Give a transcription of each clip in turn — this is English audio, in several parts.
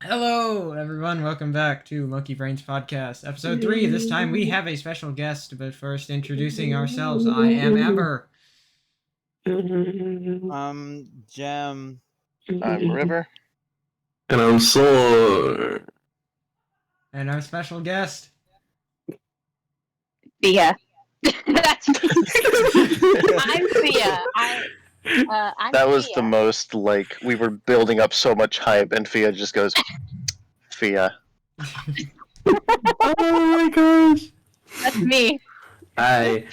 Hello, everyone. Welcome back to Monkey Brains Podcast, episode 3. This time we have a special guest, but first introducing ourselves, I am Amber. Gem. I'm River. And I'm Solar. And our special guest. Thea. That's me. I'm Thea. I'm That was Thea. the most, like, we were building up so much hype, and Fia just goes, Fia. Oh my gosh. That's me. I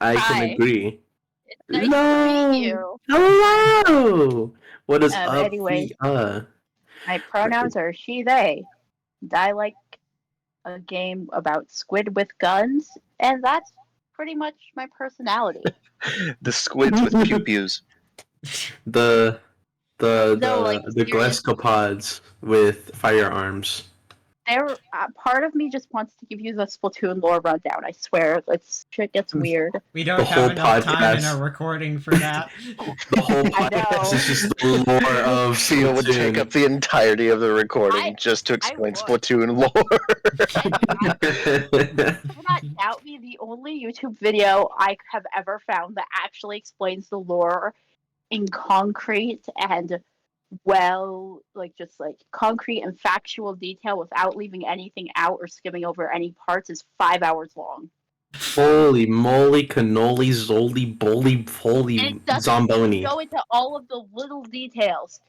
Hi. can agree. It's nice to meet you. Hello. What is up, anyway. Fia? My pronouns are she, they. And I like a game about squid with guns, and that's pretty much my personality. The squids with pew-pews. The seriously. glascopods with firearms. Part of me just wants to give you the Splatoon lore rundown. I swear, shit gets weird. We don't The have whole enough time in podcast. our recording for that. The whole I know. podcast is just the lore of Fia would take up the entirety of the recording just to explain would. Splatoon lore. Do not doubt me. The only YouTube video I have ever found that actually explains the lore in concrete and concrete and factual detail without leaving anything out or skimming over any parts is 5 hours long. Holy moly, cannoli, zoli, boli, And holy it doesn't zomboni. go into all of the little details.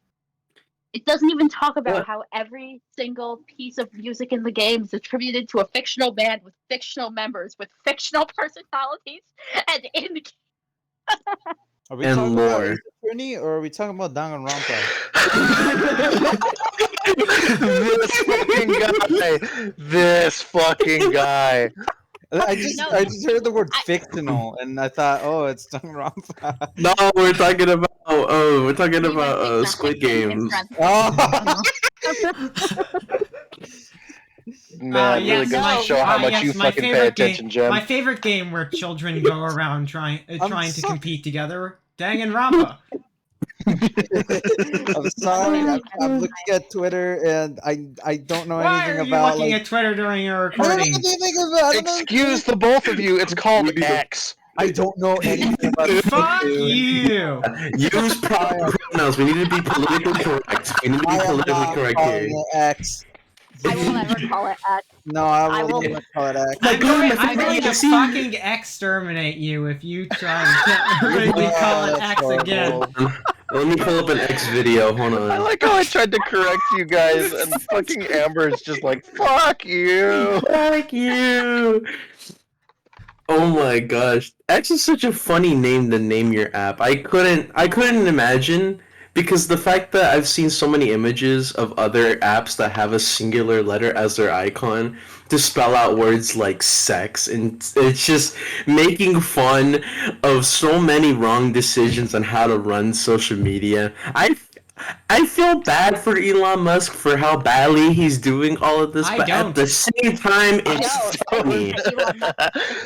It doesn't even talk about What? how every single piece of music in the game is attributed to a fictional band with fictional members with fictional personalities and in Are we And talking lore. about Ace Attorney or are we talking about Danganronpa? This fucking guy. I just heard the word fictional and I thought, oh, it's Danganronpa. No, we're talking about Squid Games. Oh. Man, really goes to show how much you fucking pay attention, Jim. My favorite game where children go around trying to compete together. Danganronpa. I'm sorry. I'm looking at Twitter and I don't know Why anything are you about. looking at Twitter during your I don't know recording? anything about. Excuse the both of you, it's called X. I don't know anything about. Fuck Splatoon. you! Use proper pronouns. We need to be politically correct. We need to be I am politically not correct calling here. it X. I will never call it X. No, I I will will- never call it X. I'm God, going to see- fucking exterminate you if you try to really call it that's X again. horrible. Let me pull up an X video. Hold I on. like how I tried to correct you guys, and fucking Amber is just like, fuck you. Fuck you. Oh my gosh. X is such a funny name to name your app. I couldn't imagine, because the fact that I've seen so many images of other apps that have a singular letter as their icon to spell out words like sex, and it's just making fun of so many wrong decisions on how to run social media. I feel bad for Elon Musk for how badly he's doing all of this, I but don't. at the same time, I it's know. funny.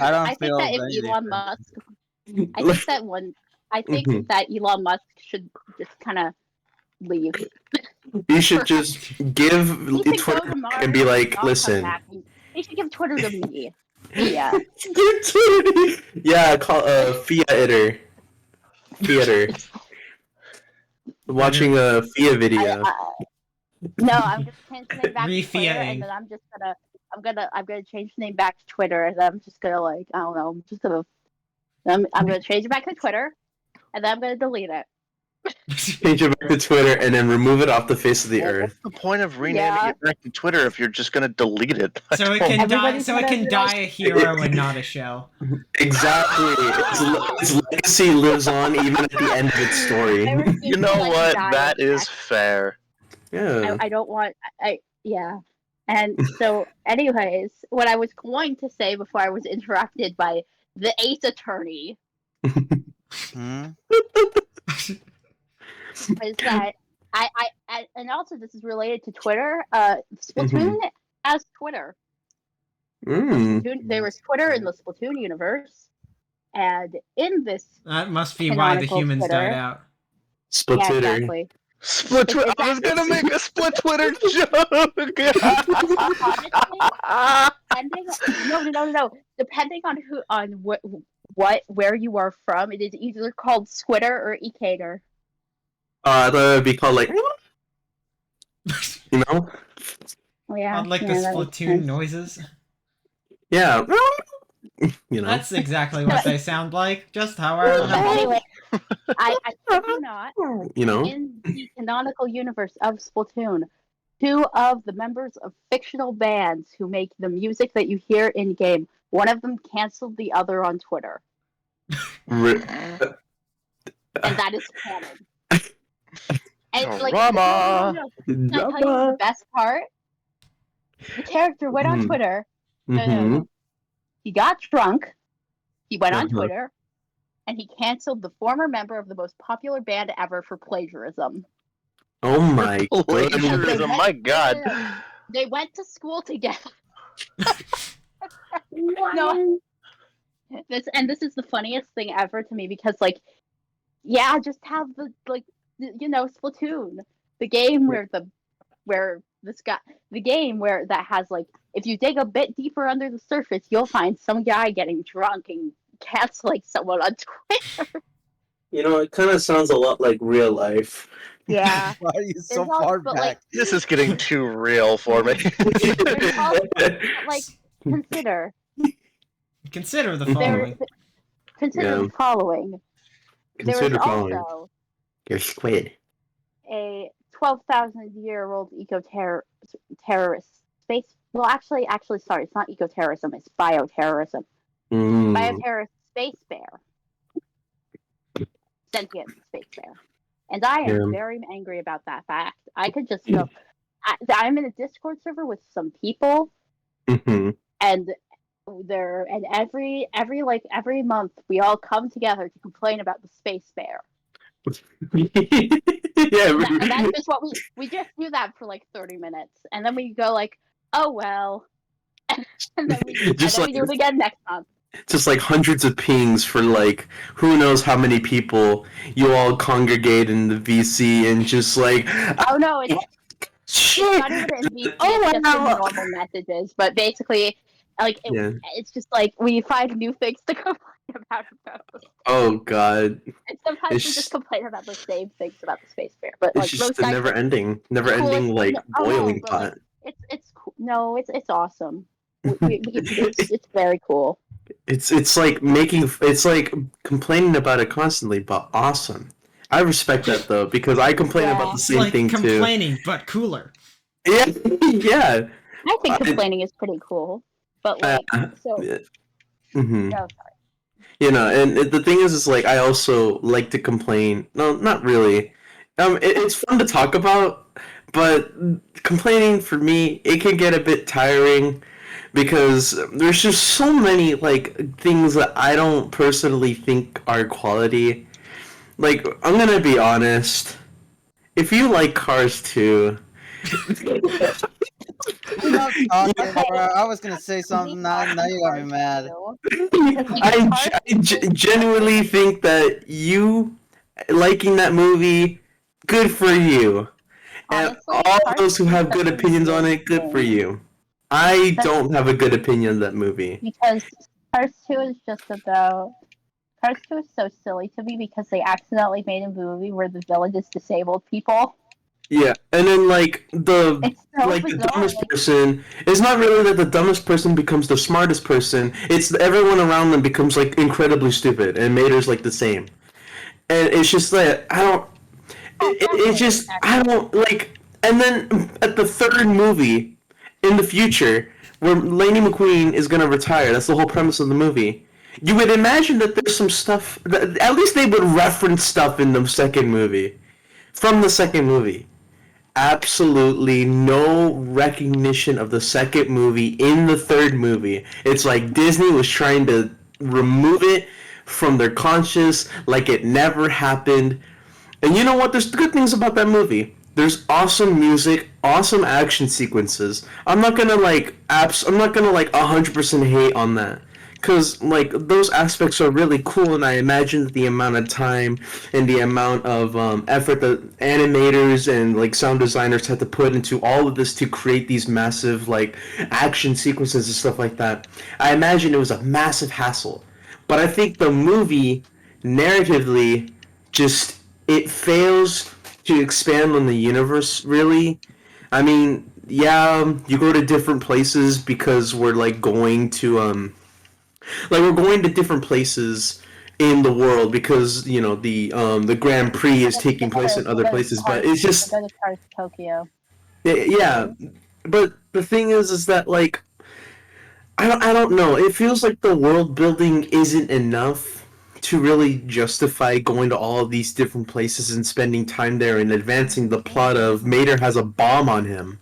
I don't I think feel that if anything. Elon Musk, I think Mhm. that Elon Musk should just kind of leave. You should just give He should go Twitter to Mars and be like, not come listen. back. He should give Twitter to me. Yeah. Yeah, call Theater. Watching a Fia video. No, I'm just changing the name back to Twitter, Re-Fiating. and then I'm gonna change the name back to Twitter, and then I'm just gonna I don't know, I'm gonna change it back to Twitter, and then I'm gonna delete it. Change it back to Twitter and then remove it off the face of the Well, earth. what's the point of renaming Yeah. it back to Twitter if you're just gonna delete it? So it can die. Everybody's So it gonna can be die like- a hero and not a shell. Exactly. Its legacy lives on even at the end of its story. Everything You know can, what? die That in is fair. Yeah. I don't want yeah. And so anyways, what I was going to say before I was interrupted by the Ace Attorney Hmm? is that I and also this is related to Twitter. Splatoon has Twitter. There was Twitter in the Splatoon universe, and in this That must be why the Canonical humans Twitter. died out. yeah, Splatoon. exactly. Split Twitter. I was gonna make a split Twitter joke. Honestly, no. Depending on where you are from, it is either called Squitter or Ecater. I thought it would be called like, you know? Yeah. On like the that makes Splatoon sense. noises. Yeah. You know? That's exactly what they sound like. Just how I remember. Anyway, I kid you not. You know? In the canonical universe of Splatoon, 2 of the members of fictional bands who make the music that you hear in game, one of them canceled the other on Twitter, and that is canon. And like, Drama. can I tell you the best part? The character went on Twitter. Mm-hmm. He got drunk. He went on Uh-huh. Twitter, and he canceled the former member of the most popular band ever for plagiarism. Oh my god. Plagiarism, my god. They went to school together. No, this is the funniest thing ever to me because, like, yeah, just have Splatoon, the game the game where that has, like, if you dig a bit deeper under the surface, you'll find some guy getting drunk and canceling someone on Twitter. You know, it kind of sounds a lot like real life. Yeah. Why are you so There's also- far but, back? like, This is getting too real for me. like, consider Consider the there, following. consider Yeah. the following. Consider there was following. also You're squid. a 12,000-year-old eco-terrorist space. Well, actually, sorry, it's not eco-terrorism. It's bioterrorism. Mm. Bioterrorist space bear, sentient space bear, and I am very angry about that fact. I could just go. I'm in a Discord server with some people, Mm-hmm. and every month we all come together to complain about the space bear. Yeah. And that's just what we just do that for like 30 minutes, and then we go like, oh well, and then we do it again next month. Just like hundreds of pings for like who knows how many people. You all congregate in the VC and just like, Oh no, it's shit. not even in VC, Oh, it's just in wow. normal messages. But basically, like it's just like we find new things to complain about. Oh god. And sometimes we just complain about the same things about the space bear. But It's like just most a guys, never ending like boiling but, pot. like, it's cool. No, it's awesome. It's very cool. It's like complaining about it constantly, but awesome. I respect that though because I complain about the It's same like thing too. complaining, but cooler. Yeah, yeah. I think complaining is pretty cool, but like Mm-hmm. no, sorry. You know, and the thing is like I also like to complain. No, not really. It's fun to talk about, but complaining for me it can get a bit tiring. Because there's just so many like things that I don't personally think are quality. Like I'm gonna be honest, if you like Cars 2, Talking, bro. I was gonna say something. Now you got me mad. I genuinely think that you liking that movie, good for you. And Honestly, all Cars those who 2 have is good such a opinions on it, good for you. I don't have a good opinion of that movie. Because Cars 2 is just about. Cars 2 is so silly to me because they accidentally made a movie where the villain is disabled people. Yeah, and then like the It's so bizarre, dumbest like- person. It's not really that the dumbest person becomes the smartest person. It's everyone around them becomes like incredibly stupid, and Mater's like the same. And it's just like I don't. It's just I don't like. And then at the third movie, in the future, where Lainey McQueen is gonna retire. That's the whole premise of the movie. You would imagine that there's some stuff. At least they would reference stuff in the second movie, from the second movie. Absolutely no recognition of the second movie in the third movie. It's like Disney was trying to remove it from their conscious, like it never happened. And you know what? There's good things about that movie. There's awesome music, awesome action sequences. I'm not gonna like 100% hate on that, because like those aspects are really cool, and I imagine that the amount of time and the amount of effort that animators and like sound designers had to put into all of this to create these massive like action sequences and stuff like that. I imagine it was a massive hassle, but I think the movie narratively just it fails to expand on the universe really. I mean, yeah, you go to different places because we're like going to we're going to different places in the world because the Grand Prix is taking place in other places, but it's just Go to Cars Tokyo. yeah. But the thing is that like I don't know. It feels like the world building isn't enough to really justify going to all of these different places and spending time there and advancing the plot of Mater has a bomb on him.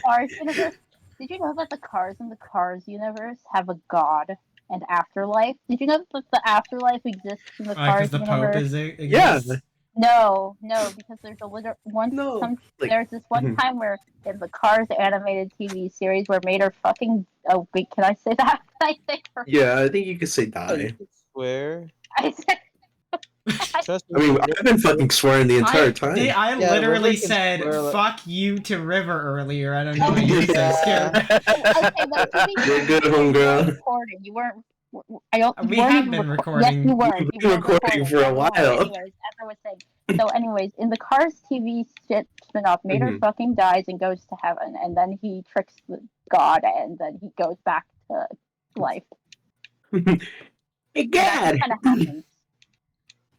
Cars universe. Did you know that the cars in the Cars universe have a god and afterlife? Did you know that the afterlife exists in the Cars Because the universe? Pope exists? Yeah. No, because there's a No. there's this one time where in the Cars animated TV series where Mater fucking wait, can I say that? Can I say her? Yeah, I think you could say Oh, you die. could swear. I said Trust I mean, I've been fucking swearing the entire time. I Yeah, literally River can said swear like- "fuck you" to River earlier. I don't know why Oh, you're so yeah. scared. okay, no, to be You're good, fair, homegirl. recording. You weren't. I don't. We you weren't have even been Yes, recording. you were. We've You been were recording for a Everyone- while. Anyways, everyone was saying. So, anyways, in the Cars TV spin-off, Mater Mhm. fucking dies and goes to heaven, and then he tricks the god, and then he goes back to life. Hey, That God! kind of happens.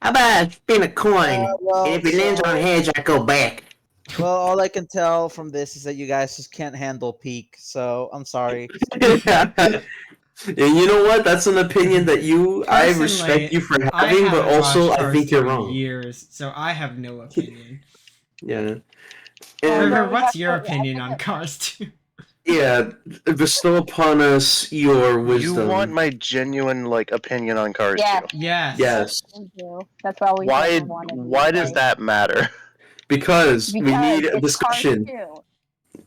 How about spin a coin? well, And if it lands so- on heads, I go back. Well, all I can tell from this is that you guys just can't handle peak. So I'm sorry. And you know what? That's an opinion that I Personally, respect you for I having, but haven't also watched I Cars think you're 2 in wrong. years, so I have no opinion. Yeah. Well, And River, we what's have your to- opinion I on think Cars 2? yeah, bestow upon us your wisdom. You want my genuine like opinion on Cars Yes. 2? Yes. Yes, We do. That's why we Why? never wanted to Why does play. that matter? because we need a it's Cars discussion.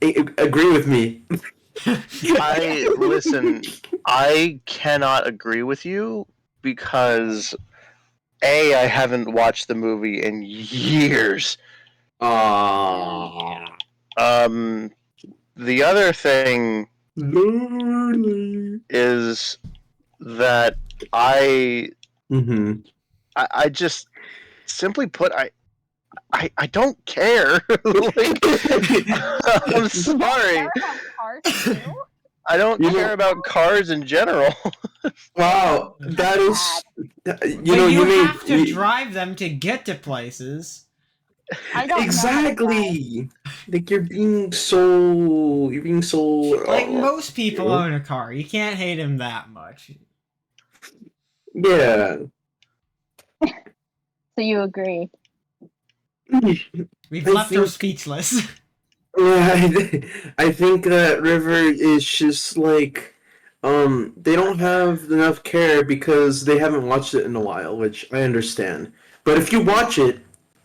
2. Agree with me. Listen. I cannot agree with you because A, I haven't watched the movie in years. Aww. The other thing Lonely. is that I just simply put I don't care. Like, I'm sorry. Care about Cars 2? I don't You know- care about cars in general. Wow, that is. But You you made have to drive them to get to places. I don't know. exactly. Like you're being so. Like, most people own a car. You can't hate him that much. Yeah. So you agree? We've I left her think- speechless. I think that River is just like, they don't have enough care because they haven't watched it in a while, which I understand. But if you watch it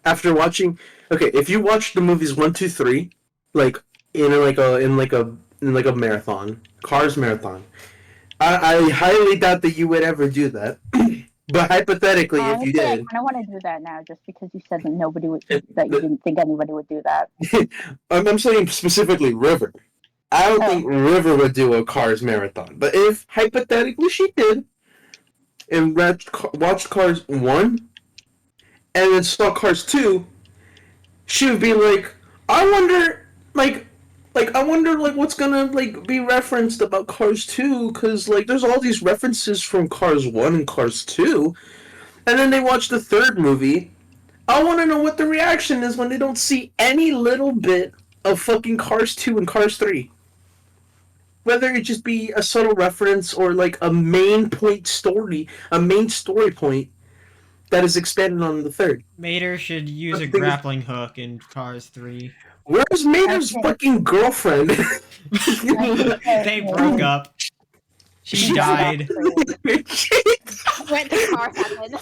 after watching, okay, if you watch the movies 1, 2, 3, like in a marathon, Cars marathon, I highly doubt that you would ever do that. But hypothetically, if you Honestly, I did, kind of want to do that now, just because you said that nobody would. That you didn't think anybody would do that. I'm saying specifically River. I don't think River would do a Cars marathon. But if hypothetically she did, and watched Cars 1, and then saw Cars 2, she would be like, I wonder, what's gonna, be referenced about Cars 2, because, there's all these references from Cars 1 and Cars 2, and then they watch the third movie. I want to know what the reaction is when they don't see any little bit of fucking Cars 2 and Cars 3. Whether it just be a subtle reference or, a main story point that is expanded on the third. Mater should use The a thing is- grappling hook in Cars 3. Where's Mater's Okay. fucking girlfriend? They broke up. She died. Went to car heaven.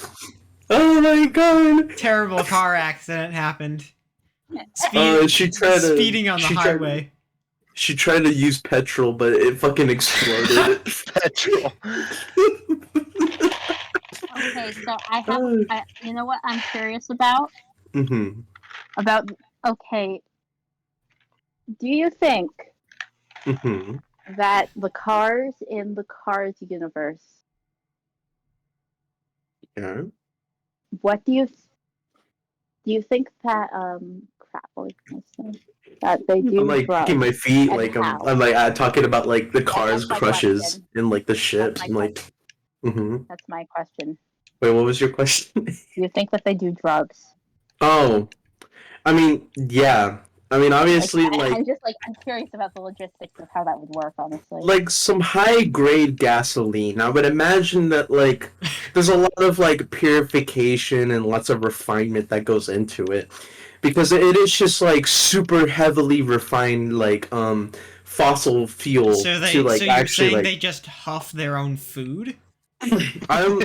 Oh my god! Terrible car accident happened. She tried to- Speeding on the she tried- highway. She tried to use petrol, but it fucking exploded. Petrol. Okay, so you know what I'm curious about? Mm-hmm. About, okay, do you think Mm-hmm. that the cars in the Cars universe, Yeah. what do you think that, crap, what was I gonna say? That they I'm do like kicking my drugs, feet, and like how? I'm like talking about like the Yeah, cars that's my crushes question. and like the That's ships. my I'm like, question. mm-hmm. That's my question. Wait, what was your question? Do you think that they do drugs? Oh, I mean, yeah. I mean, Like, obviously, like I'm just like, I'm curious about the logistics of how that would work, honestly. like some high grade gasoline. I would imagine that like there's a lot of like purification and lots of refinement that goes into it because it is just like super heavily refined like fossil fuel to So like you're actually saying like they just huff their own food? I'm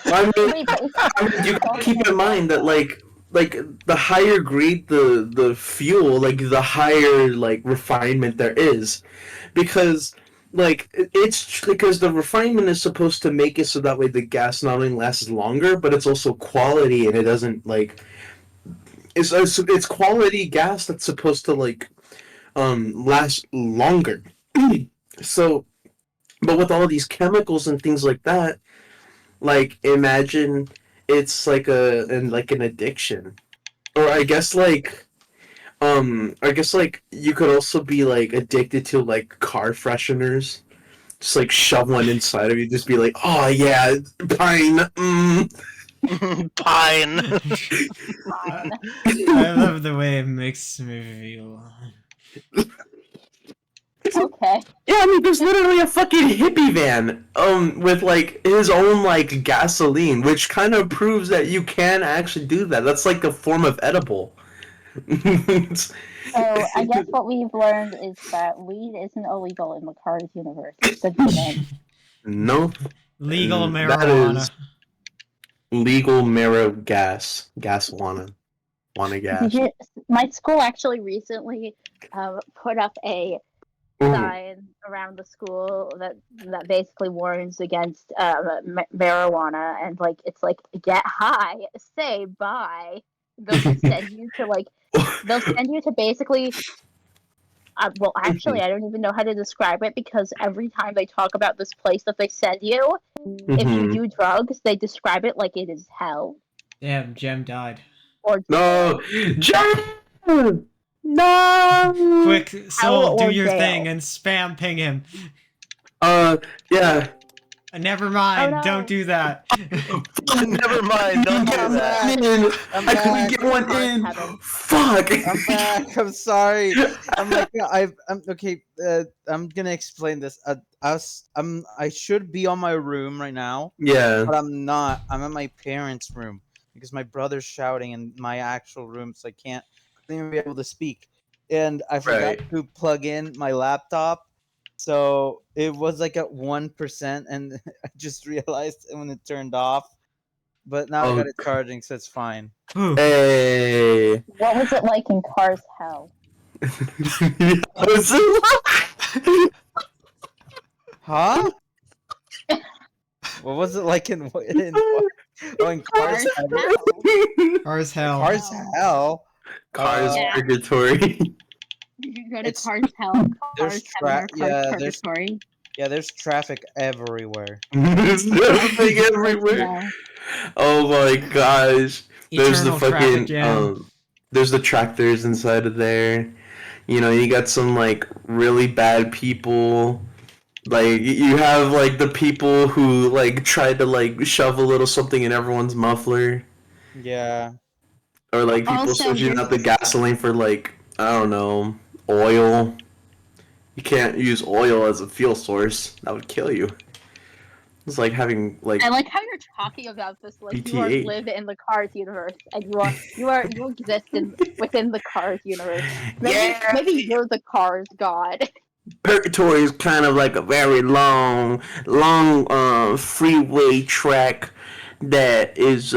I mean, Wait, but isn't I mean, you that gotta also keep in mind that illegal? like the higher grade the fuel, like the higher like refinement there is, because like it's because the refinement is supposed to make it so that way the gas not only lasts longer, but it's also quality and it doesn't like it's quality gas that's supposed to like last longer. So, but with all these chemicals and things like that, like imagine it's like like an addiction, or I guess like you could also be like addicted to like car fresheners. Just like shove one inside of you, just be like, oh yeah, pine. Pine. Fine. I love the way it makes me feel. Okay. Yeah, I mean, there's literally a fucking hippie van, with like his own like gasoline, which kind of proves that you can actually do that. That's like a form of edible. So I guess what we've learned is that weed isn't illegal in the Cars universe. Good to know. No, Legal and that marijuana. is legal marrow gaswana, wanna Did gas. you? My school actually recently put up a Ooh. sign around the school that basically warns against marijuana, and like it's like get high, say bye. They'll just send you to like they'll send you to basically. Well, actually, I don't even know how to describe it because every time they talk about this place that they send you, if you Mhm. do drugs, they describe it like it is hell Damn, Jem died. or No, jail. John! No. Quick, Hell Soul, do or your thing jail. and spam ping him. Yeah. Never Oh mind, don't no. do that. Never mind. Don't do I'm that. back. In. I'm I couldn't back. get one Cars in. heaven. Fuck. I'm back. I'm sorry. I'm like, yeah, I'm okay. I'm gonna explain this. I should be on my room right now, Yeah. but I'm not. I'm at my parents' room because my brother's shouting in my actual room, so I can't even be able to speak. And I forgot Right. to plug in my laptop, so it was like at 1%, and I just realized when it turned off. But now I Oh. got it charging, so it's fine. Whew. Hey. What was it like in Cars Hell? Huh? What was it like in oh, in Cars Cars Heaven? Hell. Cars hell. Cars Hell? Cars Yeah. purgatory. You can go to It's Cars Hell, there's Cars Heaven, or Cars there's Purgatory. traffic everywhere. There's nothing Good to everywhere. know. Oh my gosh. There's the Eternal traffic fucking jam. there's the tractors inside of there. You know, you got some like really bad people. Like you have like the people who like tried to like shove a little something in everyone's muffler, Yeah. or like people Also, switching there's out the this. gasoline for like I don't know oil. You can't use oil as a fuel source. That would kill you. It's like having like I like how you're talking about this like you are BTH. live in the Cars universe and you exist within the Cars universe. Yeah. Maybe you're the Cars god. Purgatory is kind of like a very long freeway track that is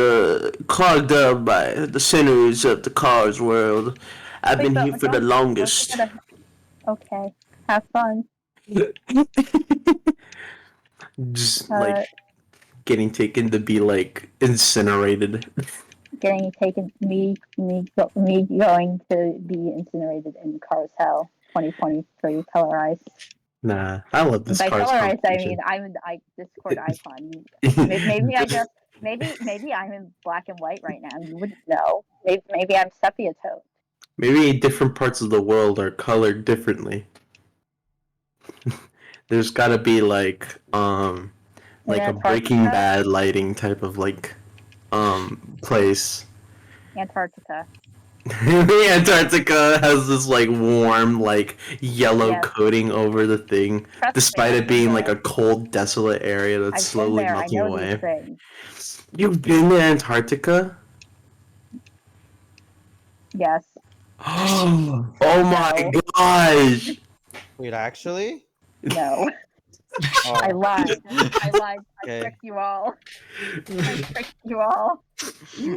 clogged up by the sinners of the cars world. I've Wait, been but here for the longest. Okay. Have fun. Just like getting taken to be like incinerated. Getting taken. Me going to be incinerated in Cars Hell 2023 colorized. Nah, I love this By Cars colorized, I mean competition. I'm Discord icon. Maybe I just maybe I'm in black and white right now. You wouldn't know. Maybe I'm sepia tone. Maybe different parts of the world are colored differently. There's gotta be like In a Breaking Antarctica. Bad lighting type of like place. Antarctica. Antarctica has this like warm like yellow Yes. coating over the thing, Trust despite me, it I've been being like there. a cold, desolate area that's I've been slowly there. I melting know these away. things. You've been to Antarctica? Yes. Oh my gosh! Wait, actually? No. I Oh, lied. I lied. I okay. tricked you all. I tricked you all.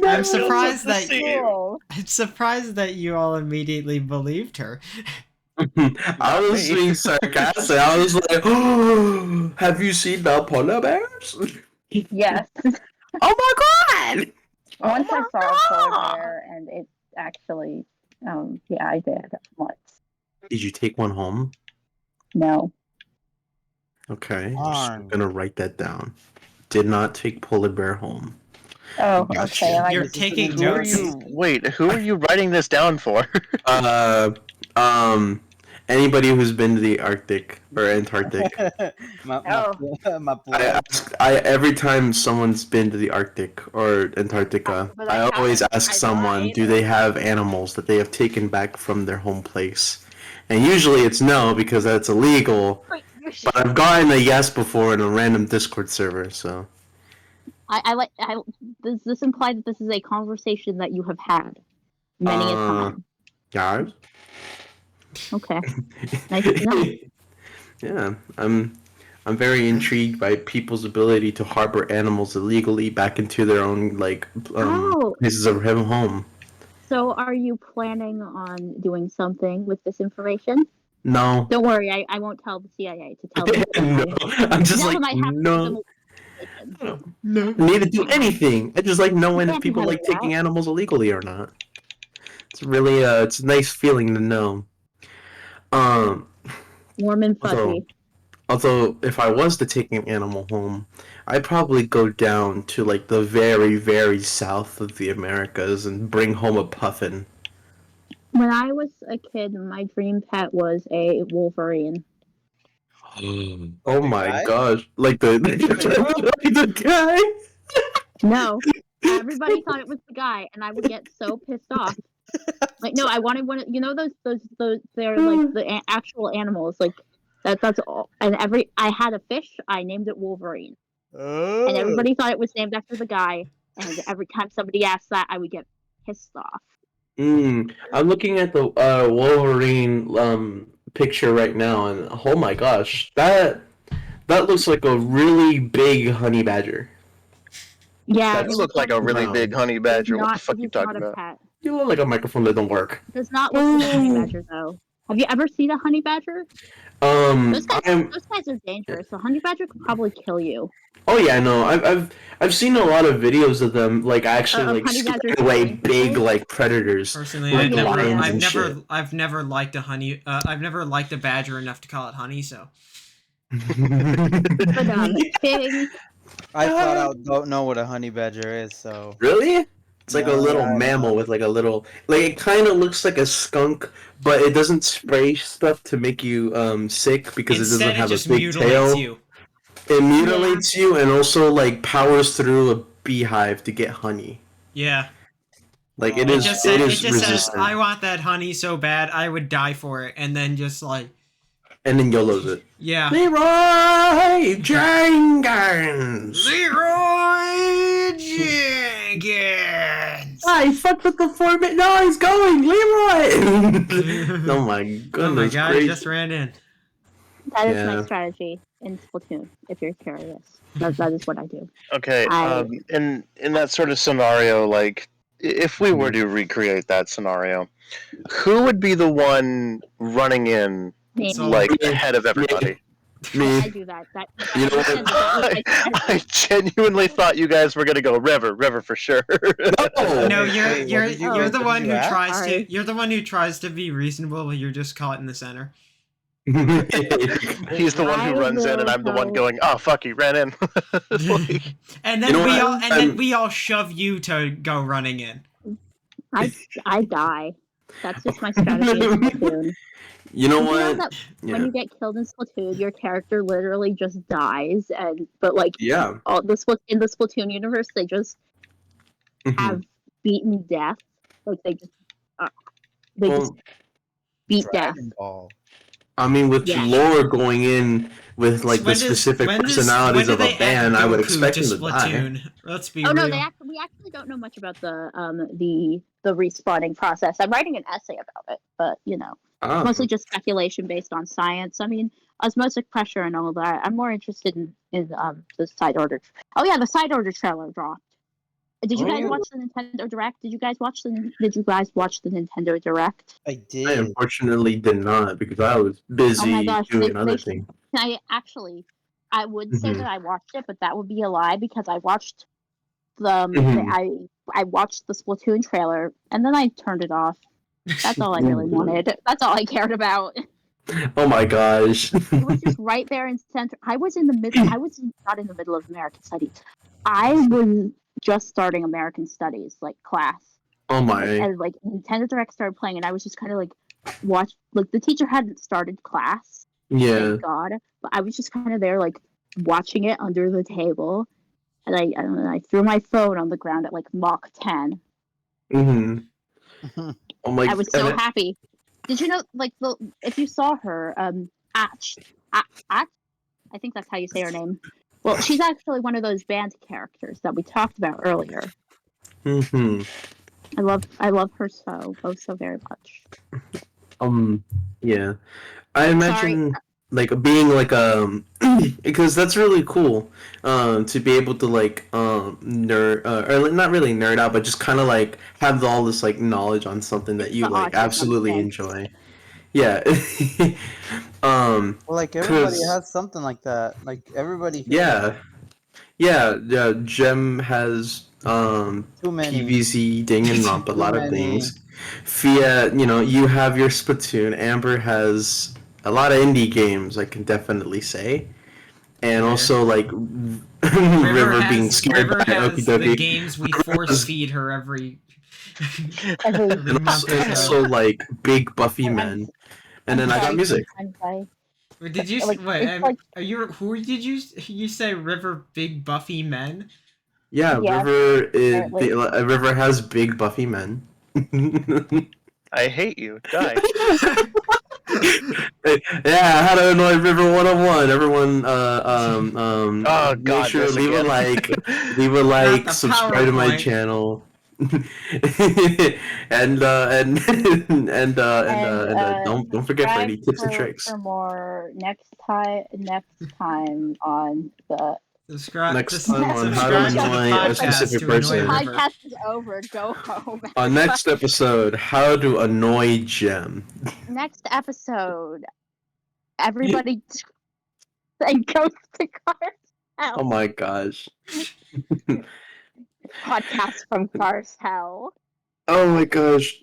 I'm surprised Just to that see. Cool. I'm surprised that you all immediately believed her. I was me. being sarcastic. I was like, oh, have you seen the polar bears? Yes. Oh my god! Once I my saw a polar God! bear, and it actually, yeah, I did once. Did you take one home? No. Okay, so I'm Darn. gonna write that down. Did not take polar bear home. Oh, Gotcha. okay. You're This is taking an Who are notes. you? Wait, who are you writing this down for? Uh, um, anybody who's been to the Arctic or Antarctic. my I blood. ask, every time someone's been to the Arctic or Antarctica, But I I always haven't. ask I someone, lied. do they have animals that they have taken back from their home place? And usually it's no, because that's illegal. Wait, But I've gotten a yes before in a random Discord server, so. Does this imply that this is a conversation that you have had many a time? Guys? Okay. Nice to know. Yeah, I'm very intrigued by people's ability to harbor animals illegally back into their own like Oh. places of home. So are you planning on doing something with this information? No. Don't worry, I won't tell the CIA to tell them. No. I'm just Tell like them I have to give them no. information. I don't need to do anything. I just like knowing if Can't be people like having taking that. animals illegally or not. It's really it's a nice feeling to know. Warm and Although fuzzy. Although, if I was to take an animal home, I'd probably go down to like the very, very south of the Americas and bring home a puffin. When I was a kid, my dream pet was a Wolverine. Oh The my guy? gosh! Like the like the guy. No, everybody thought it was the guy, and I would get so pissed off. Like, no, I wanted one. You know those they're like the actual animals. Like that's all. And I had a fish. I named it Wolverine, and everybody thought it was named after the guy. And every time somebody asked that, I would get pissed off. I'm looking at the Wolverine picture right now, and oh my gosh, that looks like a really big honey badger. Yeah, You look like a really big honey badger. What the fuck you He's talking not a about? pet. You look like a microphone that don't work. Does not look like a honey badger though. Have you ever seen a honey badger? Those guys are dangerous. A honey badger could probably kill you. Oh yeah, no, I've seen a lot of videos of them like actually like honey badgers scaring away killing big people? like predators. Personally, like yeah, lions I've and never, shit. I've never liked a honey. I've never liked a badger enough to call it honey. So But King, I flat out don't know what a honey badger is, so. Really? It's like a No, little I don't mammal know. with like a little like it kind of looks like a skunk, but it doesn't spray stuff to make you sick because it instead, doesn't it have a just big mutilates tail. you. It mutilates you and also like powers through a beehive to get honey. Yeah. Like Oh. it It is just it said, it is just says, resistant, "I want that honey so bad, I would die for it," and then just like, and then YOLO's it. yeah. Leroy Jenkins. Leroy Jenkins. I fucked with the 4-minute. No, he's going, Leroy. Oh my goodness! Oh my god, he gracious. just ran in. that is Yeah. my strategy in Splatoon. If you're curious, that is what I do. Okay, in that sort of scenario, like if we were to recreate that scenario, who would be the one running in Me. So like ahead of everybody. Me. I do that. You know what? I genuinely thought you guys were gonna go River for sure. no, Wait, you're what you're did you- you're what the did one you who ask? tries to Sorry. you're the one who tries to be reasonable, but you're just caught in the center. He's the one who I runs in, and will I'm the one go- going, "Oh fuck, he ran in." Like, and then You know we what? all and then we all shove you to go running in. I die. That's just my strategy in Splatoon. You know Did you know what? that when Yeah. you get killed in Splatoon, your character literally just dies, but like Yeah. all in the Splatoon universe, they just Mhm. have beaten death. Like they just Well, beat death. Dragon Ball. I mean, with Yeah. lore going in with like the When specific when personalities do of they a band, add I would Goku expect to him to die. Splatoon? Let's be Oh real. no, we actually don't know much about the respawning process. I'm writing an essay about it, but Ah. mostly just speculation based on science. I mean, osmotic pressure and all that. I'm more interested in the side order. Oh yeah, the side order trailer dropped. Did you guys Oh. watch the Nintendo Direct? Did you guys watch the Nintendo Direct? I I did. unfortunately did not because I was busy Oh my gosh, doing they other should- things. I would say Mhm. that I watched it, but that would be a lie because I watched Mhm. I watched the Splatoon trailer and then I turned it off. That's all I really wanted. That's all I cared about. Oh my gosh. It was just right there in center. I was in the middle. Not in the middle of American Studies. I was just starting American Studies, like class, Oh my. and like Nintendo Direct started playing, and I was just kind of like like the teacher hadn't started class, Yeah. thank God, but I was just kind of there like watching it under the table, and I threw my phone on the ground at like Mach 10. hmm Oh my. I was so happy. Did you know, like, if you saw her, Atch, I think that's how you say her name. Well, she's actually one of those band characters that we talked about earlier. hmm I love her so very much. Yeah. I imagine like being like because that's really cool to be able to like nerd or like, not really nerd out but just kind of like have all this like knowledge on something that you The like autism absolutely thing. enjoy. Yeah. Well, like everybody 'Cause- has something like that. Like everybody. yeah. Yeah, Gem has Too many. PVZ, Ding and Romp, a Too lot of many. things. Fia, you have your Splatoon. Amber has a lot of indie games, I can definitely say. And Yeah. also like River being scared River by has Okie the Dokie. games we force feed her every Every- And month or so. also like big Buffy I'm- men. I'm And then I got sorry, music. Wait, did you Like, wait? it's like- Are you who did you say River Big Buffy Men? Yeah, Yeah, apparently. River has big Buffy men. I hate you. Die. Yeah, how to annoy River 101. Everyone, Oh, make God, sure to this leave a again. like, the subscribe to my PowerPoint. channel, and don't forget for any tips and tricks. For more next time on the Subscribe. Next to, time on subscribe how to to the annoy a podcast specific to person. annoy River. podcast is over. Go home. On next episode, how to annoy Gem. Next episode, everybody and goes to Cars Hell. Oh my gosh. Podcast from Cars Hell. Oh my gosh.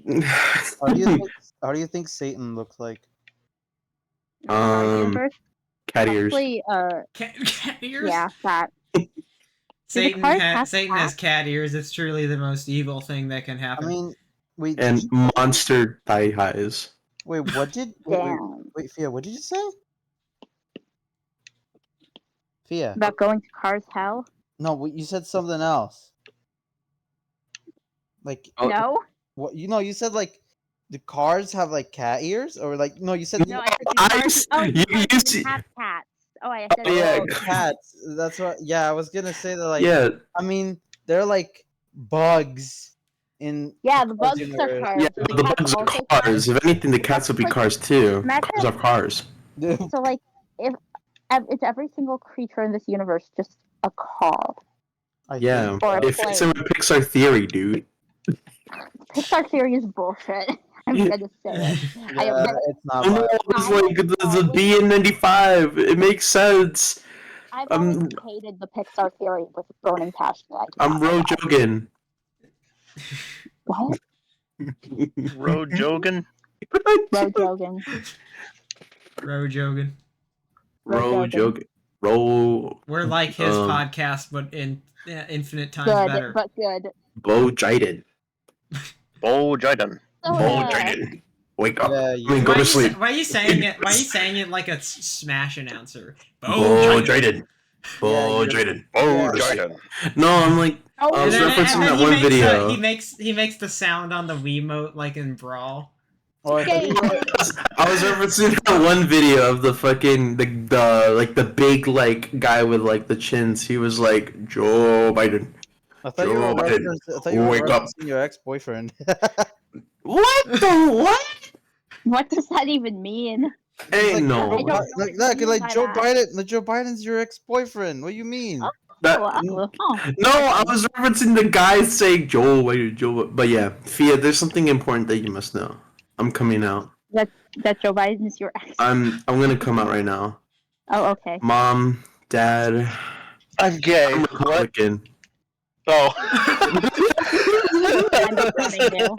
How do you think Satan looks like? Cat ears. Actually, Cat ears. yeah, that. Satan cars has have Satan has cat ears. It's truly the most evil thing that can I happen. mean, wait. And monster thigh highs. Wait, what did? Damn. Wait, Fia, what did you say? Fia. About going to Cars Hell? No, you said something else. Like Oh. No? what? You said like the cars have like cat ears, or like no, you said No, I said the I cars. s- Oh, you- you you see- have cats. Oh, I said yeah. oh, cats. That's what. Yeah, I was gonna say that. Like, Yeah, I mean, they're like bugs in. Yeah, the bugs Cars are universe. cars. yeah. but The cats bugs are also cars. If anything, the cats would be Like, cars too. imagine- Cars are cars. So, like, if it's every single creature in this universe just a car I Yeah, think or a it fits plane. in with Pixar theory, dude. Pixar theory is bullshit. I'm gonna say it. I am Yeah, gonna, it's not Oh no, violent. it's like there's a B in 95. It makes sense. I've always hated the Pixar theory with burning passion. I I'm cannot know why. Rojogan. What? Road Jogan. Rojogan. Rojogan. Rojogan. Ro. We're like his podcast, but in infinite times Good, better. but good. Bojiden. Bo Jiden. So, Bojiden. Wake up. Yeah, I mean, go to sleep. Why are you saying it? Why are you saying it like a Smash announcer? Bojaden. Bojiden. Bo Yeah. Jiden. No, I'm like, I oh, was And then referencing that he one makes video. he makes the sound on the Wiimote like in Brawl. Oh, I thought you were- I was referencing that one video of the fucking the big like guy with like the chins. He was like Joe Biden. I thought you were Joe Biden. Wake up. referencing your ex-boyfriend. What the what? what does that even mean? Hey, like, no. I don't know like what that, you mean like by Joe that. Biden. Like Joe Biden's your ex-boyfriend. What do you mean? Oh. That- Oh, no, I was referencing the guy saying Joe Biden, Joe. But yeah, Fia, there's something important that you must know. I'm coming out. that Joe Biden is your ex. I'm gonna come out right now. Oh, okay. Mom, Dad, I'm gay. I'm What? Republican. Oh. I'm defending you.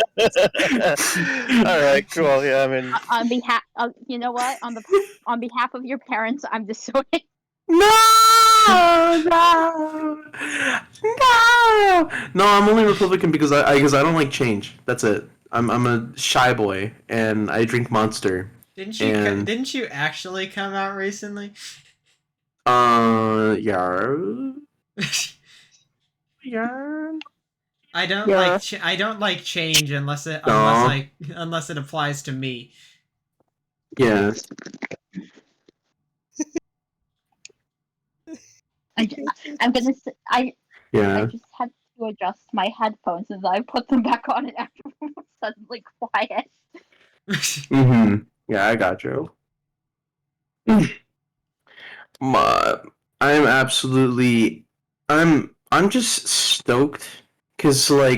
All right, cool. Yeah, I mean, On behalf, you know what? On behalf of your parents, I'm just so. No, no, no. No, I'm only Republican because I don't like change. That's it. I'm a shy boy and I drink Monster. And- Didn't you actually come out recently? Yeah. Yeah. I don't Yeah. I don't like change unless it No. unless it applies to me. Yeah. I'm gonna. I Yeah. just had to adjust my headphones as I put them back on, and everyone was suddenly quiet. Mm-hmm. Yeah, I got you. Ma, I'm absolutely. I'm just stoked because I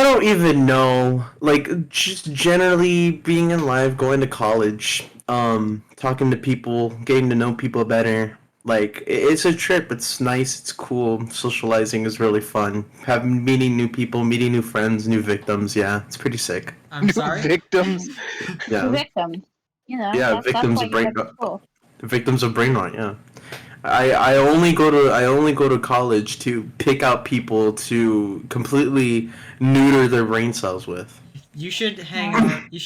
don't even know. Like, just generally being in life, going to college, talking to people, getting to know people better. Like, it's a trip. It's nice. It's cool. Socializing is really fun. Meeting new people, meeting new friends, new victims. Yeah, it's pretty sick. I'm sorry. victims. Yeah, Victims. You know. Yeah, that's victims why of you brain- went to school. victims of brain rot. Yeah. I only go to college to pick out people to completely neuter their brain cells with. You should hang you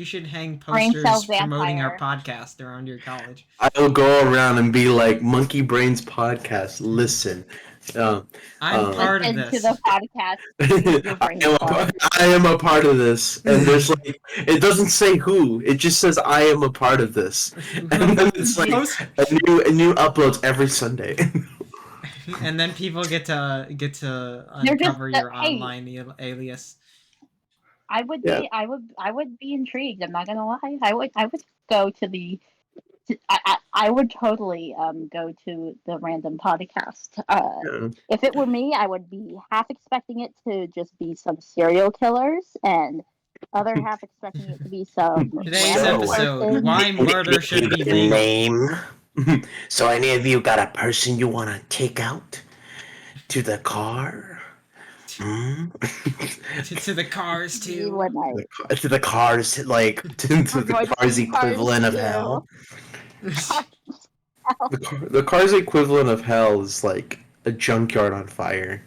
should hang Brain posters cell promoting our vampire. podcast around your college. I will go around and be like, Monkey Brains podcast. Listen, I'm part of Listen this. to the podcast. Your brain cells. I am a part of this, and there's like it doesn't say who. It just says I am a part of this, and then it's like Post- a new uploads every Sunday. and then people get to They're just uncover your hey. online alias. I would Yeah. be. I would be intrigued. I'm not gonna lie. I would go to the. I would totally go to the random podcast. Yeah. If it were me, I would be half expecting it to just be some serial killers, and other half expecting it to be some. Today's random episode: person. Why murder should be legal. Name. So any of you got a person you want to take out to the car? Hmm? To the cars You too. would like. To the cars, like to the Avoid car's the cars equivalent of too. hell. The car's equivalent of hell is like a junkyard on fire.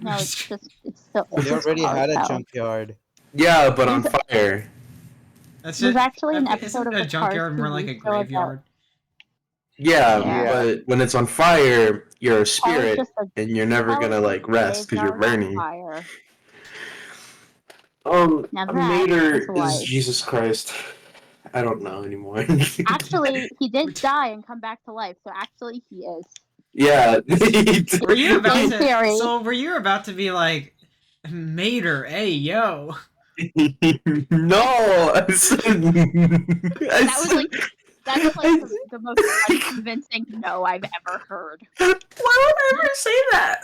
No, it's just. It's still. It's They just already hard had a hell. junkyard. Yeah, but on fire. That's There's it. actually an Isn't episode of a the junkyard Cars more TV like a show about- graveyard? Yeah, Yeah. but when it's on fire, you're a Hell is spirit, just a- and you're never hell is gonna just like a rest because you're graveyard on burning. fire. Now A that mater is is life. Jesus Christ. I don't know anymore. Actually, he did die and come back to life, so actually he is. Yeah. Were you about In to? theory. So were you about to be like, Mater, hey yo? No, I said. That was like That's like the most unconvincing no I've ever heard. Why would I ever say that?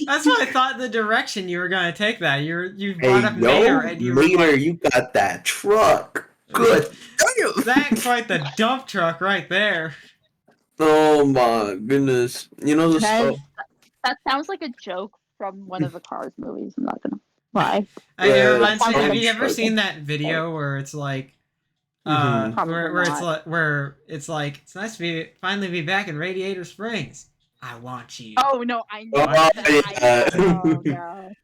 That's what I thought the direction you were gonna take that. You Hey, brought up Mater and you were Mater, like, you got that truck. Good. that's quite the dump truck right there. Oh my goodness. You know this. That sounds like a joke from one of the Cars movies. I'm not gonna lie. It Yeah, reminds me. it's Have you ever like- seen that video where it's like, Mhm. where it's like it's nice to finally be back in Radiator Springs. I want you. Oh no, I know Oh, that. yeah. Oh no.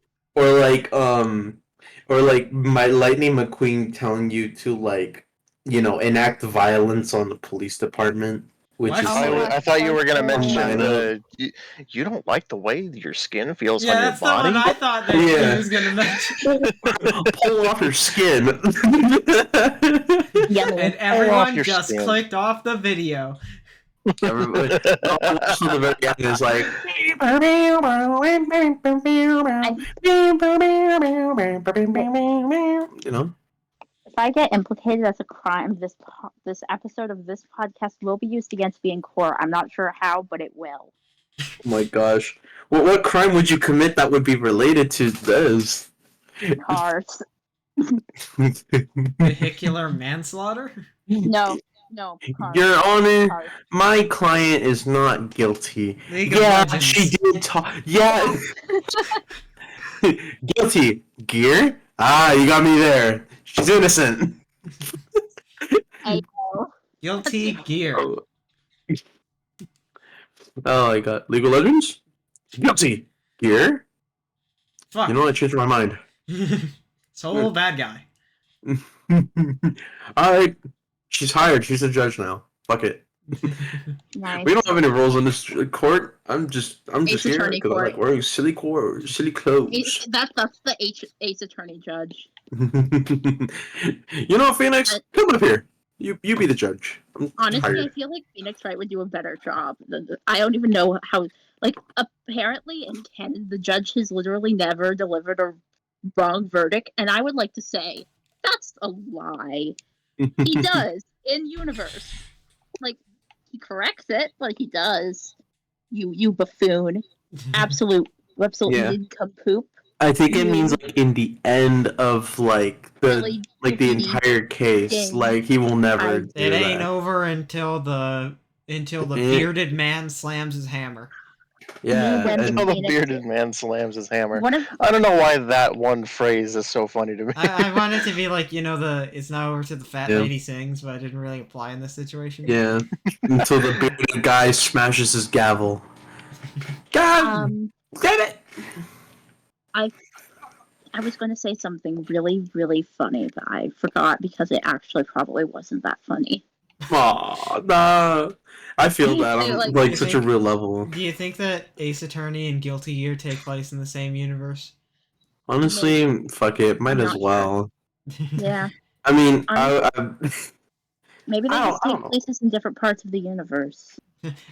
Or like my Lightning McQueen telling you to like, enact violence on the police department, which What? is Oh, I thought you were gonna mention China. you don't like the way your skin feels Yeah, on your that's the one body. I thought that Yeah. he was gonna mention. pull off your skin. Yellow. And everyone your just skin. clicked off the video. Everybody, to the very end is like, If I get implicated as a crime, this episode of this podcast will be used against me in court. I'm not sure how, but it will. Oh my gosh. What crime would you commit that would be related to this? Cars. Vehicular manslaughter? No. Cars. Your Honor, Cars. my client is not guilty. League of Yeah, Legends. she did talk. Yeah. Guilty. Gear? Ah, you got me there. She's innocent. I know. Guilty Gear. Oh my god. League of Legends? Guilty. Gear? Fuck. You know, I changed my mind. Sole bad guy. Alright. She's hired. She's a judge now. Fuck it. Nice. We don't have any rules in this court. I'm just Ace here Attorney because I like court. wearing silly clothes. That's the Ace Attorney judge. You know, Phoenix, come up here. You be the judge. I'm Honestly, I tired. feel like Phoenix Wright would do a better job. I don't even know how. Like, apparently in canon, the judge has literally never delivered a wrong verdict, and I would like to say that's a lie. He does in universe. Like, he corrects it, but he does. You buffoon, absolute Yeah. nincompoop. I think it means like in the end of like the Really the goofy entire case, thing. like he will never do It ain't that. over until the bearded man slams his hammer. Yeah, When- and Until the Phoenix- bearded man slams his hammer. One of I don't know why that one phrase is so funny to me. I want it to be like, it's not over to the fat Yeah. lady sings, but I didn't really apply in this situation. yeah, until the bearded guy smashes his gavel. God damn it! I was going to say something really, really funny, but I forgot because it actually probably wasn't that funny. Aw, nah. I feel that on Like- like You such a think- real level. Do you think that Ace Attorney and Guilty Gear take place in the same universe? Honestly, fuck it, might I'm as not sure. well. Yeah, I mean, maybe they I just don't take know. places in different parts of the universe.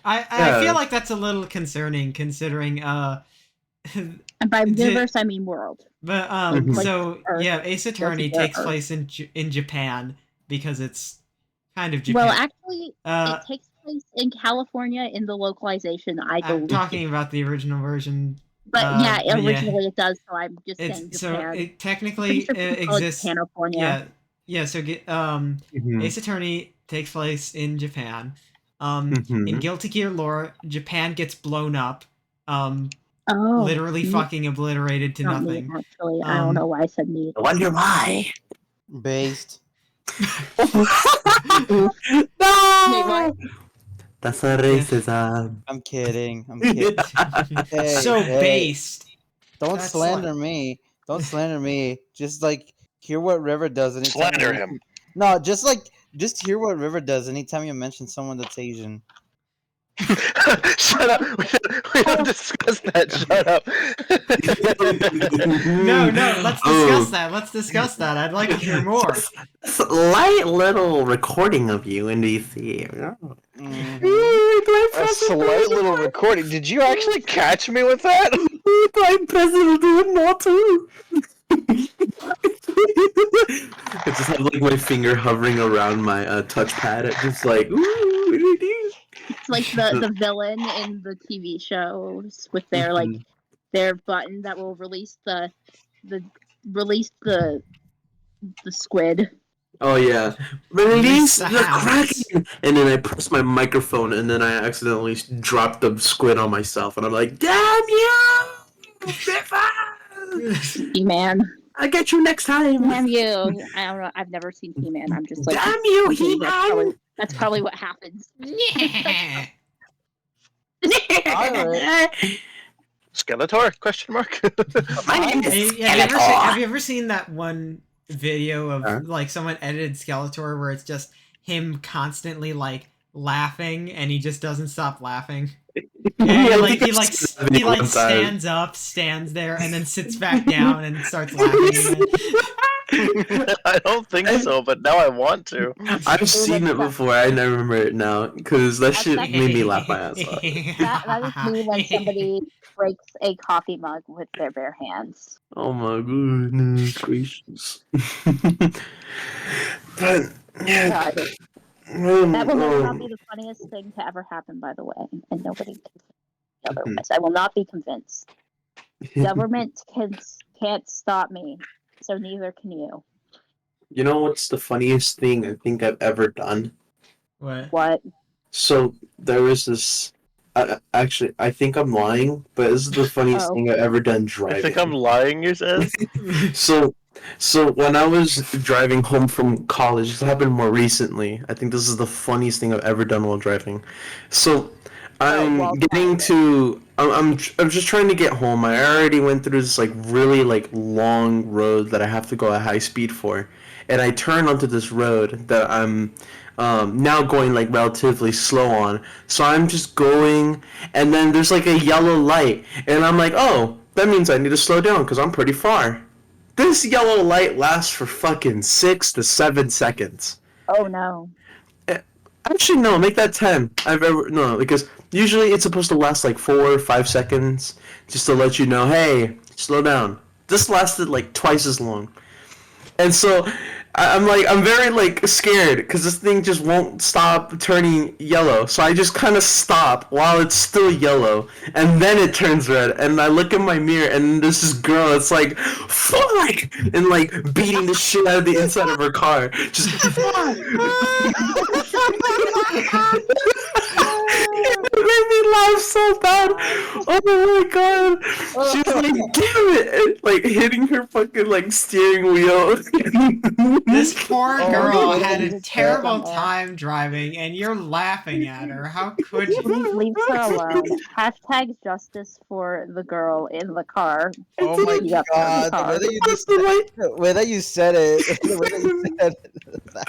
I Yeah. feel like that's a little concerning considering And by Did- universe, I mean world. but Mhm. Like so Earth. yeah, Ace Attorney Gear takes Earth. place in Japan because it's kind of Japan. Well, actually, Uh, it takes place in California in the localization, I I'm believe. talking about the original version. But yeah, but yeah. originally it does, so I'm just saying It's so Japan. it technically Pretty sure people call it exists. California. Yeah. So Mhm. Ace Attorney takes place in Japan. In Mhm. Guilty Gear lore, Japan gets blown up. Oh, Literally me- fucking obliterated to not me, nothing. actually. I don't know why I said me. I wonder why. Based. No! what? That's a racism. I'm kidding. I'm kidding. Hey, So hey, based. Don't That's slander me. Don't slander me. Just like hear what River does anytime. Slander you- him. No, just hear what River does anytime you mention someone that's Asian. Shut up. We don't discuss that. Shut up. No, let's discuss that. Let's discuss that. I'd like to hear more. Slight little recording of you in DC. Mhm. A slight little recording. Did you actually catch me with that? I'm President more too. It's just have like my finger hovering around my touchpad, just like ooh. It's like the villain in the TV shows with their like their button that will release the release the squid. Oh yeah, Release release the the hounds. kraken, and then I press my microphone, and then I accidentally dropped the squid on myself, and I'm like, damn you, Biffo! He-Man. I'll get you next time. Damn you! I don't know. I've never seen He-Man. I'm just like, Damn you, thinking He-Man! that's probably what happens. Yeah. Skeletor? Question mark. My name is Hey, have you ever seen that one video of Huh? like someone edited Skeletor where it's just him constantly like laughing and he just doesn't stop laughing? Yeah, And I think I've seen that video one time. stands up, stands there, and then sits back down and starts laughing again. I don't think so, but now I want to. I've seen it before. I never remember it now because that shit That's made me laugh my ass off. That is me when somebody breaks a coffee mug with their bare hands. Oh my goodness gracious! But yeah, God. That will not be the funniest thing to ever happen, by the way, and nobody can say otherwise. I will not be convinced. Government can't stop me, so neither can you. You know what's the funniest thing I think I've ever done? What? So there was this. Actually, I think I'm lying, but this is the funniest thing I've ever done driving. I think I'm lying, you said? So when I was driving home from college, this happened more recently. I think this is the funniest thing I've ever done while driving. So I'm just trying to get home. I already went through this like really like long road that I have to go at high speed for, and I turn onto this road that I'm now going like relatively slow on. So I'm just going, and then there's like a yellow light, and I'm like, oh, that means I need to slow down because I'm pretty far. This yellow light lasts for fucking 6 to 7 seconds. Oh no. Actually, no, make that 10. Because usually it's supposed to last like 4 or 5 seconds just to let you know, hey, slow down. This lasted like twice as long. And so I'm very like scared because this thing just won't stop turning yellow. So I just kind of stop while it's still yellow, and then it turns red. And I look in my mirror, and there's this girl. It's like, fuck, and like beating the shit out of the inside of her car. Just fuck. It made me laugh so bad. Oh my god. She was like, damn it, like hitting her fucking like steering wheel. This poor girl had a Jesus terrible Christ. time driving, and you're laughing at her. How could you? Leave her alone. Hashtag justice for the girl in the car. Oh my Yep. god, the way that you just the way that you said it, the way that you said that.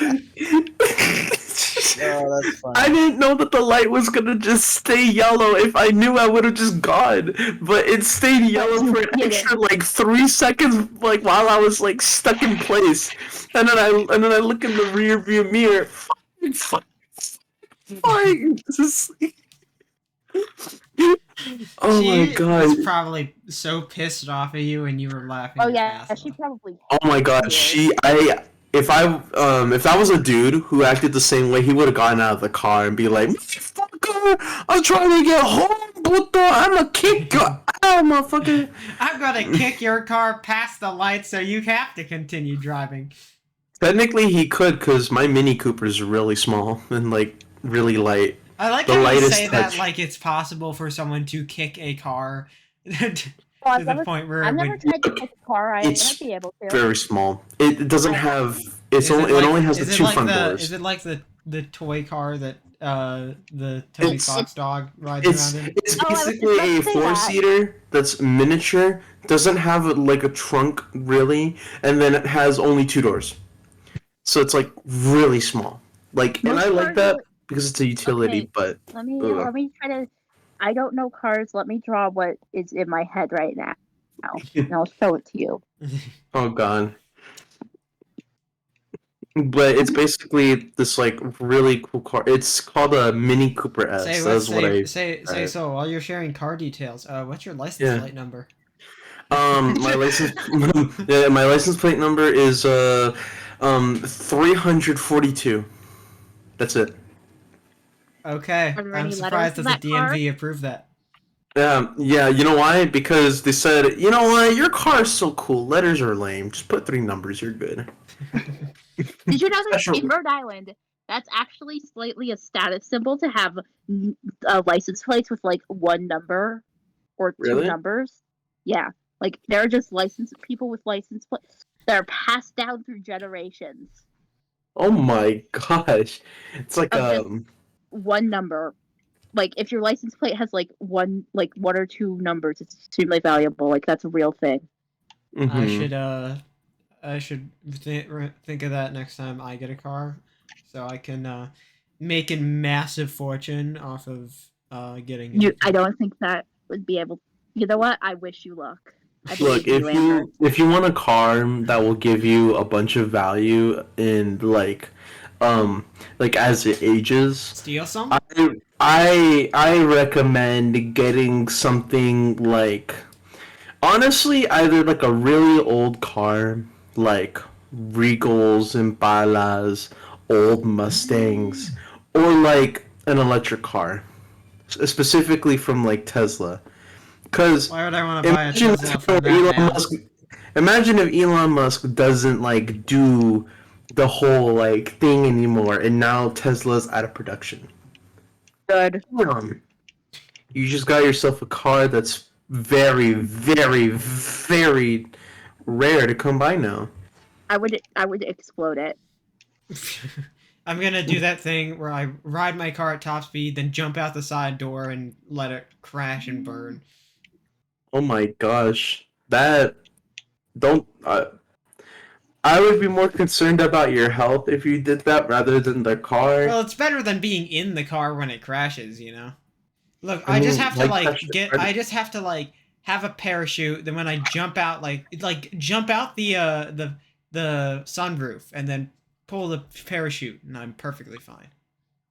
Oh, that's funny. I didn't know that the light was gonna just stay yellow. If I knew, I would have just gone. But it stayed yellow for an extra like 3 seconds, like while I was like stuck in place. And then I look in the rear view mirror. Oh my She god. was probably so pissed off at you, and you were laughing. Oh your yeah, ass she off. probably. Oh my god, if that was a dude who acted the same way, he would have gotten out of the car and be like, motherfucker, I'm trying to get home, puto, I'm gonna kick your ass, motherfucker. I'm gonna kick your car past the light, so you have to continue driving. Technically he could, because my Mini Cooper is really small and like really light. I like The how you lightest say that touch. like it's possible for someone to kick a car to Oh, I've the never, point where I've it never would. tried to pick a car. I It's might be able to. Very small. It doesn't have. It only has the is it 2 like front the, doors. Is it like the toy car that the Tony It's- Fox dog rides It's around in? it's Oh, I was just basically about a to say that. 4-seater that's miniature. Doesn't have like a trunk really, and then it has only 2 doors. So it's like really small. Like, and Most I like cars that are- because it's a utility. Okay. But Let me Ugh. try to. I don't know cars. Let me draw what is in my head right now, and I'll show it to you. oh god. But it's basically this like really cool car. It's called a Mini Cooper S. Say so. While you're sharing car details, what's your license Yeah. plate number? My license. Yeah, my license plate number is 342. That's it. Okay, Are there I'm any surprised that letters the in that DMV approved that. Yeah, you know why? Because they said, you know what, your car is so cool. Letters are lame. Just put 3 numbers. You're good. Did you know that Special. in Rhode Island, that's actually slightly a status symbol to have license plates with like 1 number or 2 Really? numbers? Yeah, like there are just people with license plates that are passed down through generations Oh my gosh. It's like of just 1 number. Like if your license plate has like one or 2 numbers, it's extremely valuable. Like that's a real thing. mhm. I should think of that next time I get a car, so I can make a massive fortune off of getting a new I car. don't think that would be able. You know what? I wish you luck. I Look, believe in you, Amber. if you want a car that will give you a bunch of value in like as it ages, Steal some? I recommend getting something like, honestly, either like a really old car, like Regals, Impalas, old Mustangs, or like an electric car, specifically from like Tesla. Because Why would I want to buy a imagine Tesla if from that Elon man? Musk, imagine if Elon Musk doesn't like do the whole like thing anymore, and now Tesla's out of production. Good. You just got yourself a car that's very, very, very rare to come by now. I would explode it. I'm gonna do that thing where I ride my car at top speed, then jump out the side door and let it crash and burn. Oh my gosh, that don't. I would be more concerned about your health if you did that rather than the car. Well, it's better than being in the car when it crashes, you know? Look, I I just mean, have to like, like that's get the- I just have to like have a parachute, then when I jump out like jump out the sunroof and then pull the parachute and I'm perfectly fine.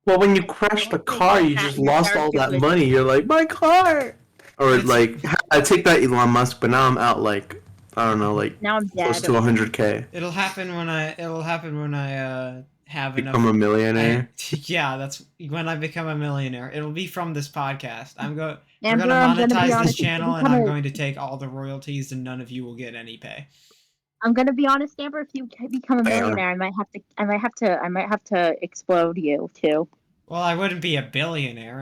Well, when you I crash the don't think car, you that just your lost all parachute that would- money. You're like, my car. Or It's- like, I take that, Elon Musk, but now I'm out like, I don't know, like Now I'm close dead. to 100K. It'll happen when I have Become enough a millionaire. yeah, that's when I become a millionaire. It'll be from this podcast. We're Amber, gonna I'm gonna be monetize this honest, channel if and you I'm become a- going to take all the royalties and none of you will get any pay. I'm gonna be honest, Amber. If you become a Bam. millionaire, I might have to explode you too. Well, I wouldn't be a billionaire.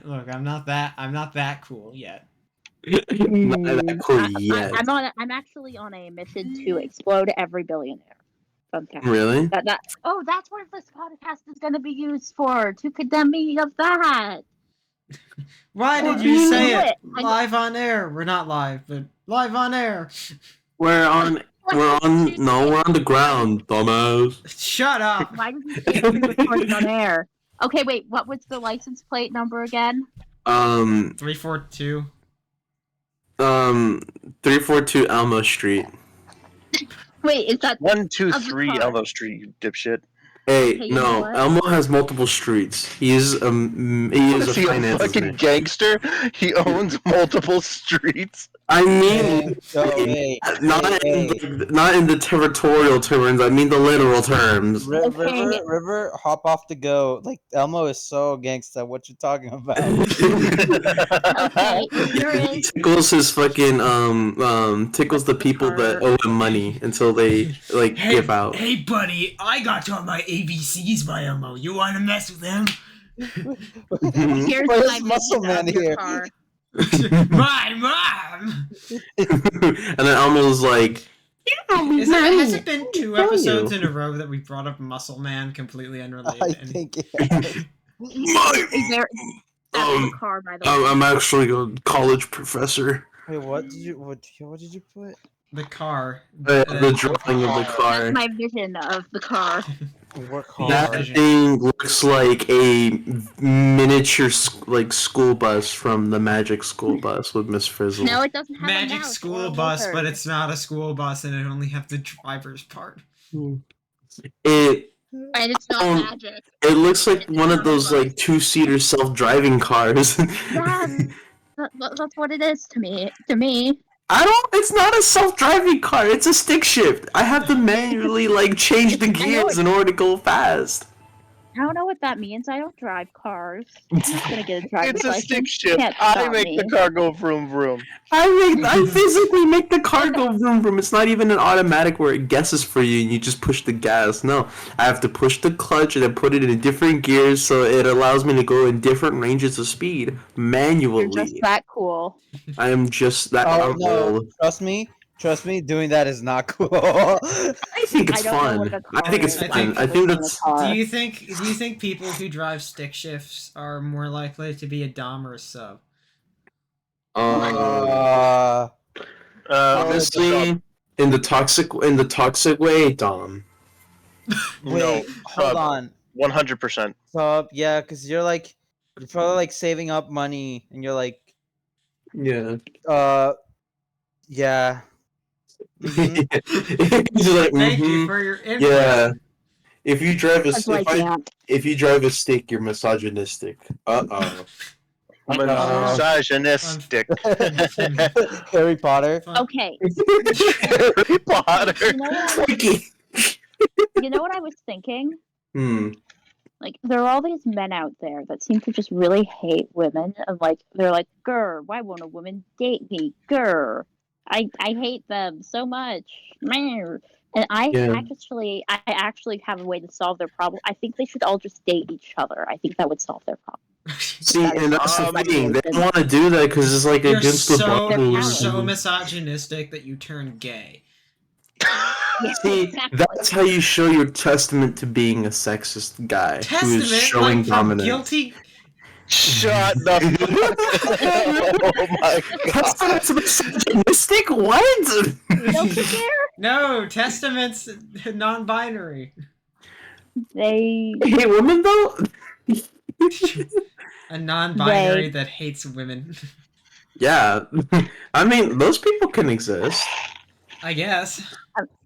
Look, I'm not that cool yet. Not that cool yet. I'm actually on a mission to explode every billionaire. Okay. Really? That's what this podcast is going to be used for, to condemn me of that. Why did Well, you you say know it it. live on air? We're not live, but live on air. We're on the ground, dumbass. Shut up. Why did you say pre-recording on air? Okay, wait. What was the license plate number again? 342. 342 Elmo Street. Wait, is that 123 car. Elmo Street, you dipshit. Hey, Okay, you know no, what? Elmo has multiple streets. He is a Is he a finance fucking man. gangster? He owns multiple streets. I mean, Hey, not in the territorial terms. I mean the literal terms. River, hop off the go. Like Elmo is so gangsta. What you talking about? Okay, here He is. tickles his fucking tickles the people that owe him money until they like give out. Hey, buddy, I got all my ABCs by Elmo. You want to mess with them? Here's Where's my Muscle vision of Man your here? car. My mom. And then Elmo's like, Has it been 2 episodes in a row that we brought up Muscle Man completely unrelated? I to anything? think it Is there the car, by the way? I'm actually a college professor. Wait, what did you put? The car. The drawing of the car. That's my vision of the car. Work That hard. thing looks like a miniature school bus from the Magic School Bus with Miss Frizzle. No, it doesn't have a Magic mouse or school a bus, wizard. but it's not a school bus and it only have the driver's part. It And it's not Um, magic. it looks like one of those like 2-seater self-driving cars. Yeah, that's what it is to me. To me, I don't. It's not a self-driving car. It's a stick shift. I have to manually change the gears in order to go fast. I don't know what that means. I don't drive cars. I'm not gonna get a driver's It's a license. stick shift. Can't I stop make me. the car go vroom vroom. I physically make the car go vroom vroom. It's not even an automatic where it guesses for you and you just push the gas. No, I have to push the clutch and then put it in different gears so it allows me to go in different ranges of speed You're just manually. that cool. I am just that. Oh I'm no! old. Trust me. Doing that is not cool. I think it's I don't know what fun. a I think it's car is. fun. I've I never think seen a that's. car. Do you think people who drive stick shifts are more likely to be a dom or a sub? Uh, honestly, in the toxic way, Dom. Wait, hold on. 100%. So yeah, because you're probably saving up money, and you're Yeah. yeah. He's like, Thank you mhm. for your input. Yeah. If you drive a It's like that. if you drive a stick, you're misogynistic. Uh-oh. Misogynistic. Harry Potter. Fun. Okay, Harry Potter. you know what I was thinking? Hmm. Like, there are all these men out there that seem to just really hate women, and they're like, "Grr, why won't a woman date me? Grr, I hate them so much." Meow." And Yeah. I actually have a way to solve their problem. I think they should all just date each other. I think that would solve their problem. See, and that's the Um, thing. They don't want to do that because it's You're against the so They're you're rules. so misogynistic that you turn gay. Yeah, See, exactly. that's how you show your testament to being a sexist guy who is Testament, showing like from dominance. guilty. Shut the fuck up. Oh my god. Testament to misogynistic? What? Guilty gear? No, testaments non-binary. They Hey, women though. A non-binary They- that hates women. Yeah, I mean those people can exist. I guess.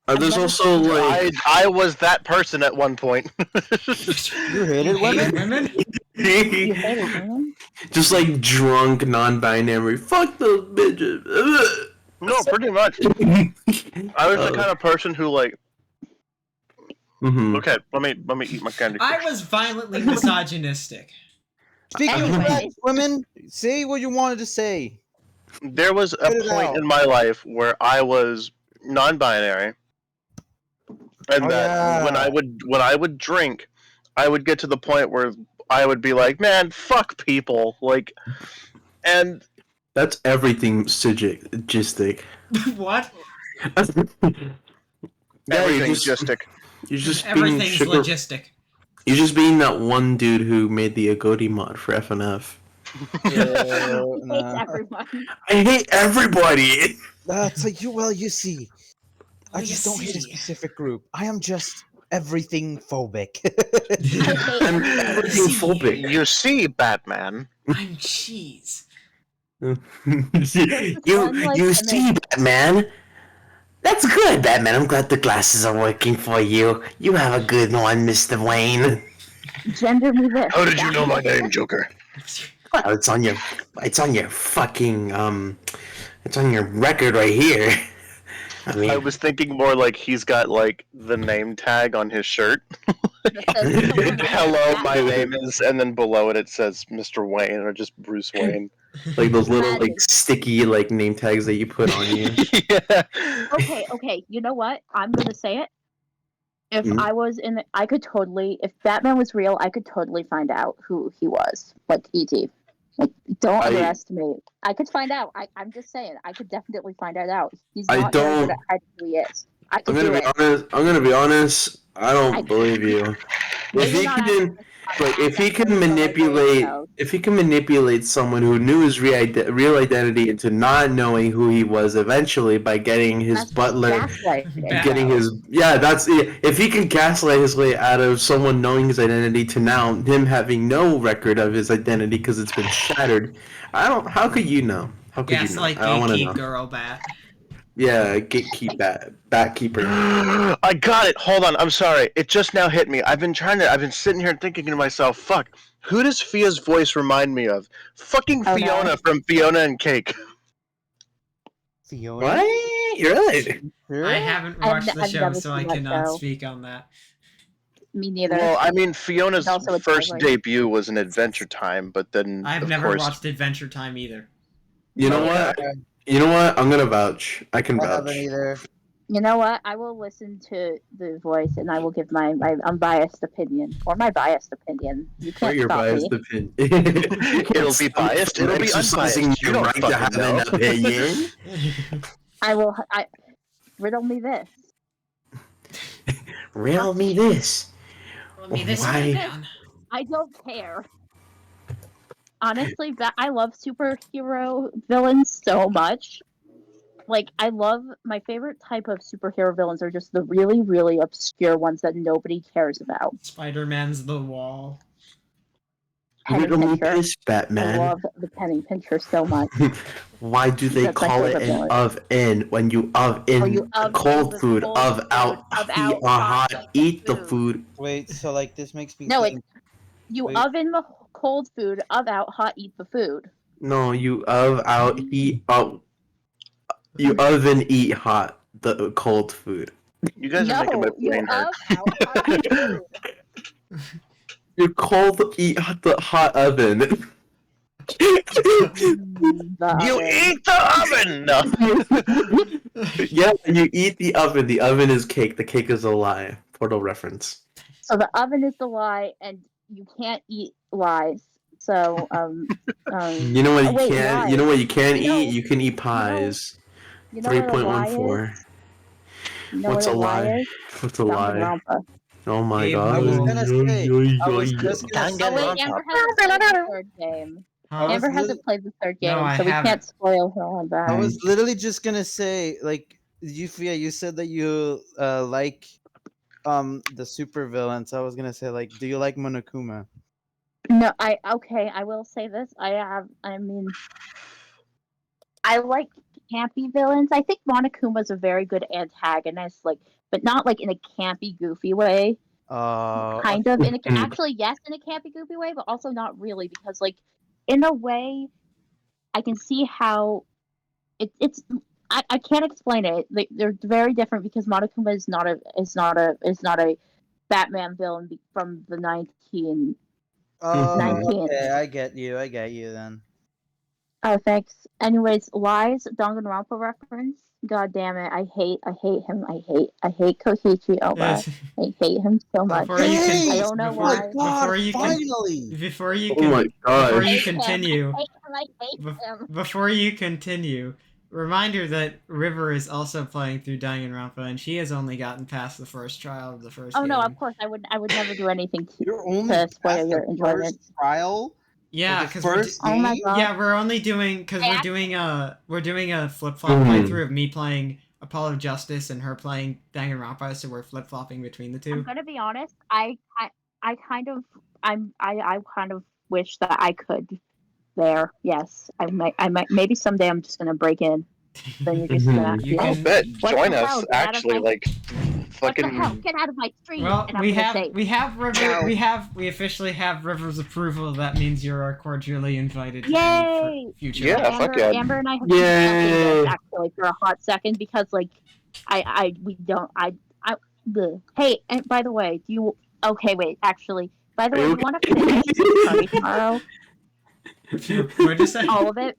There's never also like I was that person at one point. You hated women? women? you hated women? just like drunk non-binary. Fuck those bitches. No, pretty much. I was the kind of person who Mhm. okay, let me eat my candy. I was violently misogynistic. Speaking of Anyways. that, women, say what you wanted to say. There was a Get it point out. in my life where I was non-binary, and Oh, that when yeah. I would drink, I would get to the point where I would be like, "Man, fuck people!" And That's everything logistic. What? Yeah, everything's you're just being Everything's sugar. logistic. You're just being that one dude who made the Agodi mod for FNF. Hates everyone. I hate everybody. That's like you see. I You just don't hate a see. specific group. I am just everything phobic. I'm everything phobic. You see, Batman. I'm cheese. one, like, you and see, Batman. That's good, Batman. I'm glad the glasses are working for you. You have a good one, Mr. Wayne. Gender me this. How did you know my name, Joker? Well, it's on your fucking it's on your record right here. I mean, I was thinking more like he's got the name tag on his shirt. Hello, my name is, and then below it says Mr. Wayne or just Bruce Wayne. like those little Imagine. sticky name tags that you put on you. Yeah. Okay. You know what? I'm gonna say it. If Mhm. I was in, I could totally. If Batman was real, I could totally find out who he was. Like E.T. Like, don't underestimate. I could find out. I'm just saying. I could definitely find it out. He's I not very don't- good at hiding who he is. I I'm could gonna do be it. honest. I'm gonna be honest. I don't I- believe you. If Maybe he not can, after this like, if he podcast, can but, like, manipulate, no. if he can manipulate someone who knew his real identity into not knowing who he was eventually by getting his That's butler, gaslighting. getting Wow. his that's if he can gaslight his way out of someone knowing his identity to now him having no record of his identity because it's been shattered. I don't. How could you know? How could Yes, you know? like I don't want to gatekeep know. girl bat. Yeah, gatekeep batkeeper. I got it. Hold on. I'm sorry. It just now hit me. I've been sitting here and thinking to myself, fuck, who does Fia's voice remind me of? Fucking Oh, no. Fiona from Fiona and Cake. Fiona? What? You're right. Sure? I haven't watched the I've show, never so I seen that cannot show. speak on that. Me neither. Well, I mean, Fiona's Also, it's first ugly. debut was in Adventure Time, but then I've of never course, watched Adventure Time either. You know what? You know what? I'm gonna vouch. I can I vouch. haven't either. You know what? I will listen to the voice and I will give my unbiased opinion. Or my biased opinion. You For can't your stop biased me. opinion. It'll be biased, it'll be Exercising unbiased. You your don't right to fucking have know. an opinion. I riddle me this. Riddle me this. Let me this Why? down. I don't care. Honestly, I love superhero villains so much. Like, I love my favorite type of superhero villains are just the really, really obscure ones that nobody cares about. Spider-Man's The Wall. Penny Riddle me Pincher. this, I Batman. love the Penny Pincher so much. Why do they That's my call it favorite an villain. oven when you oven you oven cold the food cold of food, out of heat out or hot hot eat the food? Wait, so like this makes me No, think. You Wait. oven the cold food, of out hot eat the food. No, you of out heat out. You oven eat hot the cold food. You guys are making my No, you brain hurt. of out hot eat the food. You cold eat the hot oven. You oven. eat the oven! No. Yeah, you eat the oven. The oven is cake. The cake is a lie. Portal reference. So the oven is the lie, and you can't eat lies. So You know what you wait, can. lies. You know what you can You know- eat. You can eat pies. You know what a lie 3.14. is? You know What's what a lie? is? What's a lie? Danganronpa. Oh my Gabe, god. I was Ooh. gonna say. I was just gonna Danganronpa. Oh wait, say. Amber hasn't played the third game. Huh? was Amber lit- hasn't played the third game, No, I so we haven't. can't spoil her on that. I was literally just gonna say, like, you said that you like the super villains. I was gonna say, like, do you like Monokuma? No, I will say this. I mean, I like campy villains. I think Monokuma's a very good antagonist, like, but not like in a campy, goofy way. Kind of in a actually yes, in a campy, goofy way, but also not really because, like, in a way, I can see how it's. I can't explain it. They're very different because Monokuma is not a Batman villain from the 19. Oh, 19. okay, I get you then. Oh, thanks. Anyways, lies, Danganronpa reference. God damn it! I hate him. I hate Kokichi Oba. I hate him so much. Before you Hey! can, I don't know Oh my why. god! before you can, Finally! before you Oh my can, gosh. before you hate him. continue, I hate him. before you continue, reminder that River is also playing through Danganronpa, and she has only gotten past the first trial of the first Oh game. no, of course I would never do anything You're only to spoil past your the enjoyment. first trial. Yeah, Of the because first Oh my game? god. yeah, we're only doing because I we're doing a flip flop Mhm. playthrough of me playing Apollo Justice and her playing Danganronpa, so we're flip flopping between the I'm two. gonna be honest. I kind of I kind of wish that I could there. Yes, I might maybe someday I'm just gonna break in. Then you're just gonna You I'll can- bet. What Join the us, hell? Get out of actually. my- Like, what the hell? fucking. Get out of my stream! Well, and I'm we gonna have say, we have River Ow. we officially have River's approval. That means you are cordially invited to Yay! any future. Yeah, Amber, fuck yeah. Amber and I have Yay! been discussing this actually for a hot second because like we don't bleh. Hey, and by the way, do you okay wait, actually, by the way, you wanna finish Tony tomorrow? What'd you say? All of it?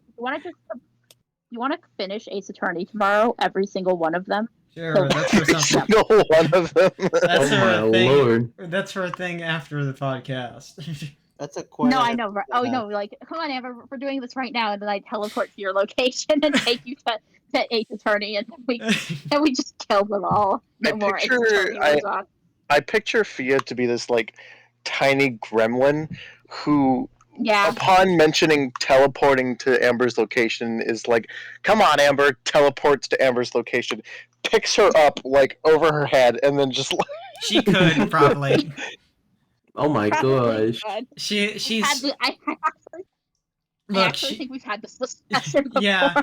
You wanna finish Ace Attorney tomorrow? Every single one of them? Sure, that's for Every something. single one of them. That's Oh my for a thing. lord. That's for a thing after the podcast. That's a quite. No, I know. Oh no, like come on, Amber, we're doing this right now, and then I teleport to your location and take you to Ace Attorney, and we just kill them all. No more Ace Attorney goes on. I picture Fia to be this, like, tiny gremlin who, Yeah. upon mentioning teleporting to Amber's location, is like, come on, Amber, teleports to Amber's location, picks her up, like, over her head, and then just, like, She could probably. Oh my Probably gosh. good. She's I look. actually think we've had this discussion before. Yeah,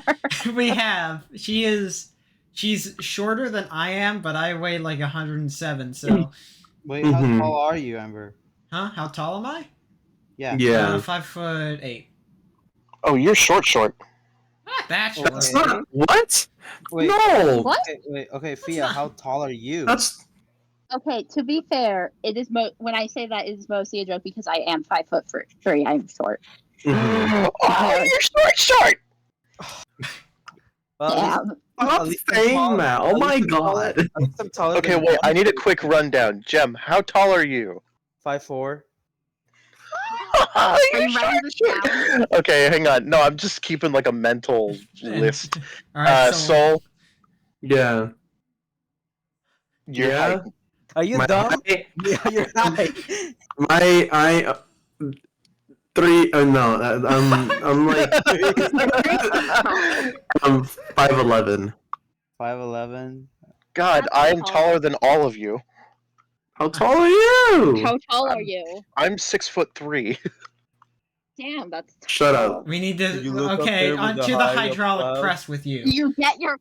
we have. She's shorter than I am, but I weigh like 107. So, Wait, how Mhm. tall are you, Amber? huh? How tall am I? Yeah. Yeah. 5'8". oh, you're short. Bachelor. That's not what? Wait, No. What? okay, Fia, not- how tall are you? That's Okay, to be fair, it is when I say that, it is mostly a joke because I am 5'3". I'm short. mhm. Oh, you're short. Well, Damn. at least I'm saying taller- that. Oh at least my I'm taller- god. At least I'm taller Okay, than wait. I need a Dante. quick rundown. Jem, how tall are you? 5'4". Are You're you writing this short. down? Okay, hang on. No, I'm just keeping like a mental And- list. All right, so Soul, Yeah. your Yeah. height. Are you My dumb? height- Yeah, you're high. I 3 no I'm like I'm 5'11". 5'11". God, That's I am tall. taller than all of you. How tall are you? How tall are you? I'm 6'3". Damn, that's Shut tall. up. we need to. You look up Okay, there with onto the the high up hydraulic cloud. press with you. You get your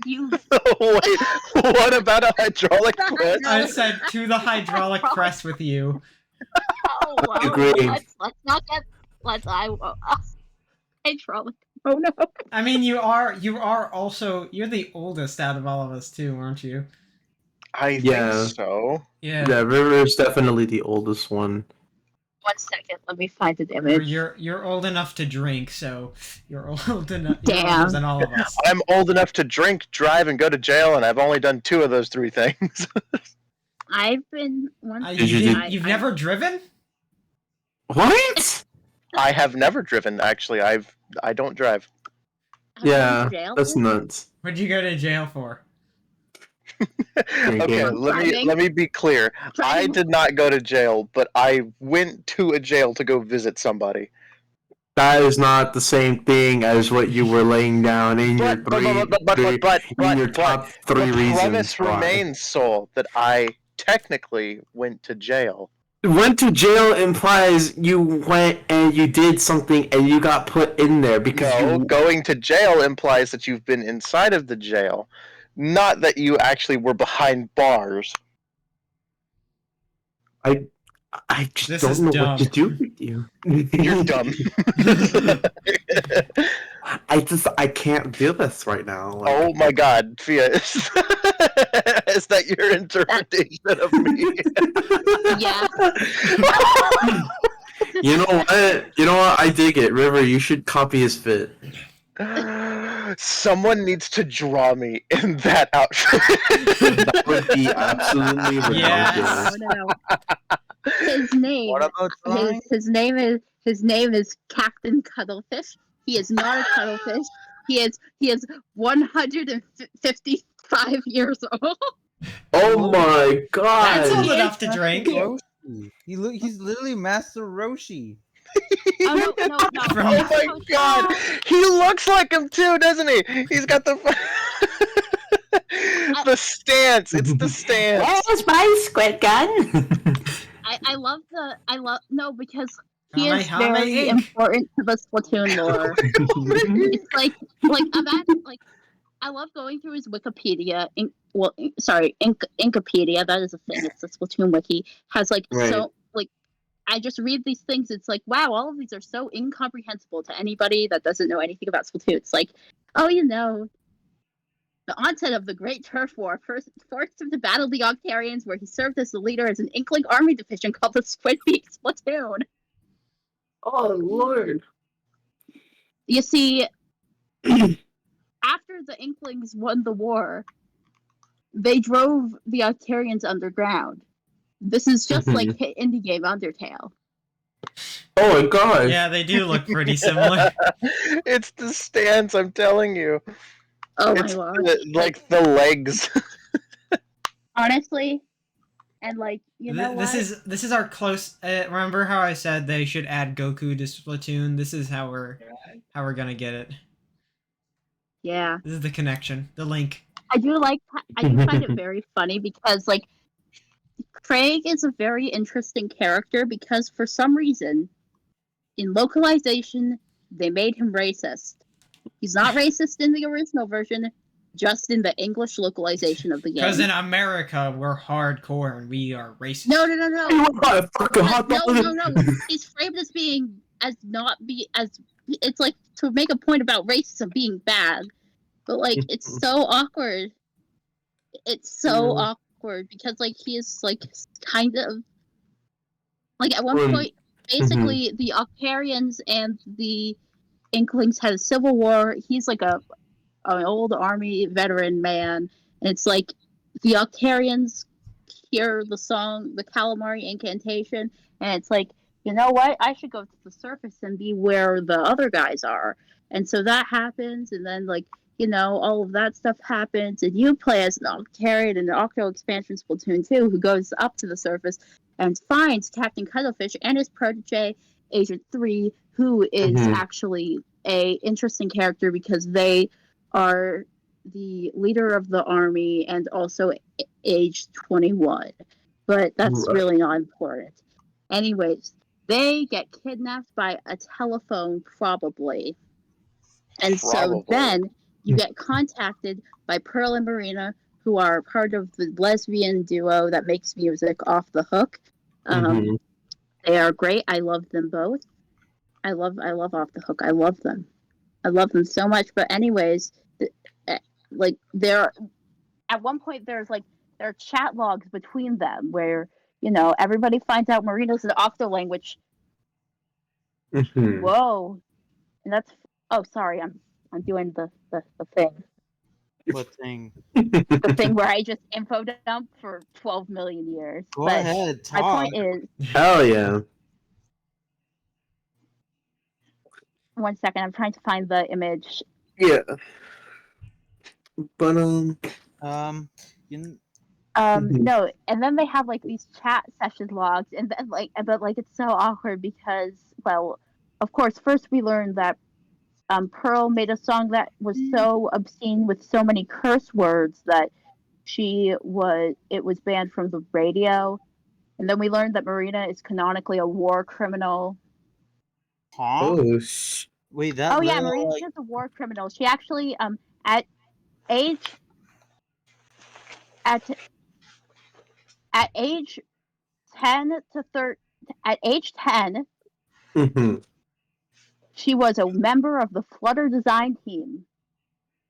you. Wait, what about a hydraulic press? I said to the hydraulic press with you. Oh wow. Agree. Let's not get hydraulic. Oh no. I mean, you are also you're the oldest out of all of us too, aren't you? I Yeah. think so. Yeah. Yeah, River is definitely the oldest one. 1 second. Let me find an You're, image. you're old enough to drink, so you're old enough. You're Damn. older than all of us. I'm old enough to drink, drive, and go to jail, and I've only done 2 of those 3 things. I've been one. You've never driven? What? I have never driven. Actually, I don't drive. Yeah, that's nuts. What'd you go to jail for? Okay, Driving. let me be clear. I Driving. did not go to jail, but I went to a jail to go visit somebody. That is not the same thing as what you were laying down in your But in your top 3 the reasons. premise why. remains, Soul, that I technically went to jail. Went to jail implies you went and you did something and you got put in there because No, you. going to jail implies that you've been inside of the jail, not that you actually were behind bars. I just This don't is know dumb. what to do with you. You're dumb. I can't do this right now. Like, Oh my God, Fia, is that your interpretation of me? Yeah. You know what? You know what? I dig it, River. You should copy his fit. Someone needs to draw me in that outfit. That would be absolutely Yes. ridiculous. No. His name. What about flying? His name is Captain Cuttlefish. He is not a cuttlefish. He is 155 years old. Oh my god! That's old He enough is- to drink. Roshi. He's literally Master Roshi. Oh no. From- Oh my God, he looks like him too, doesn't he? He's got the the stance. It's the stance. Where's my squid gun? I love because he How is may very ink? important to the Splatoon lore. It's like imagine I love going through his Wikipedia. Inkopedia. That is a thing. It's the Splatoon wiki. Has Right. so I just read these things. It's like, wow, all of these are so incomprehensible to anybody that doesn't know anything about Splatoon. It's like, oh, the onset of the Great Turf War forced him to battle the Octarians, where he served as the leader as an Inkling army division called the Squidbeak Splatoon. Oh lord! You see, after the Inklings won the war, they drove the Octarians underground. This is just like hit indie game Undertale. Oh my god! Yeah, they do look pretty similar. It's the stance. I'm telling you. Oh my It's god. like the legs. Honestly, and you know This what? this is our close. Remember how I said they should add Goku to Splatoon? This is how we're gonna get it. Yeah. This is the connection, the link. I do find it very funny because Craig is a very interesting character because for some reason in localization they made him racist. He's not racist in the original version, just in the English localization of the game. Because in America we're hardcore and we are racist. No. Hey, what about a fucking hot dog? No. He's framed as being it's like to make a point about racism being bad, but like it's so awkward. It's so awkward because like he is like kind of like at one point, basically the Octarians and the Inklings had a civil war. He's like an old army veteran man, and it's like the Octarians hear the song, the Calamari Incantation, and it's like, you know what? I should go to the surface and be where the other guys are. And so that happens, and then like, you know, all of that stuff happens, and you play as an Octarian in the Octo expansion Splatoon 2 who goes up to the surface and finds Captain Cuttlefish and his protege, Agent 3, who is actually a interesting character because they are the leader of the army and also age 21. But that's really not important. Anyways, they get kidnapped by a telephone, probably. And so then you get contacted by Pearl and Marina, who are part of the lesbian duo that makes music Off the Hook. They are great. I love them both. I love Off the Hook. I love them so much. But anyways, like there at one point there are chat logs between them where, you know, everybody finds out Marina's an Octo language. Whoa. And that's sorry, I'm doing the thing. What thing? The thing where I just info dump for 12 million years. Go ahead, talk. My point is, Hell yeah. one second, I'm trying to find the image. Yeah. But no, and then they have like these chat session logs, and then but it's so awkward because, well, of course, first we learned that Pearl made a song that was so obscene with so many curse words that it was banned from the radio, and then we learned that Marina is canonically a war criminal. Huh? Wait, that. Oh yeah, Marina is a war criminal. She actually at age 10 to 13, at age 10, she was a member of the Flutter design team,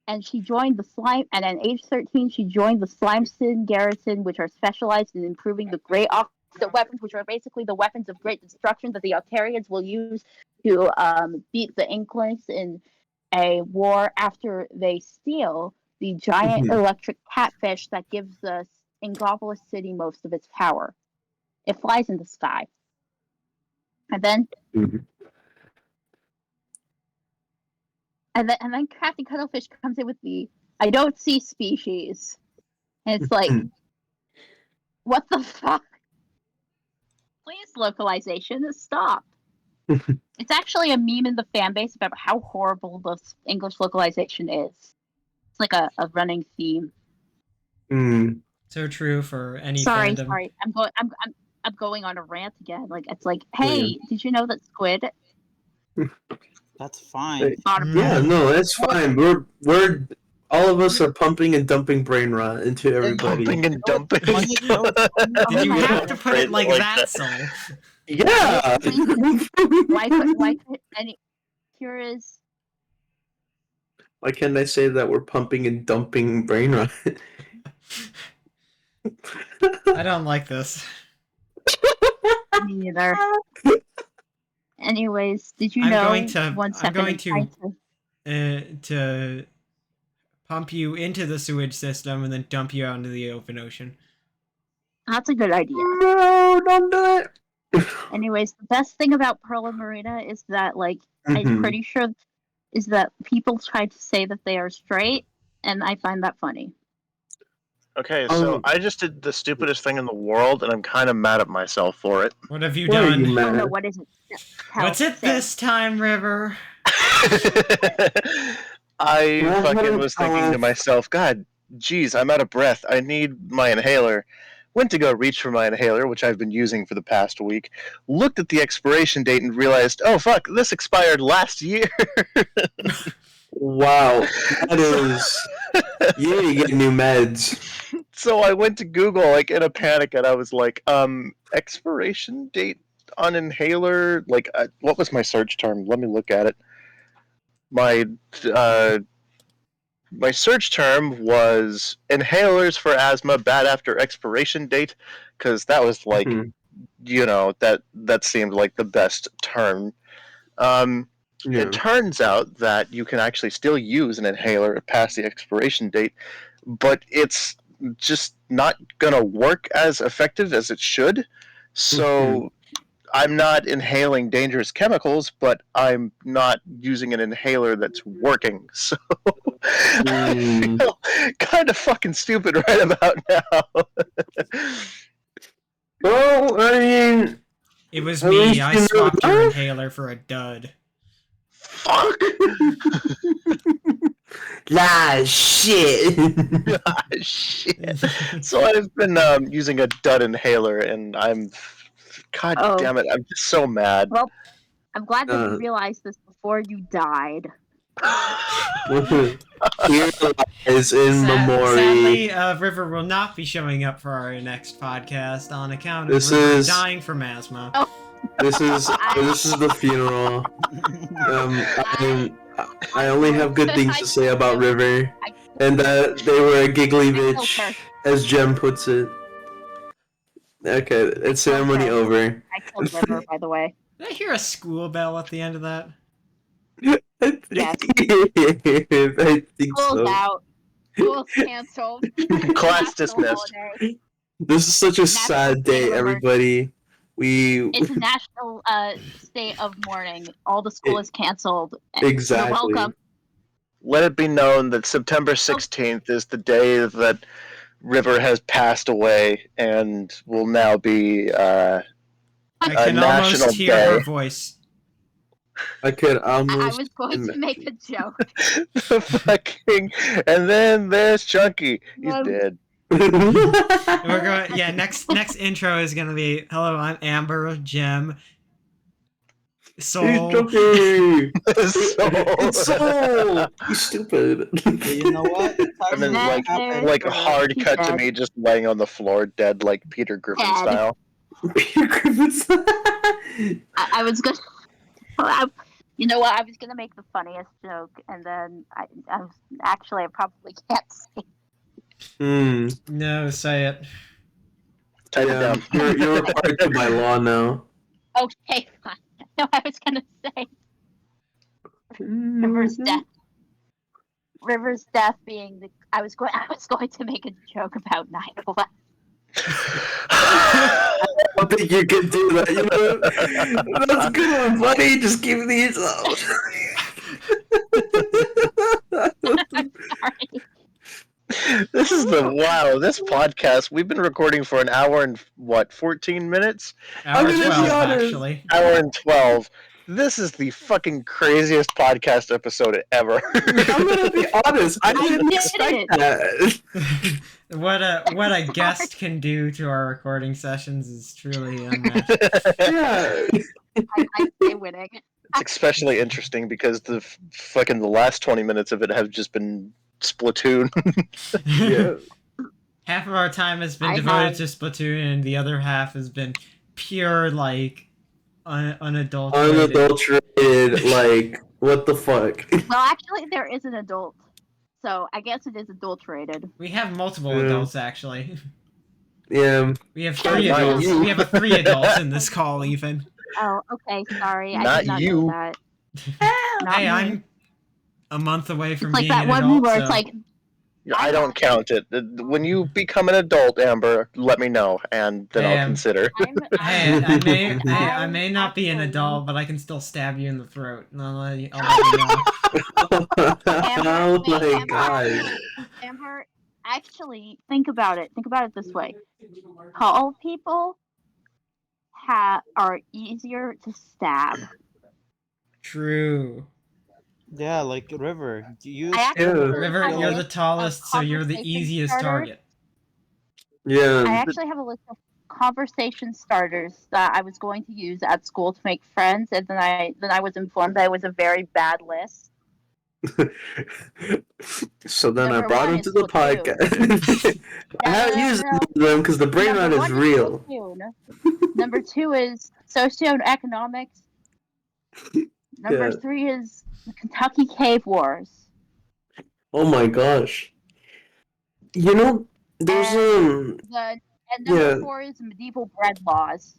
and she joined the slime. And at age 13, she joined the Slimeston Garrison, which are specialized in improving the great the weapons, which are basically the weapons of great destruction that the Altarians will use to beat the Inklings in a war after they steal the giant electric catfish that gives the Ingopolis city most of its power. It flies in the sky. And then and then Captain Cuttlefish comes in with the I don't see species. And it's like, what the fuck? Please, localization, stop. It's actually a meme in the fan base about how horrible the English localization is. It's like a running theme. So true for any Sorry. fandom. I'm going on a rant again. Like it's like, hey, did you know that squid? That's fine. Yeah, no, that's fine. We're all of us are pumping and dumping brain rot into everybody. Pumping and dumping. Did you have to put it like that, Soul? Yeah. Why could any? Here is. Why can't I say that we're pumping and dumping brain rot? I don't like this. Me neither. Anyways, did you I'm know? going to- one second, I'm going to pump you into the sewage system and then dump you out into the open ocean. That's a good idea. No, don't do it. Anyways, the best thing about Pearl and Marina is that, like, I'm pretty sure is that people try to say that they are straight, and I find that funny. Okay, so I just did the stupidest thing in the world, and I'm kind of mad at myself for it. What have you What are done? you I don't know, mad? what is it? What's it this time, River? I fucking was thinking to myself, God, geez, I'm out of breath. I need my inhaler. Went to go reach for my inhaler, which I've been using for the past week. Looked at the expiration date and realized, oh fuck, this expired last year. Wow, that is. You need to get new meds. So I went to Google, like, in a panic, and I was like, expiration date on inhaler? Like, what was my search term? Let me look at it. my uh, my search term was inhalers for asthma bad after expiration date, because that was like, Mhm. that seemed like the best term. Um, Yeah. It turns out that you can actually still use an inhaler past the expiration date, but it's just not gonna work as effective as it should. Mhm. So I'm not inhaling dangerous chemicals, but I'm not using an inhaler that's working. So I Mm. feel kind of fucking stupid right about now. Well, I mean, It was at me. least I you know swapped your that. inhaler for a dud. Fuck. Nah, shit. Shit. So I've been using a dud inhaler, and God Oh, damn it, I'm just so mad. well, I'm glad that you Uh. realized this before you died. Here lies in memory. Sadly, River will not be showing up for our next podcast on account of This River is dying from asthma. Oh. this is the funeral. I only have good things to say about River, and that they were a giggly bitch, as Jem puts it. Okay, it's ceremony over. I killed River, by the way. Did I hear a school bell at the end of that? Yes. I think School's so. out. School's canceled. Class National dismissed. holiday. This is such a National sad state day, of everybody. It's a national state of mourning. All the school is canceled. Exactly. You're welcome. Let it be known that September 16th is the day that River has passed away and will now be I can national almost hear day. her voice. I could I almost. was going to make a joke. Fucking, and then there's Chunky. He's No. dead. We're going. Yeah, next intro is gonna be hello. I'm Amber, Gem, Soul. Chunky. So, Soul. You stupid. You know what? and then That like is hard He's cut to dead. me just laying on the floor dead like Peter Griffin Dead. style. Peter Griffin's. I was gonna. You know what? I was gonna make the funniest joke, and then I probably can't say. No, say it. Type it Yeah, down. you're required to by law now. Okay, fine. No, I was gonna say River's death. River's death being the. I was going to make a joke about 9/11. I don't think you can do that. You know, that's a good one, buddy. Just give these up. I'm sorry. This podcast, we've been recording for an hour and 14 minutes? Hour gonna be 12, honest. actually. Hour and 12. This is the fucking craziest podcast episode ever. I'm gonna be honest. I didn't did expect it. that. what a guest can do to our recording sessions is truly unmatched. Yeah. I say winning. It's especially interesting because the last 20 minutes of it have just been Splatoon. Yeah. Half of our time has been I devoted have- to Splatoon, and the other half has been pure, like, unadulterated. Unadulterated, like, what the fuck? Well, actually, there is an adult, so I guess it is adulterated. We have multiple Yeah. adults, actually. Yeah. We have Not 3 adults. you. We have 3 adults in this call, even. Oh, okay, sorry. I Not did not you. know that. Not Hey, me. I'm a month away from It's like being that an one adult, where so... it's like, I don't count it. When you become an adult, Amber, let me know, and then I'll Damn. consider. Hey, I may I'm not be an actually- adult, but I can still stab you in the throat. And I'll let you know. Oh my Amber, god. Amber, actually, think about it. Think about it this way: tall people are easier to stab. True. Yeah, like River. You I actually Yeah. River, have a you're the list of tallest, so you're the conversation easiest starters. target. I Yeah. actually have a list of conversation starters that I was going to use at school to make friends, and then I was informed that it was a very bad list. So then I Number brought one him is to the Splatoon. podcast. I haven't used them because the brain rot Number is one real. Splatoon. Number 2 is socioeconomics. Number Yeah. 3 is The Kentucky Cave Wars. Oh my gosh. You know, there's And number yeah. 4 is medieval bread laws.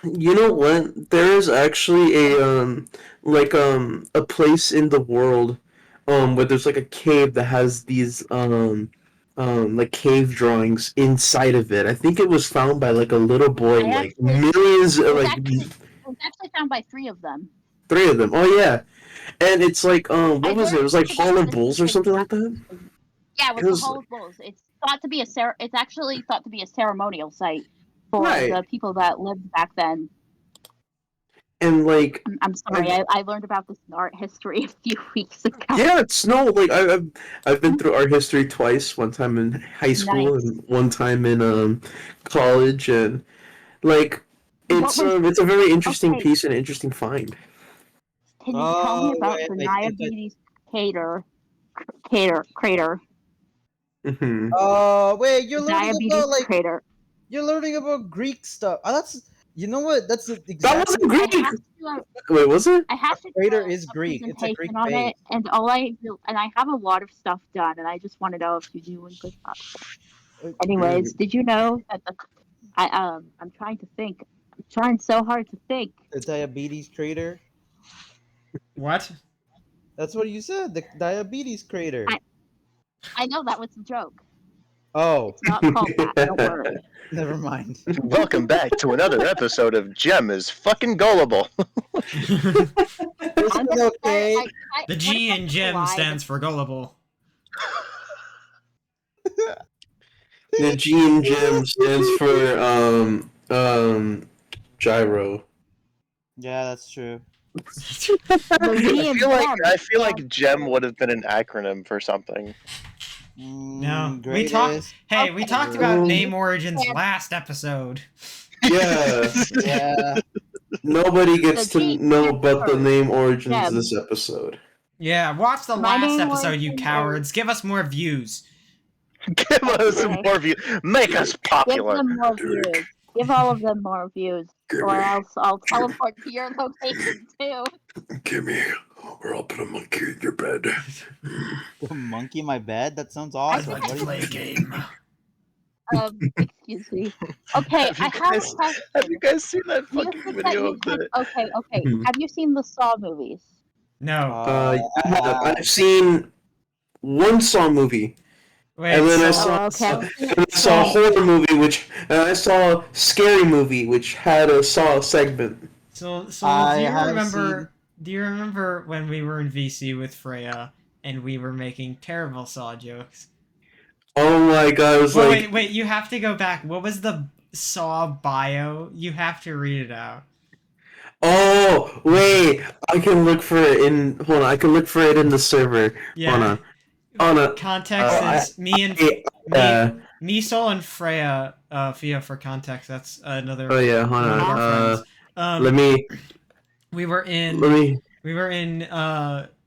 You know what? There is actually a place in the world where there's like a cave that has these like cave drawings inside of it. I think it was found by like a little boy I like actually, millions it was like actually, it was actually found by 3 of them. 3 of them. Oh yeah. And it's like I what was it? It learned was like about Hall of this Bulls or in something like that? Yeah, it It was the was Hall of Bulls. It's thought to be it's actually thought to be a ceremonial site for right. the people that lived back then. And like I'm sorry, I learned about this in art history a few weeks ago. yeah, it's no like I've been through art history twice. One time in high school Nice. and one time in college, and like it's a very interesting Okay, piece and an interesting find. can you tell me about wait, the I think Diabetes crater? Hmm. wait, Diabetes crater. you're learning about Greek stuff. That's you know what? That's That exactly wasn't I Greek. have to do a, Wait, was it? I have to do crater is a Greek. It's a Greek presentation on base. it, and I have a lot of stuff done, and I just want to know if you do a good job. Anyways, did you know that I'm trying to think. I'm trying so hard to think. The diabetes crater. What? That's what you said. The diabetes crater. I know that was a joke. Oh, It's not called that. Don't worry. never mind. Welcome back to another episode of Gem is fucking gullible. Listen, I'm gonna okay. say, The G in Gem stands for gullible. The G in Gem stands for gyro. Yeah, that's true. I feel like Gem would have been an acronym for something. No, Greatest. we talked about name origins last episode. Yeah. Yeah. Nobody gets The to G know stands about the for name origins Gem. this episode. Yeah, watch the My last name episode, you origin cowards. Give us more views. Give us Okay. more view. Make us Give popular. them more views. Give all of them more views, or else I'll teleport to your location too. Gimme, or I'll put a monkey in your bed. A monkey in my bed? That sounds awesome. I'd like to play a game. Excuse me. Okay, I have a question. Have you guys seen that Do you fucking think that video you of can? the? Okay. Mhm. Have you seen the Saw movies? No. I've seen one Saw movie, Wait, and then so, I saw a horror movie, and I saw a scary movie, which had a Saw segment. so I do you have remember? Do you remember when we were in VC with Freya and we were making terrible Saw jokes? Oh my god! It was like Wait! You have to go back. What was the Saw bio? You have to read it out. oh wait, I can look for it in. Hold on, I can look for it in the server. Yeah. Hold on. Context is me, Sol, and Freya. Fia for context. That's another. Oh yeah, hold one of on. our friends. Let me. We were in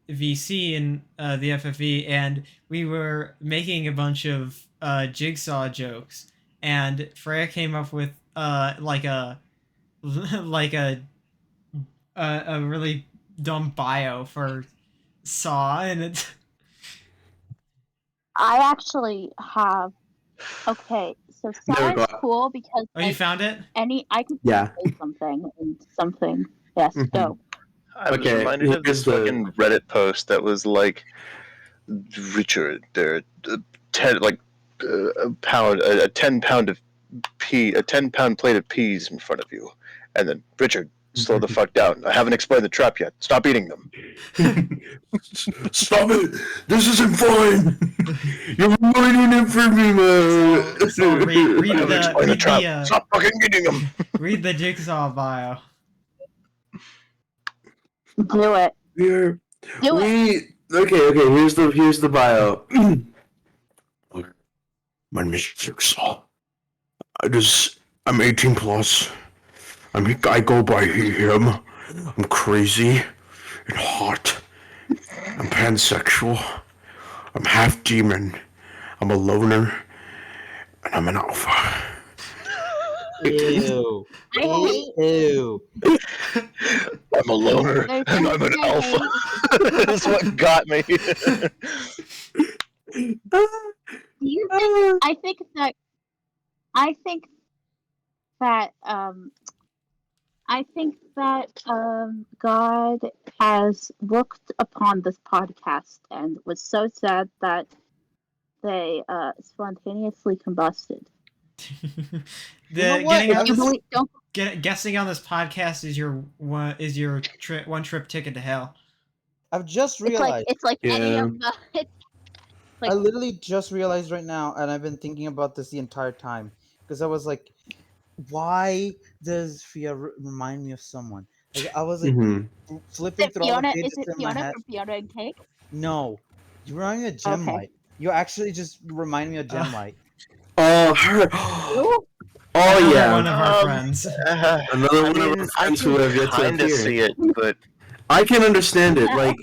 VC in the FFE, and we were making a bunch of jigsaw jokes, and Freya came up with like a really dumb bio for Saw, and it's I actually have. Okay, so Saw is cool because oh, you found it? I could Yeah. say something. Yes, Mhm. go. I was Okay, reminded of this here's the- fucking Reddit post that was like, Richard, there are 10 like a pound, a 10 pound of a 10 pound plate of peas in front of you, and then Richard, slow the fuck down. I haven't explained the trap yet. Stop eating them. Stop it! This isn't fun. You're ruining it for me, man. So read I haven't explained the trap. the Stop fucking eating them. read the jigsaw bio. Do it. Here, Do it. okay. Here's the bio. My name is Jigsaw. I'm 18 plus. I go by him. I'm crazy and hot. I'm pansexual. I'm half demon. I'm a loner, and I'm an alpha. Ew. I hate. Ew. I'm a loner There's and I'm an something I alpha. hate. That's what got me. Do you think? I think that. I think that. I think that God has looked upon this podcast and was so sad that they spontaneously combusted. know what? Getting on I was- guessing on this podcast is your one trip ticket to hell. I've just realized. It's like any Yeah. of the. It's like I literally just realized right now, and I've been thinking about this the entire time because I was like, "Why does Fia remind me of someone?" Like I was like Mhm. flipping through all the Fiona. pages Is it in my Fiona head. from Fiona and Cake? No, you remind me of Gem Okay. Light. You actually just remind me of Gem Light. Oh, her. Ooh. Oh Another yeah. one of our friends. Another one of our I friends who can have yet to kind of appear. see it, but I can understand it. Like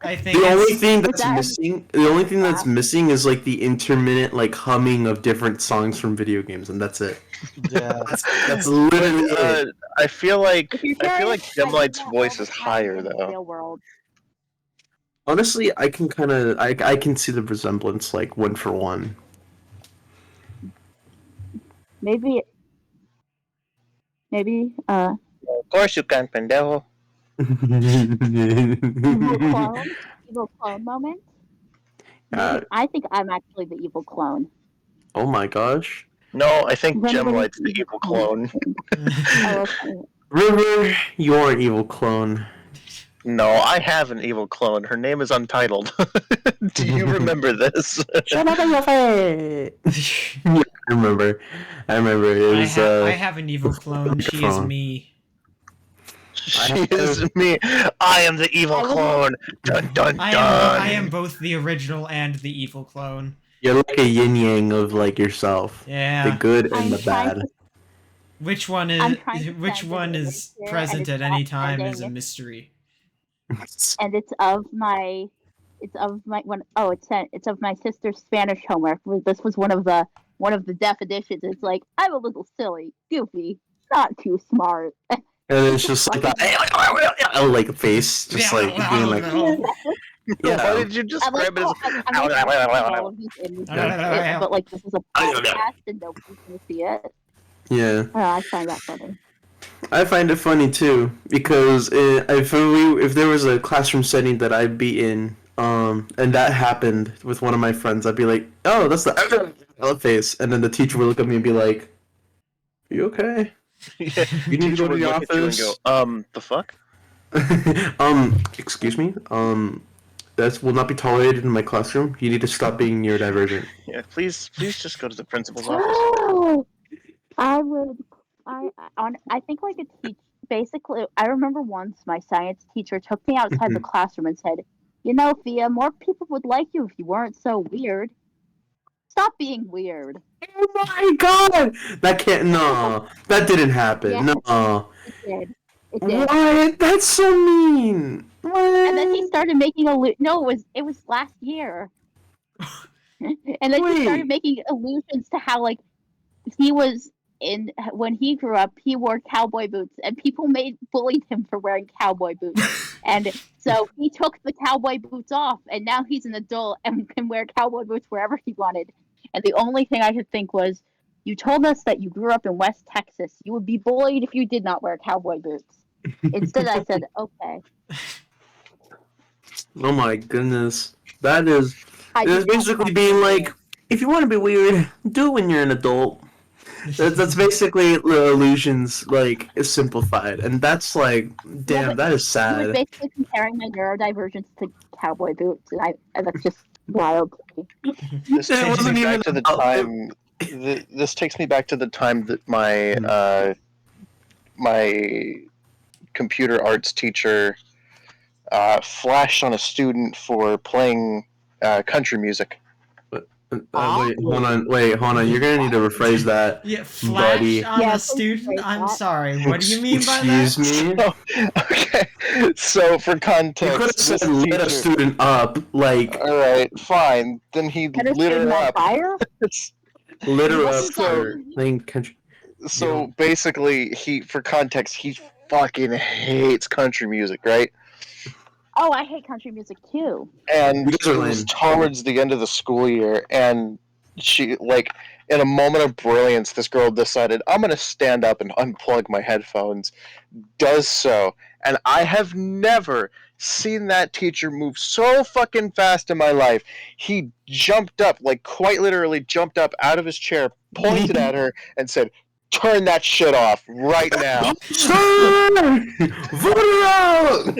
I think the only it's thing that's that- missing, the only thing that's missing is like the intermittent like humming of different songs from video games, and that's it. Yeah. That's literally it. I feel like If you're trying to Gem Light's that voice all the is time higher in the though. real world. Honestly, I can kind of I can see the resemblance like one for one. Maybe. Of course you can, pendejo. Evil clone moment. Uh, Maybe I think I'm actually the evil clone. oh my gosh. No, I think When Gem would it Light's the be evil clone. Oh, okay. River, you're an evil clone. No, I have an evil clone. Her name is Untitled. Do you remember this? Shut up in your face. I remember. It was, I have an evil clone. She is microphone. me. She is me. I am the evil clone. Dun dun dun. I am both the original and the evil clone. You're like a yin yang of like yourself. Yeah. The good and I'm the trying bad. to- Which one I'm trying to which send one an is image here, present and at it's any not time is a sending. mystery. And it's of my it's of my sister's Spanish homework. This was one of the definitions. It's like, I'm a little silly, goofy, not too smart. And it's just like that, like a face, just like being like, Why yeah. did you I like describe it as? how I'm like all of these images, but like this is a podcast and nobody's gonna see it. Yeah. I find that funny. I find it funny too because if there was a classroom setting that I'd be in, and that happened with one of my friends, I'd be like, "Oh, that's the face," and then the teacher would look at me and be like, "You okay? Yeah, You need to go to would the look at you and office." go, the fuck? Excuse me. That will not be tolerated in my classroom. You need to stop being neurodivergent. Yeah, please just go to the principal's office. I think like a teach. Basically, I remember once my science teacher took me outside the classroom and said, "You know, Fia, more people would like you if you weren't so weird. Stop being weird." Oh my god! That can't. No, that didn't happen. Yeah. No. It did. It did. What? That's so mean. What? And then he started making no, it was last year. And then he started making allusions to how like he was when he grew up, he wore cowboy boots, and people bullied him for wearing cowboy boots. And so he took the cowboy boots off, and now he's an adult and can wear cowboy boots wherever he wanted. And the only thing I could think was, you told us that you grew up in West Texas. You would be bullied if you did not wear cowboy boots. Instead, I said, okay. Oh my goodness. That is. I It's did not basically want being to. like, if you want to be weird, do it when you're an adult. That's basically the illusions, like, is simplified. And that's like, damn, that is He was sad. basically comparing my neurodivergence to cowboy boots, and that's just wild to me. This It takes wasn't me even back to the about time. This takes me back to the time that my computer arts teacher flashed on a student for playing country music. Wait, hold on. You're gonna need to rephrase that. Yeah, flash Buddy. on Yeah, a student? please I'm rephrase that. sorry. What do you mean by Excuse that? me? Okay, so for You context, could have this said lit a teacher- student up, like. All right, fine. Then he Had a lit student her on up. fire? Literal What up is for that? playing country. So basically, for context, he fucking hates country music, right? Oh, I hate country music too. And You guys are it was lame. towards the end of the school year, and she, like, in a moment of brilliance, this girl decided, I'm gonna stand up and unplug my headphones. Does so, and I have never seen that teacher move so fucking fast in my life. He jumped up, like quite literally jumped up out of his chair, pointed at her, and said, "Turn that shit off right now." Sir! Vote her out!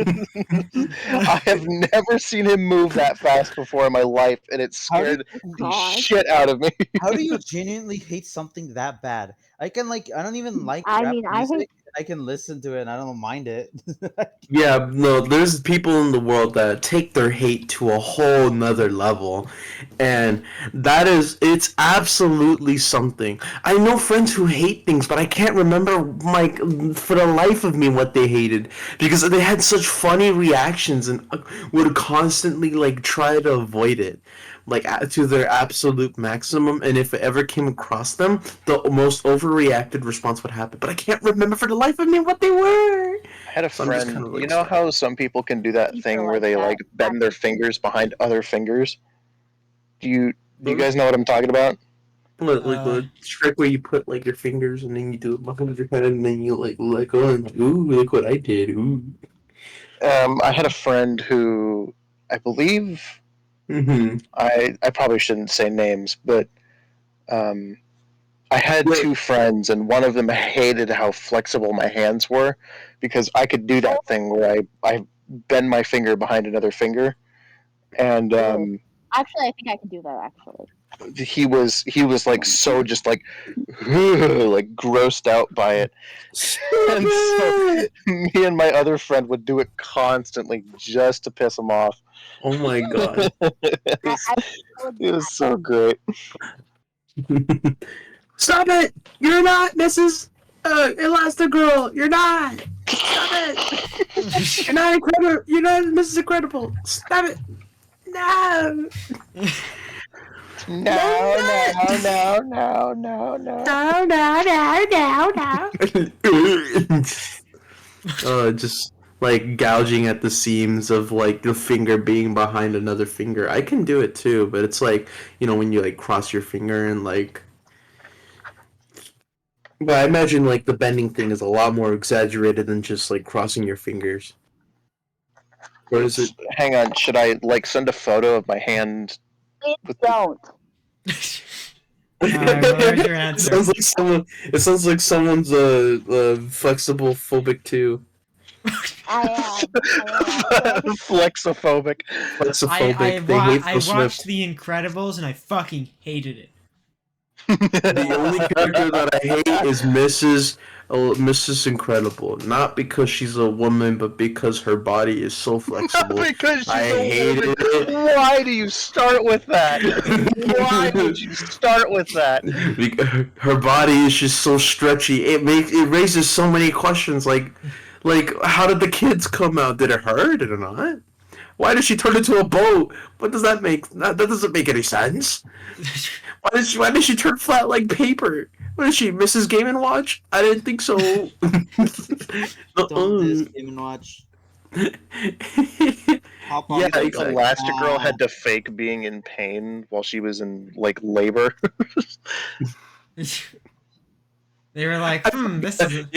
I have never seen him move that fast before in my life, and it How do scared the God. shit out of me. How do you genuinely hate something that bad? I don't even like I rap mean, I music. hate. I can listen to it and I don't mind it. Yeah, no, there's people in the world that take their hate to a whole nother level. And it's absolutely something. I know friends who hate things, but I can't remember, like, for the life of me what they hated. Because they had such funny reactions and would constantly, like, try to avoid it. Like, to their absolute maximum. And if it ever came across them, the most overreacted response would happen. But I can't remember for the life of me what they were. I had a So I'm just friend. kind of You like know stuck. how some people can do that People thing where like they that. like bend their fingers behind other fingers? Do you guys know what I'm talking about? Like the trick where you put like your fingers and then you do it behind your head and then you like let go and like, ooh, look what I did. Ooh. I had a friend who I believe Mm-hmm. I probably shouldn't say names, but um, I had Wait. two friends, and one of them hated how flexible my hands were because I could do that thing where I bend my finger behind another finger, and Ew. Actually, I think I can do that. Actually. he was like so just like like grossed out by it, and so me and my other friend would do it constantly just to piss him off. Oh my god. it, I, was, I would it was so great. Stop it! You're not Mrs. Elastigirl. You're not. Stop it! You're not incredible. You're not Mrs. Incredible. Stop it! No! No, no, no, no, no, no. No! No! No! No! No! Just like gouging at the seams of like the finger being behind another finger. I can do it too, but it's like, when you like cross your finger and like. But I imagine like the bending thing is a lot more exaggerated than just like crossing your fingers. Or is it? Hang on, should I like send a photo of my hand? please With the- don't. Alright, well, there's your It answer. sounds like someone. It sounds like someone's flexible phobic too. I am. Flexophobic. Flexophobic. They hate I Will Smith. watched The Incredibles and I fucking hated it. The only character that I hate is Mrs. Incredible. Not because she's a woman, but because her body is so flexible. Because she's I a hated woman. it. Why do you start with that? Why would you start with that? Her body is just so stretchy. It raises so many questions. Like how did the kids come out? Did it hurt? Did it not? Why did she turn into a boat? What does that make? That doesn't make any sense. Why did she turn flat like paper? What is she, Mrs. Game and Watch? I didn't think so. Don't diss Game and Watch. Hop on Yeah, the exactly. Elastigirl had to fake being in pain while she was in like labor. They were like, this is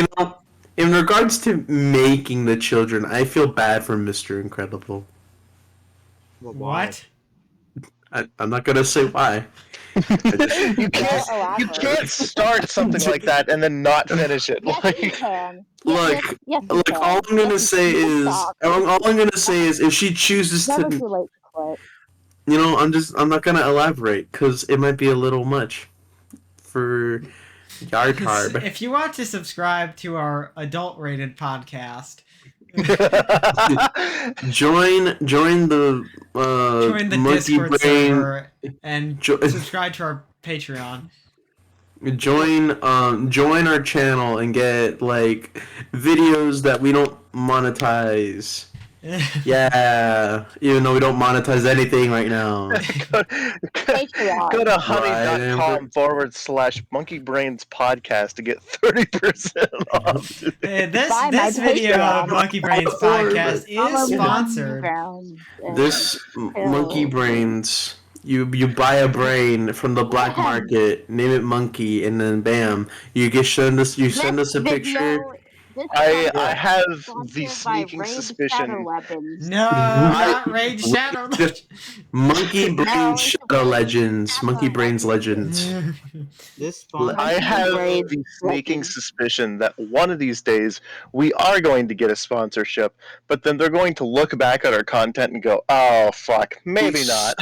In regards to making the children, I feel bad for Mr. Incredible. what? I'm not gonna say why. you can't start something like that and then not finish it. Yes, Like, you can. Look, Yes, you can. all I'm gonna Yes, say you can is, stop. if she chooses Never to, too late to quit. I'm not gonna elaborate because it might be a little much for Yartarb. If you want to subscribe to our adult-rated podcast, Join the join the Monkey Discord Brain. server and Jo- subscribe to our Patreon. Join our channel and get like videos that we don't monetize. Yeah, even though we don't monetize anything right now. go, Patreon. go to Right, honey.com/monkeybrains podcast to get 30% off today. This Buy my video of Patreon. Monkey Brains podcast Follow is Monkey sponsored. Brown. This monkey brains. You buy a brain from the black market, name it monkey, and then bam, send us a picture. I have the Sponsored by sneaking Raid Shadow suspicion. Weapons. No, not Raid Shadow. Monkey No, Brains it's Shadow Raid Legends. Shadow Monkey Brains Legends. Legends. This sponsor. I have Raid the sneaking Legends. suspicion that one of these days we are going to get a sponsorship, but then they're going to look back at our content and go, "Oh fuck, maybe not."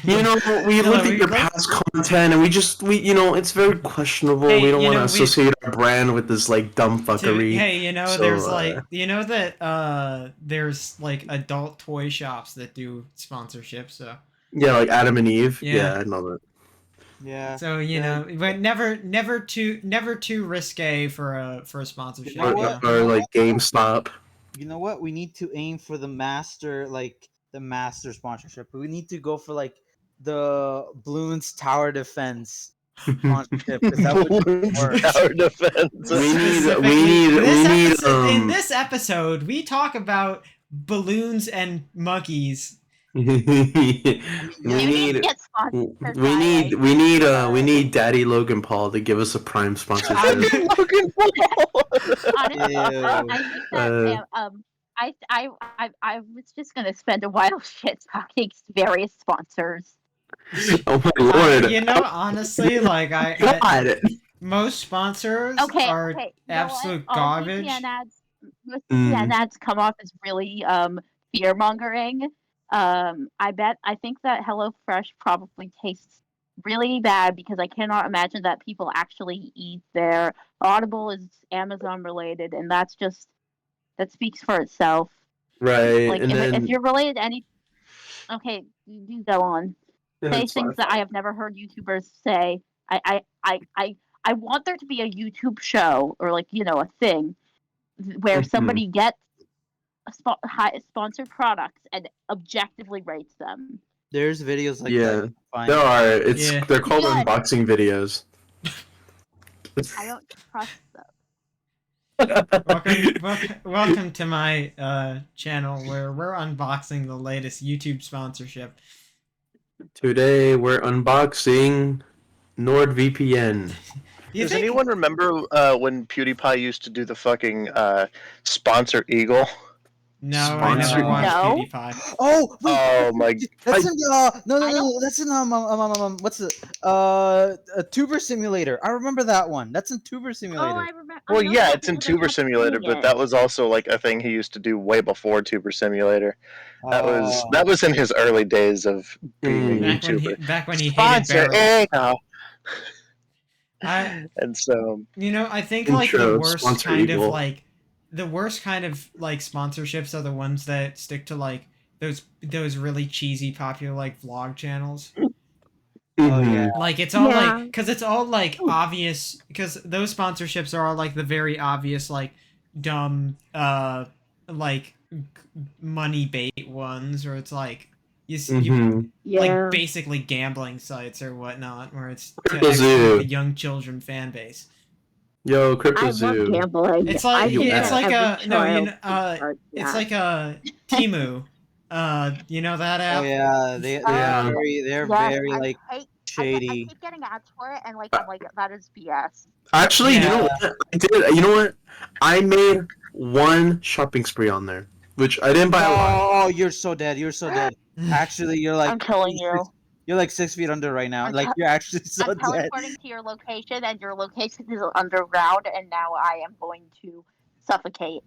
You know, we No, looked at we your like- past content and we it's very questionable. Hey, we don't you want to know, associate our brand with this like dumb fuckery. Hey, So, there's like, that there's like adult toy shops that do sponsorships. So yeah, like Adam and Eve. Yeah. Yeah, I know that. Yeah. so but never too risque for a sponsorship. You know what? Or like GameStop. You know what? We need to aim for the master sponsorship. We need to go for like the Bloons Tower Defense sponsorship because that would Balloons work. Tower Defense. In this episode, we talk about balloons and monkeys. we You need to get sponsored by, we need Daddy Logan Paul to give us a prime sponsorship. honestly, Ew. I think that I was just gonna spend a while shit talking various sponsors. Oh my lord! Honestly, like God. most sponsors Okay, are okay. absolute All garbage. Most VPN ads come off as really fear mongering. I think that HelloFresh probably tastes really bad because I cannot imagine that people actually eat there. Audible is Amazon related, and that speaks for itself. Right, Like and if then you're related to any, okay, you go on. Yeah, Say it's things fine. that I have never heard YouTubers say. I want there to be a YouTube show or like a thing where Mhm. somebody gets sponsored products and objectively rates them. There's videos like Yeah. that. Fine. There are. Yeah. They're called Good. unboxing videos. I don't trust them. Welcome to my channel where we're unboxing the latest YouTube sponsorship. Today we're unboxing NordVPN. Does anyone remember when PewDiePie used to do the fucking sponsor Eagle? No, I never Sponsor- watched No. PewDiePie. Oh, wait, Oh my! that's in no, I don't- that's in what's it? A Tuber Simulator. I remember that one. That's in Tuber Simulator. Oh, I remember. Well, yeah, it's in Tuber Simulator, but that was also like a thing he used to do way before Tuber Simulator. That was in his early days of being a YouTuber. Back when he Sponsor hated barrels. Eagle. And so I think like the Intro, worst sponsor kind Eagle. of like sponsorships are the ones that stick to like those really cheesy popular like vlog channels. Oh Mhm. yeah. Like it's all Yeah. like because it's all like obvious because those sponsorships are all like the very obvious like dumb like money bait ones or it's like you Mhm. like basically gambling sites or whatnot where it's to Crypto exploit Zoo. the young children fan base. Yo, Crypto I Zoo. love gambling. It's like You it's ass. like Every a no child starts it's that. like a Timu. You know that app? Oh yeah. They're Yeah. very I like hate. I shady. keep getting ads for it, and I'm like, that is BS. Actually, you Yeah. know what? I did. You know what? I made one shopping spree on there, which I didn't buy a lot. Oh, you're so dead. You're so dead. Actually, you're like I'm killing you. You're like 6 feet under right now. I'm Like te- you're actually so I'm dead. teleporting to your location, and your location is underground, and now I am going to suffocate.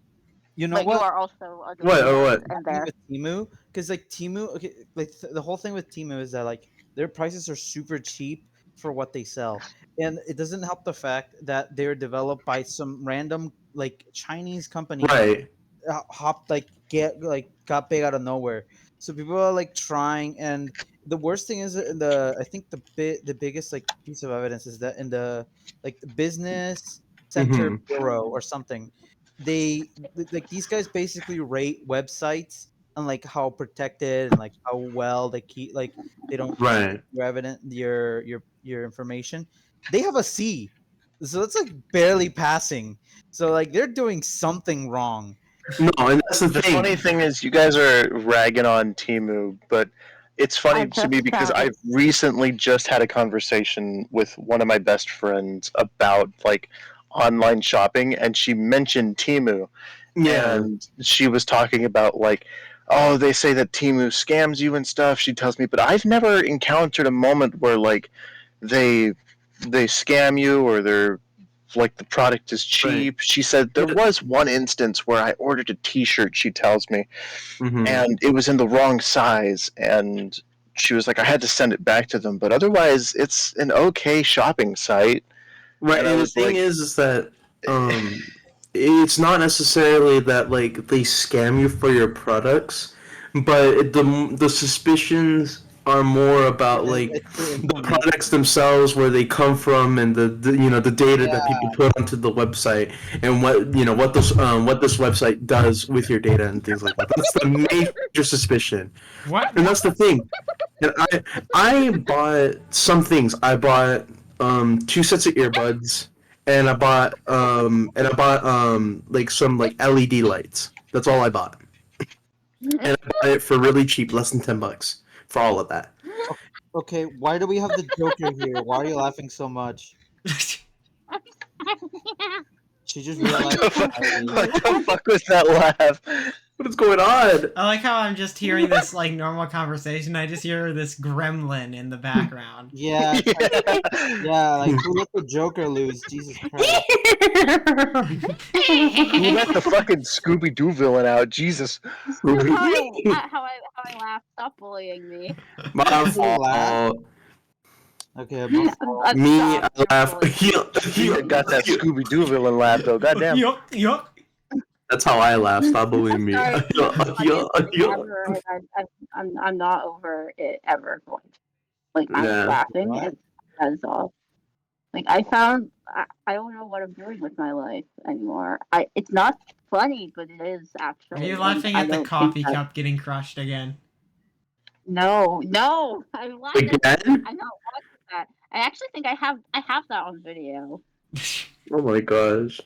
You know But what? you are also under What, or what? and there. With Timu, because like Timu, okay, like the whole thing with Timu is that like their prices are super cheap for what they sell, and it doesn't help the fact that they're developed by some random like Chinese company Right. got big out of nowhere. So people are like trying, and the worst thing is in I think the biggest like piece of evidence is that in the like business center bureau or something, they like these guys basically rate websites and like how protected and like how well they keep like they don't Right. your your information. They have a C, so it's like barely passing. So like they're doing something wrong. No, and that's the The thing. funny thing is, you guys are ragging on Timu, but it's funny I to me just because found I've it. recently just had a conversation with one of my best friends about like online shopping, and she mentioned Timu, Yeah. and she was talking about like, oh, they say that Timu scams you and stuff. She tells me, but I've never encountered a moment where like they they scam you or they're like the product is Right. cheap. She said there was one instance where I ordered a T-shirt. She tells me, Mm-hmm. and it was in the wrong size, and she was like, I had to send it back to them, but otherwise, it's an okay shopping site. Right, And I and the was thing like, is that it's not necessarily that like they scam you for your products, but the suspicions are more about like It's the the information. products themselves, where they come from, and the you know the data that Yeah. people put onto the website, and what this website does with your data and things like that. That's the major suspicion, What? and that's the thing. And I bought some things. I bought 2 sets of earbuds, and I bought like some like LED lights. That's all I bought, and I bought it for really cheap, less than $10 for all of that. Okay, why do we have the Joker here? Why are you laughing so much? She just realized. what the fuck was that laugh? What is going on? I like how I'm just hearing this like normal conversation. I just hear this gremlin in the background. Yeah, yeah, like who let the Joker lose? Jesus Christ. Who let the fucking Scooby Doo villain out? Jesus. How I laugh. Stop bullying me. My Laugh. fault. Okay, Me, I Stop, you're laugh. bullying. You got that Scooby Doo villain laugh though. Goddamn. Yuck, yuck. That's how I laugh. Stop bullying me. Sorry, ever, and I'm not over it ever going. Like I'm Yeah. laughing. What? That's all. Like I don't know what I'm doing with my life anymore. It's not funny, but it is Are actually. you and laughing I at the don't coffee think that- cup getting crushed again? No, I'm laughing. Again? I'm not watching that. I actually think I have that on video. Oh my gosh.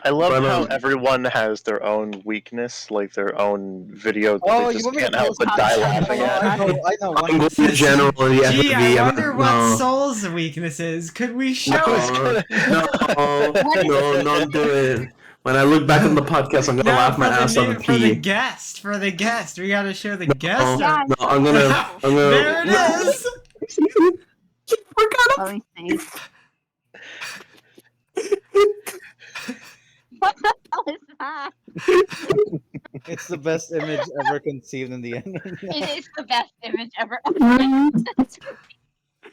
I love But, how everyone has their own weakness, like their own video that Oh, they you just want me to can't help post but it? die Oh, laughing Oh, at. I know. I'm going Says- generally Gee, FFV. I I'm wonder not- what no. Soul's weakness is. Could we show No, it? no, don't do it. When I look back on the podcast, I'm gonna No, laugh my ass on the for the pee. guest, we gotta show the guest. Yeah, No, I'm gonna. There it is. Let me see. What the hell is that? It's the best image ever conceived in the internet. It is the best image ever.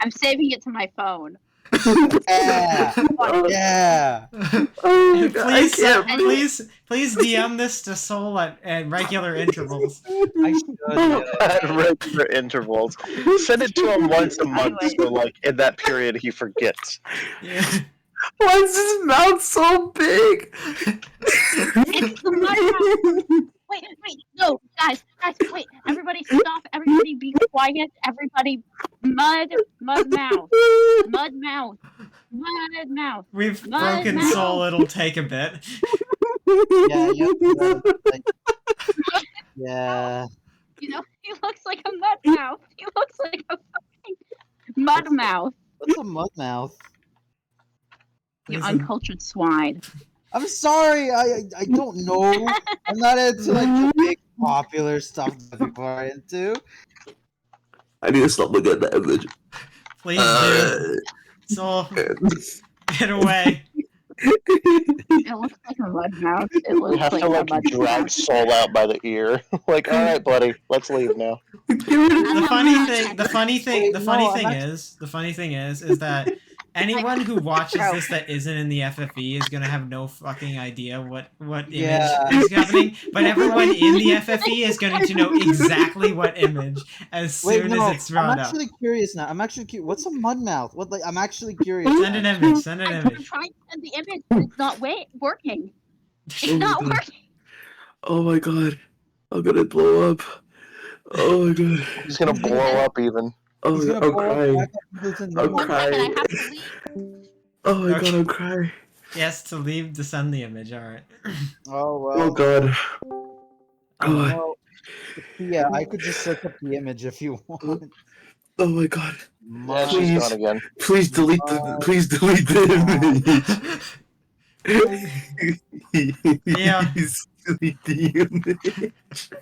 I'm saving it to my phone. Yeah, yeah. Oh my God, I Please, can't. please DM this to Soul at regular intervals. I should. Yeah. At regular intervals. Send it to him once a month, so like in that period he forgets. Yeah. Why is his mouth so big? It's the mud. Wait, no, guys, wait, everybody stop, everybody be quiet, everybody, mud mouth, We've Mud broken mouth. Soul. It'll take a bit. Yeah, yeah. You know, he looks like a mud mouth, he looks like a fucking mud mouth, What's a mud mouth? you Listen. uncultured swine. I'm sorry, I don't know. I'm not into like the big popular stuff that people are into. I need to stop looking at that image. Please do. Soul, get away. It looks like a mud mouth, it We looks have like to a like mud drag mouth. Soul out by the ear. Like, all right, buddy, let's leave now. The funny thing is that anyone who watches this that isn't in the FFE is gonna have no fucking idea what image Yeah. is happening, but everyone in the FFE is going to know exactly what image as soon as it's I'm brought up. actually curious now. I'm actually curious. What's a mud mouth? What like? I'm actually curious. Send an image. Send an I'm image. trying to send the image, but it's not working. It's not working. Oh my God. I'm gonna blow up. Oh my god. He's gonna blow up even. Oh He's my gonna god, I'm blow up crying. back up into the I'm One normal. second, crying. I have to leave. Oh my god, Okay. I'm crying. Yes, to leave to send the image. All right. Oh well. Oh god. Oh, Well, yeah, I could just search up the image if you want. oh my god. Yeah, she's Please. gone again. Please delete the image. Yeah. Please delete the image.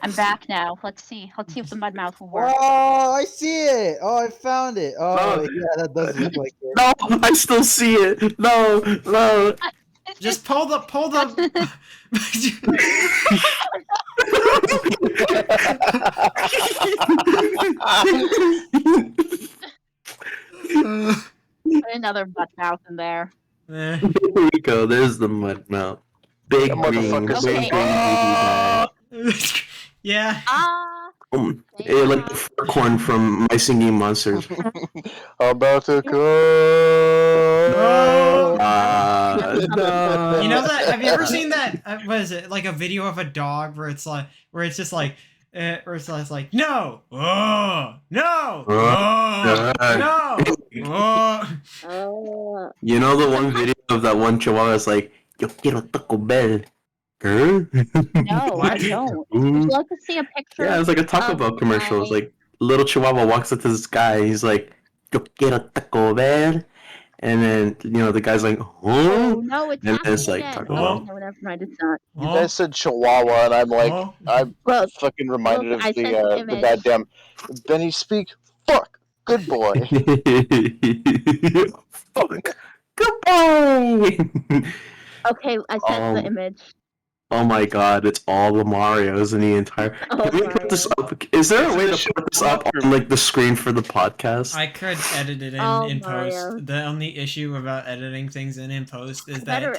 I'm back now. Let's see if the mud mouth will work. Oh, I see it. Oh, I found it. Oh, Oh. yeah, that does look like it. No, I still see it. No. Just pull the. Put another mud mouth in there. Eh. There we go. There's the mud mouth. Big That green, motherfucker's Okay. big green booty bag. Yeah. Like the fur corn from My Singing Monsters. About to come. Oh. No. You know that? Have you ever seen that? What is it? Like a video of a dog where it's just like, where it's like, no, oh, no, oh, no, oh. You know the one video of that one chihuahua is like, Yo quiero Taco Bell. Huh? No, What? I don't. Would you like to see a picture? Yeah, it's like a Taco Bell commercial. It's like little chihuahua walks up to this guy. He's like, Yo quiero Taco Bell. And then, the guy's like, Oh huh? no, it's And not it's like dead. Taco Bell. No, never mind. It's not. You guys said Chihuahua, and I'm like, Oh. I'm Look, fucking reminded look, I of sent the the image. goddamn Benny Speak. Fuck, good boy. Fuck. Goodbye. okay, I sent the image. Oh my god, it's all the Marios in the entire. Oh, Can we put this up? Is there a way to put this up on like the screen for the podcast? I could edit it in Oh, post. Mario. The only issue about editing things in post is that Better-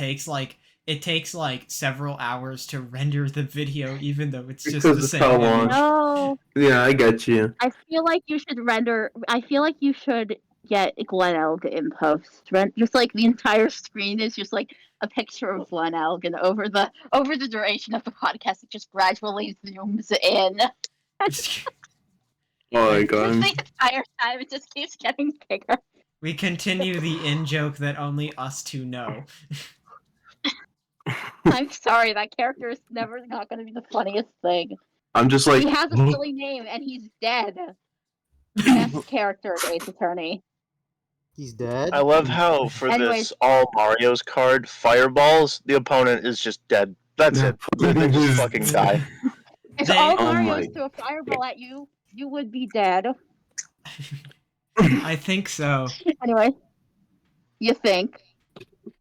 it takes like several hours to render the video, even though it's just Because the it's same how image. long. No, Yeah, I get you. I feel like you should render. I feel like you should get Glen Elg in post. Just like the entire screen is just like a picture of Glen Elg, and over the duration of the podcast, it just gradually zooms in. Oh my Just god. the entire time, it just keeps getting bigger. We continue the in-joke that only us two know. I'm sorry, that character is never not going to be the funniest thing. I'm just like. He has a silly name, and he's dead. Best character in Ace Attorney. He's dead. I love how for Anyways. this all Mario's card, Fireballs, the opponent is just dead. That's it. They just fucking die. If They- all Oh Mario's my- threw a fireball at you, you would be dead. I think so. Anyway, you think?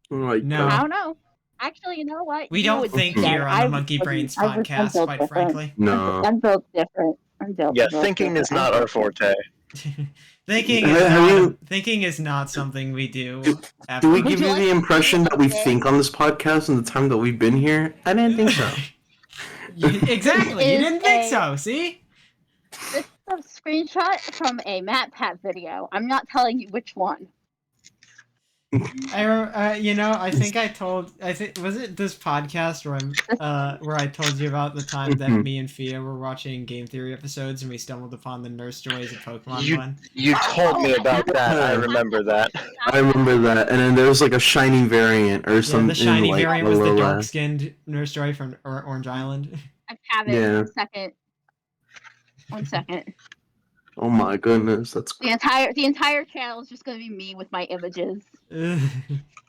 Oh my No. I god. don't know. Actually, you know what? We You don't would think be dead. here on the I'm- Monkey Brains I'm built podcast, quite different. frankly. No. I'm built different. Yeah, thinking is not our forte. Thinking is not something we do. Do we ever. give you you like the to impression see that we something? think on this podcast in the time that we've been here? I didn't think so. Exactly. You Is didn't think a- so. See? This is a screenshot from a MatPat video. I'm not telling you which one. I think was it this podcast where I told you about the time that me and Fia were watching game theory episodes and we stumbled upon the Nurse Joys of Pokemon one. You told me about that. I remember that. I remember that, and then there was like a shiny variant or Yeah, something. the shiny like, variant was the Alola. dark-skinned Nurse Joy from Orange Island. I have it. Yeah. 1 second. 1 second. Oh my goodness, that's The entire channel is just going to be me with my images. Ugh.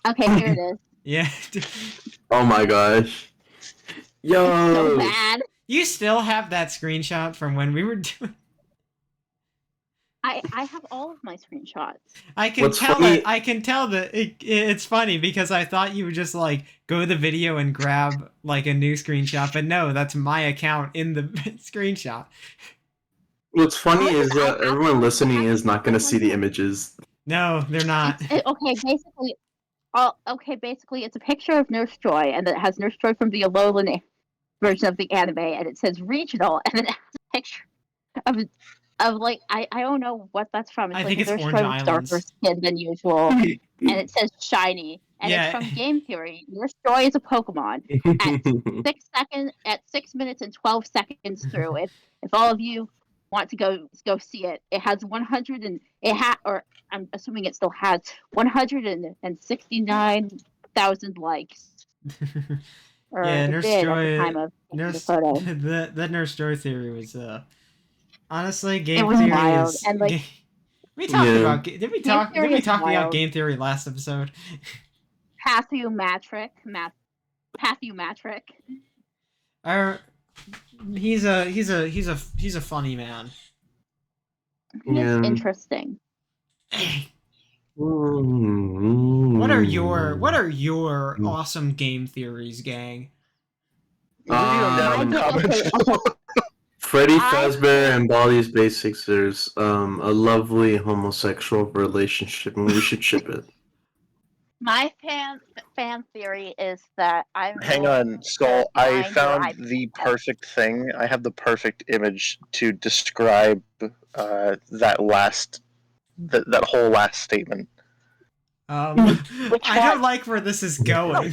Okay, here it is. Yeah. oh my gosh. So Yo, bad. You still have that screenshot from when we were doing. I have all of my screenshots. I can What's tell funny- it. I can tell that it's funny because I thought you would just like go to the video and grab like a new screenshot, but no, that's my account in the screenshot. what's funny is I have- everyone listening I have is not going to see the one. images. No, they're not. Okay, basically, it's a picture of Nurse Joy, and it has Nurse Joy from the Alolan version of the anime, and it says regional, and then it has a picture of of like I don't know what that's from. It's I like think it's their Orange show is darker Islands. skin than usual, and it says shiny, and it's Yeah. from Game Theory. Your story is a Pokemon. At 6 seconds, at 6 minutes and 12 seconds through, if all of you want to go see it, it has 100 and it had or I'm assuming it still has 169,000 likes, or Yeah, it Nurse did at the time Joy. of taking the Nurse photo. that Nurse Joy theory was honestly It game was theory wild, is. and like We talked Yeah. about did we Game talk Theory is about wild. game theory last episode? Pathumatric. Our, he's a funny man. He's Yeah. interesting. What are your awesome game theories, gang? Leave them down in the Okay, comments. okay. Freddy I- Fazbear and Baldi's Basics. There's a lovely homosexual relationship, and we should ship it. My fan theory is that I'm Hang going on, Skull. to I grind your found iPad. the perfect thing. I have the perfect image to describe that whole last statement. Which I don't one? like where this is going.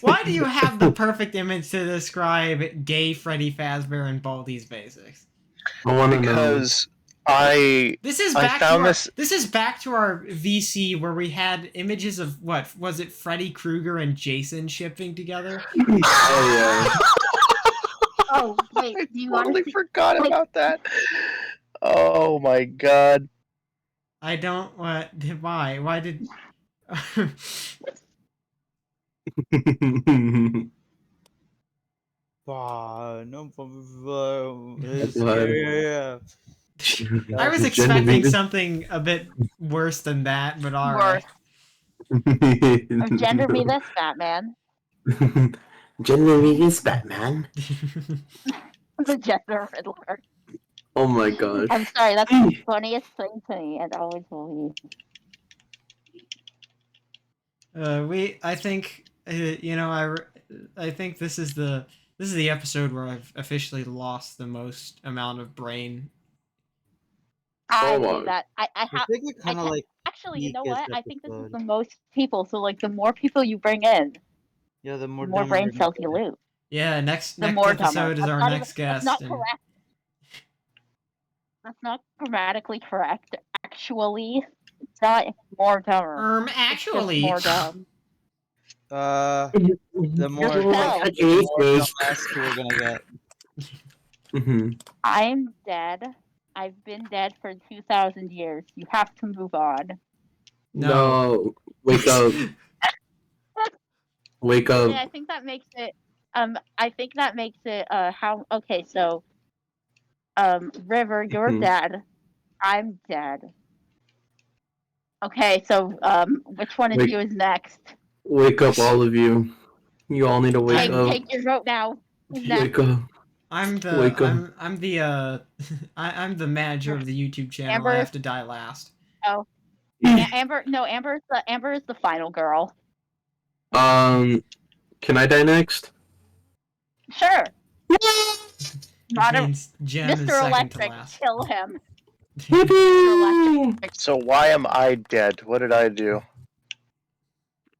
Why do you have the perfect image to describe gay Freddy Fazbear and Baldi's Basics? I want to know. Because I This is I back to found our, this- this is back to our VC where we had images of what was it, Freddy Krueger and Jason shipping together. Oh Oh wait, I do you want totally to see? forgot Wait. about that. Oh my god. I don't what why did yeah. Wow, no, Yeah. I was expecting something a bit worse than that, but alright. Gender me this, Batman. Gender me this, Batman. The gender Riddler. Oh my gosh. I'm sorry, that's the funniest thing to me, and always will be. I think I think this is the episode where I've officially lost the most amount of brain. I Oh, believe that. I I have think it kind of like actually. You know weakest what? I think this is episode. the most people. So like, the more people you bring in, the the more more dumber brain you're cells gonna you get. lose. Yeah, next The more dumber. episode is That's our not next even- guest. That's not and- correct. That's not grammatically correct. Actually, it's not more dumber. It's just Actually, more dumb. The more Yourself. dumbass we're gonna get. Mhm. I'm dead. I've been dead for 2,000 years. You have to move on. No. Wake up. Wake up. Yeah, I think that makes it. I think that makes it. How? Okay, so. River, you're Mhm. dead. I'm dead. Okay, so which one of Wait. you is next? Wake up, all of you. You all need to wake Take, up. take your vote now. Who's next? Wake up. I'm the Wake up. I'm the I'm the manager of the YouTube channel. Amber? I have to die last. Amber, no, Amber is the final girl. Can I die next? Sure. Not Which a, means Jem is Mr. second Electric, to last. kill him. So why am I dead? What did I do?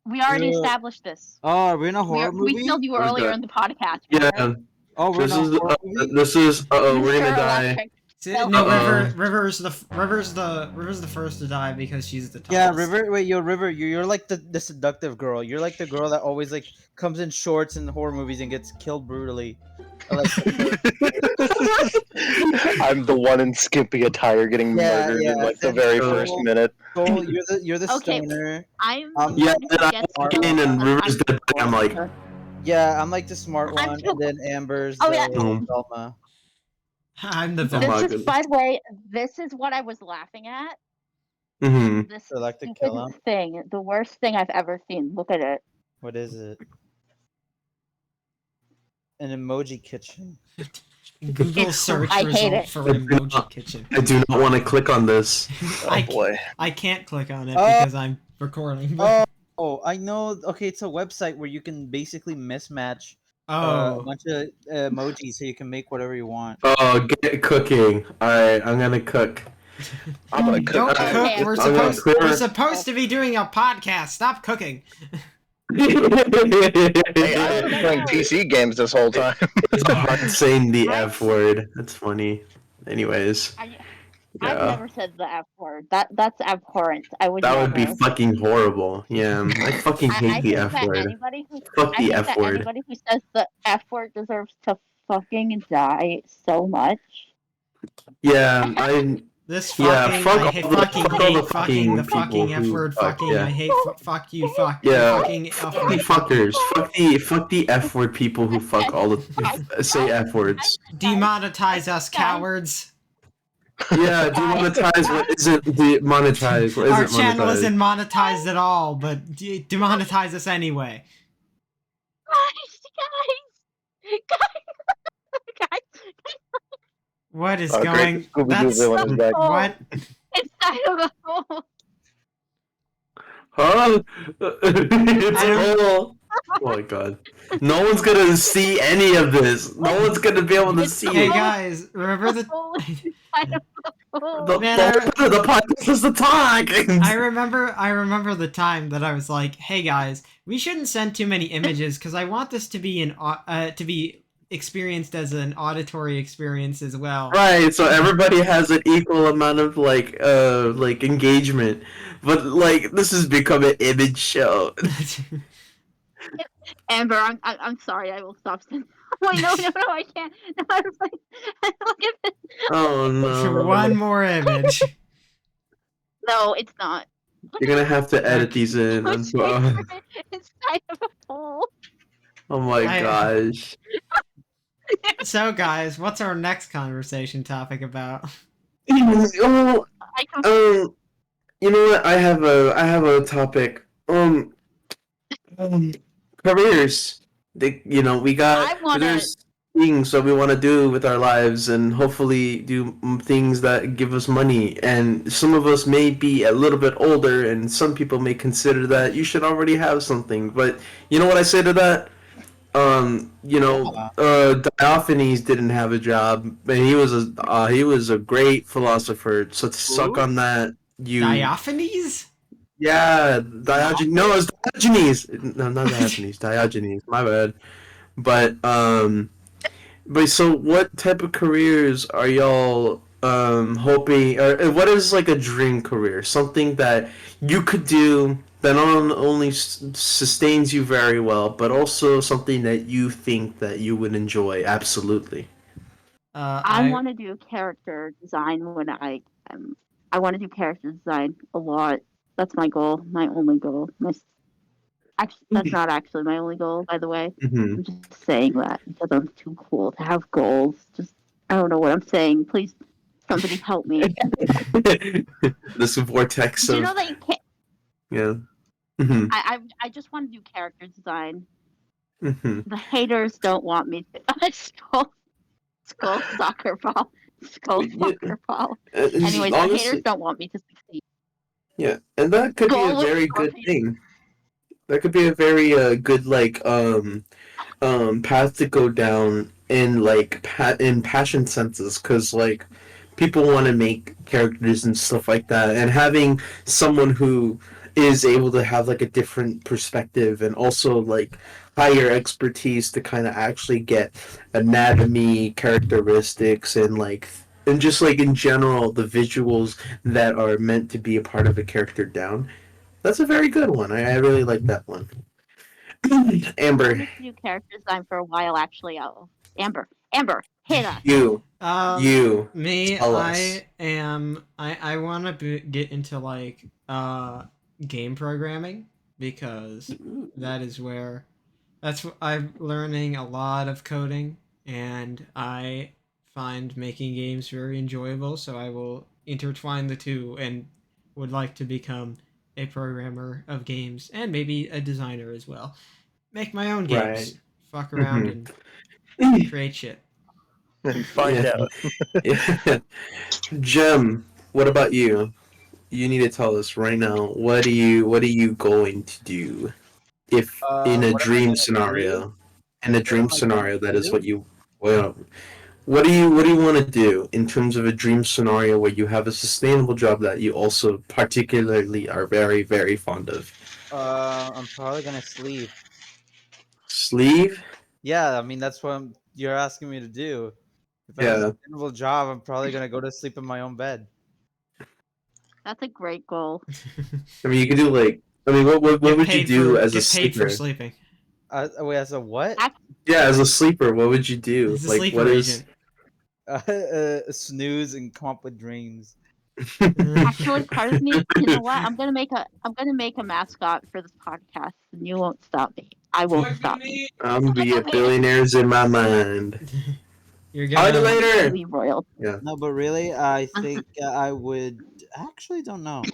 We already Yeah. established this. Oh, are we in a horror movie? We killed you Where's earlier that? in the podcast. Yeah. remember? Oh, we're This in a is horror movie. this is we're Mr. gonna die. Electric. No, Uh-oh. River's the first to die because she's the tallest. Yeah, River. Wait, River. You're like the seductive girl. You're like the girl that always like comes in shorts in horror movies and gets killed brutally. I like I'm the one in skimpy attire getting Yeah, murdered in yeah, like the and very so- first minute. Cole, you're the Okay. stoner. I'm Yeah, the one who then I gets walk killed in and because River's I'm dead. I'm like, Yeah, I'm like the smart I'm one, too- and then Amber's Oh, yeah. Velma. I'm the Oh villain. my This is, goodness. by the way, this is what I was laughing at. hmm This So like to kill stupid him. thing, the worst thing I've ever seen. Look at it. What is it? An emoji kitchen. Google search I hate result it. for emoji kitchen. I do not want to click on this. Oh boy. I can't click on it Oh. because I'm recording. Oh, I know. Okay, it's a website where you can basically mismatch a Oh. bunch of emojis so you can make whatever you want. Oh, get cooking. All right, I'm gonna cook. I'm gonna Don't cook. cook. Okay, We're I'm gonna supposed clear- we're supposed to be doing a podcast. Stop cooking. Hey, I've been No, playing no. PC games this whole time. It's hard saying the I- F word. That's funny. Anyways, I've yeah, never said the F word. That's abhorrent. I would that never. would be fucking horrible. Yeah, I fucking hate I the think F that word. anybody who Fuck I the think F that word. anybody who says the F word deserves to fucking die so much. Yeah, I. This Yeah, fucking fuck I all hate the- fucking fuck all hate the fucking the fucking fucking people F who word fuck, fucking yeah. I hate fuck you fuck Yeah, fucking F fuck the word. fuckers. Fuck the F word people who fuck all the say F words. Demonetize us, cowards. Yeah, demonetize what isn't demonetized. What Our isn't channel monetized? isn't monetized at all, but demonetize us anyway. Guys, What is Oh, great, going? the Scooby-Doo That's villain is back. what? inside of a hole. Huh? It's I a don't- hole. Oh my god. No one's gonna see any of this. No one's gonna be able to It's see Hey it. guys, remember the? Hole inside of a hole. The, Man, the podcast is the talk. I remember the time that I was like, "Hey guys, we shouldn't send too many images because I want this to be to be experienced as an auditory experience as well." Right, so everybody has an equal amount of like engagement. But like this has become an image show. Amber, I'm sorry. I will stop. Wait, no, I can't. No, I was like, look at this. Oh no. One more image. No, it's not. You're gonna have to edit these in. What's Oh inside of a hole? my gosh. So guys, what's our next conversation topic about? Oh, I can you know what? I have a topic. Careers. We got there's things that we want to do with our lives, and hopefully do things that give us money. And some of us may be a little bit older, and some people may consider that you should already have something. But you know what I say to that? Diophanes didn't have a job, and he was a great philosopher. So to suck on that, Diophanes? yeah, Diogenes. No, it's Diogenes. No, not Diogenes. Diogenes. My bad. But so what type of careers are y'all hoping, or what is like a dream career? Something that you could do that not only sustains you very well, but also something that you think that you would enjoy absolutely. I want to do character design when I want to do character design a lot. That's my goal. My only goal. Actually, that's not actually my only goal, by the way. Mm-hmm. I'm just saying that because I'm too cool to have goals. Just I don't know what I'm saying. Please, somebody help me. This vortex Do of you know that you can't? yeah. Mm-hmm. I just want to do character design. Mm-hmm. The haters don't want me to. Skull soccer ball. Skull soccer ball. Anyways, the haters don't want me to succeed. Yeah, and that could be a very good thing. That could be a very good path to go down in like in passion senses, because like people want to make characters and stuff like that, and having someone who is able to have like a different perspective and also like higher expertise to kind of actually get anatomy characteristics and just like in general the visuals that are meant to be a part of a character down. That's a very good one. I really like that one. Amber. I wanted to do character design for a while, actually. Amber, hit us. You. Me, Tell I us. I want to get into like game programming because I'm learning a lot of coding, and I find making games very enjoyable, so I will intertwine the two and would like to become a programmer of games and maybe a designer as well. Make my own games. Right. Fuck around and create shit. Find out. Yeah. Jem, what about you? You need to tell us right now. What are you going to do if in a What am I dream gonna scenario? In a What dream am I going scenario, that to is do? what you. Well, what do you want to do in terms of a dream scenario where you have a sustainable job that you also particularly are very very fond of? I'm probably gonna sleep. Sleeve? Yeah, I mean that's what you're asking me to do. If I have a Yeah. sustainable job, I'm probably gonna go to sleep in my own bed. That's a great goal. I mean, you could do like. I mean, what would you do as a get paid for sleeper? sleeping. Wait, as a what? Yeah, as a sleeper, what would you do? He's a Like, what sleeper is? agent. Snooze and come up with dreams. Actually, part of me, you know what? I'm gonna make a mascot for this podcast, and you won't stop me. I won't stop me. I'm be a billionaires in my mind. You're Talk to you gonna. later. Really royal. Yeah. No, but really, I think I would actually don't know.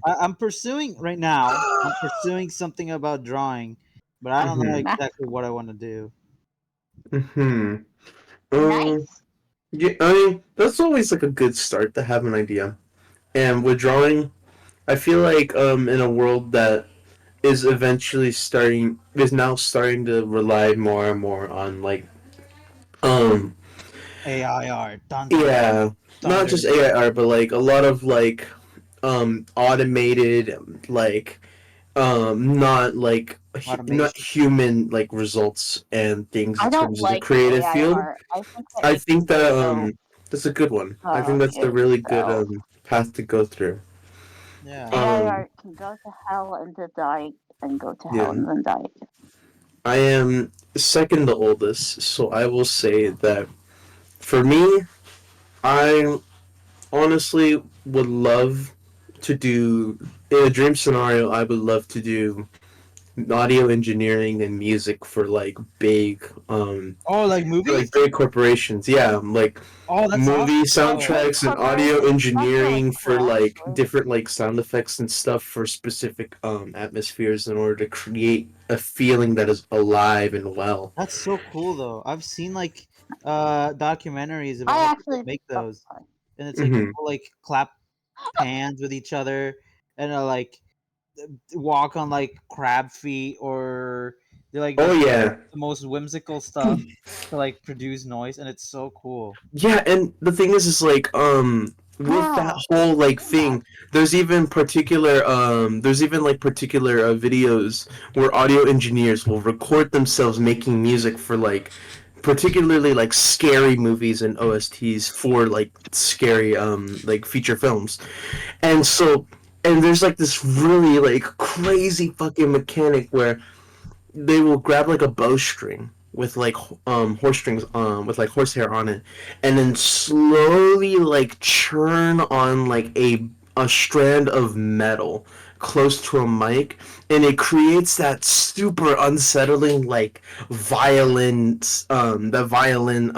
I'm pursuing right now. I'm pursuing something about drawing, but I don't know Mhm. exactly what I want to do. Mhm. Um. Nice. Yeah. I mean, that's always like a good start to have an idea. And with drawing, I feel like in a world that is now starting to rely more and more on like um AI art, dun dun yeah, not thunder, just AI art, but like a lot of like automated like not automation. human like results and things in I don't terms of the like creative AI field. art. I think that I it think can get that so that's a good one. I think that's the it's really good so path to go through. Yeah. AI Um art can go to hell and to die and go to hell yeah. and then die. I am second the oldest, so I will say that for me, I honestly would love to do in a dream scenario. I would love to do audio engineering and music for like Oh, like like movies? big corporations. Yeah, like Oh, that's movie awesome Oh, though. big soundtracks and audio corporations. That's really engineering cool, for like actually. different like sound effects and stuff for specific atmospheres in order to create a feeling that is alive and well. That's so cool though. I've seen like documentaries about I how people actually. make Oh, those, sorry. and it's like Hmm. people like clap hands with each other and like walk on like crab feet or they like Oh just yeah, the most whimsical stuff to like produce noise, and it's so cool. yeah, and the thing is like with that Yeah, whole like seen that. thing, there's even like particular videos where audio engineers will record themselves making music for like particularly like scary movies and OSTs for like scary like feature films. And so and there's like this really like crazy fucking mechanic where they will grab like a bowstring with like horse strings with like horsehair on it, and then slowly like churn on like a strand of metal close to a mic, and it creates that super unsettling like violin that violin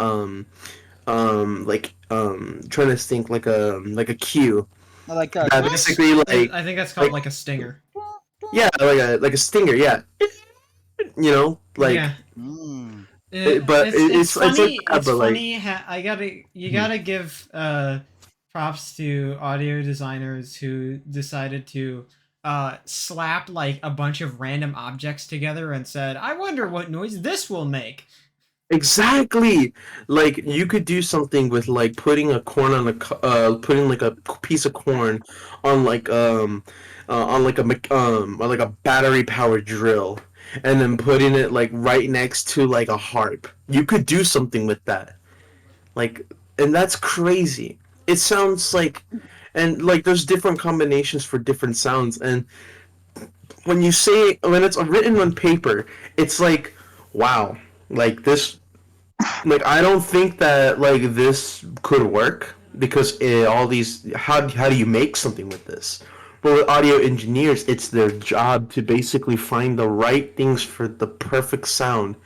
trying to think like a cue Like that Like a. basically I think that's called like like a stinger. yeah like a stinger, yeah, like Yeah. mm. but It's it's like funny. that, It's but like funny. I gotta you hmm. gotta give props to audio designers who decided to slap like a bunch of random objects together and said, "I wonder what noise this will make." Exactly. Like you could do something with like putting a corn on putting like a piece of corn on on like on like a battery powered drill, and then putting it like right next to like a harp. You could do something with that. Like, and that's crazy. It sounds like, and like there's different combinations for different sounds, and when it's written on paper, it's like, wow, like this, like I don't think that like this could work because all these how do you make something with this? But with audio engineers, it's their job to basically find the right things for the perfect sound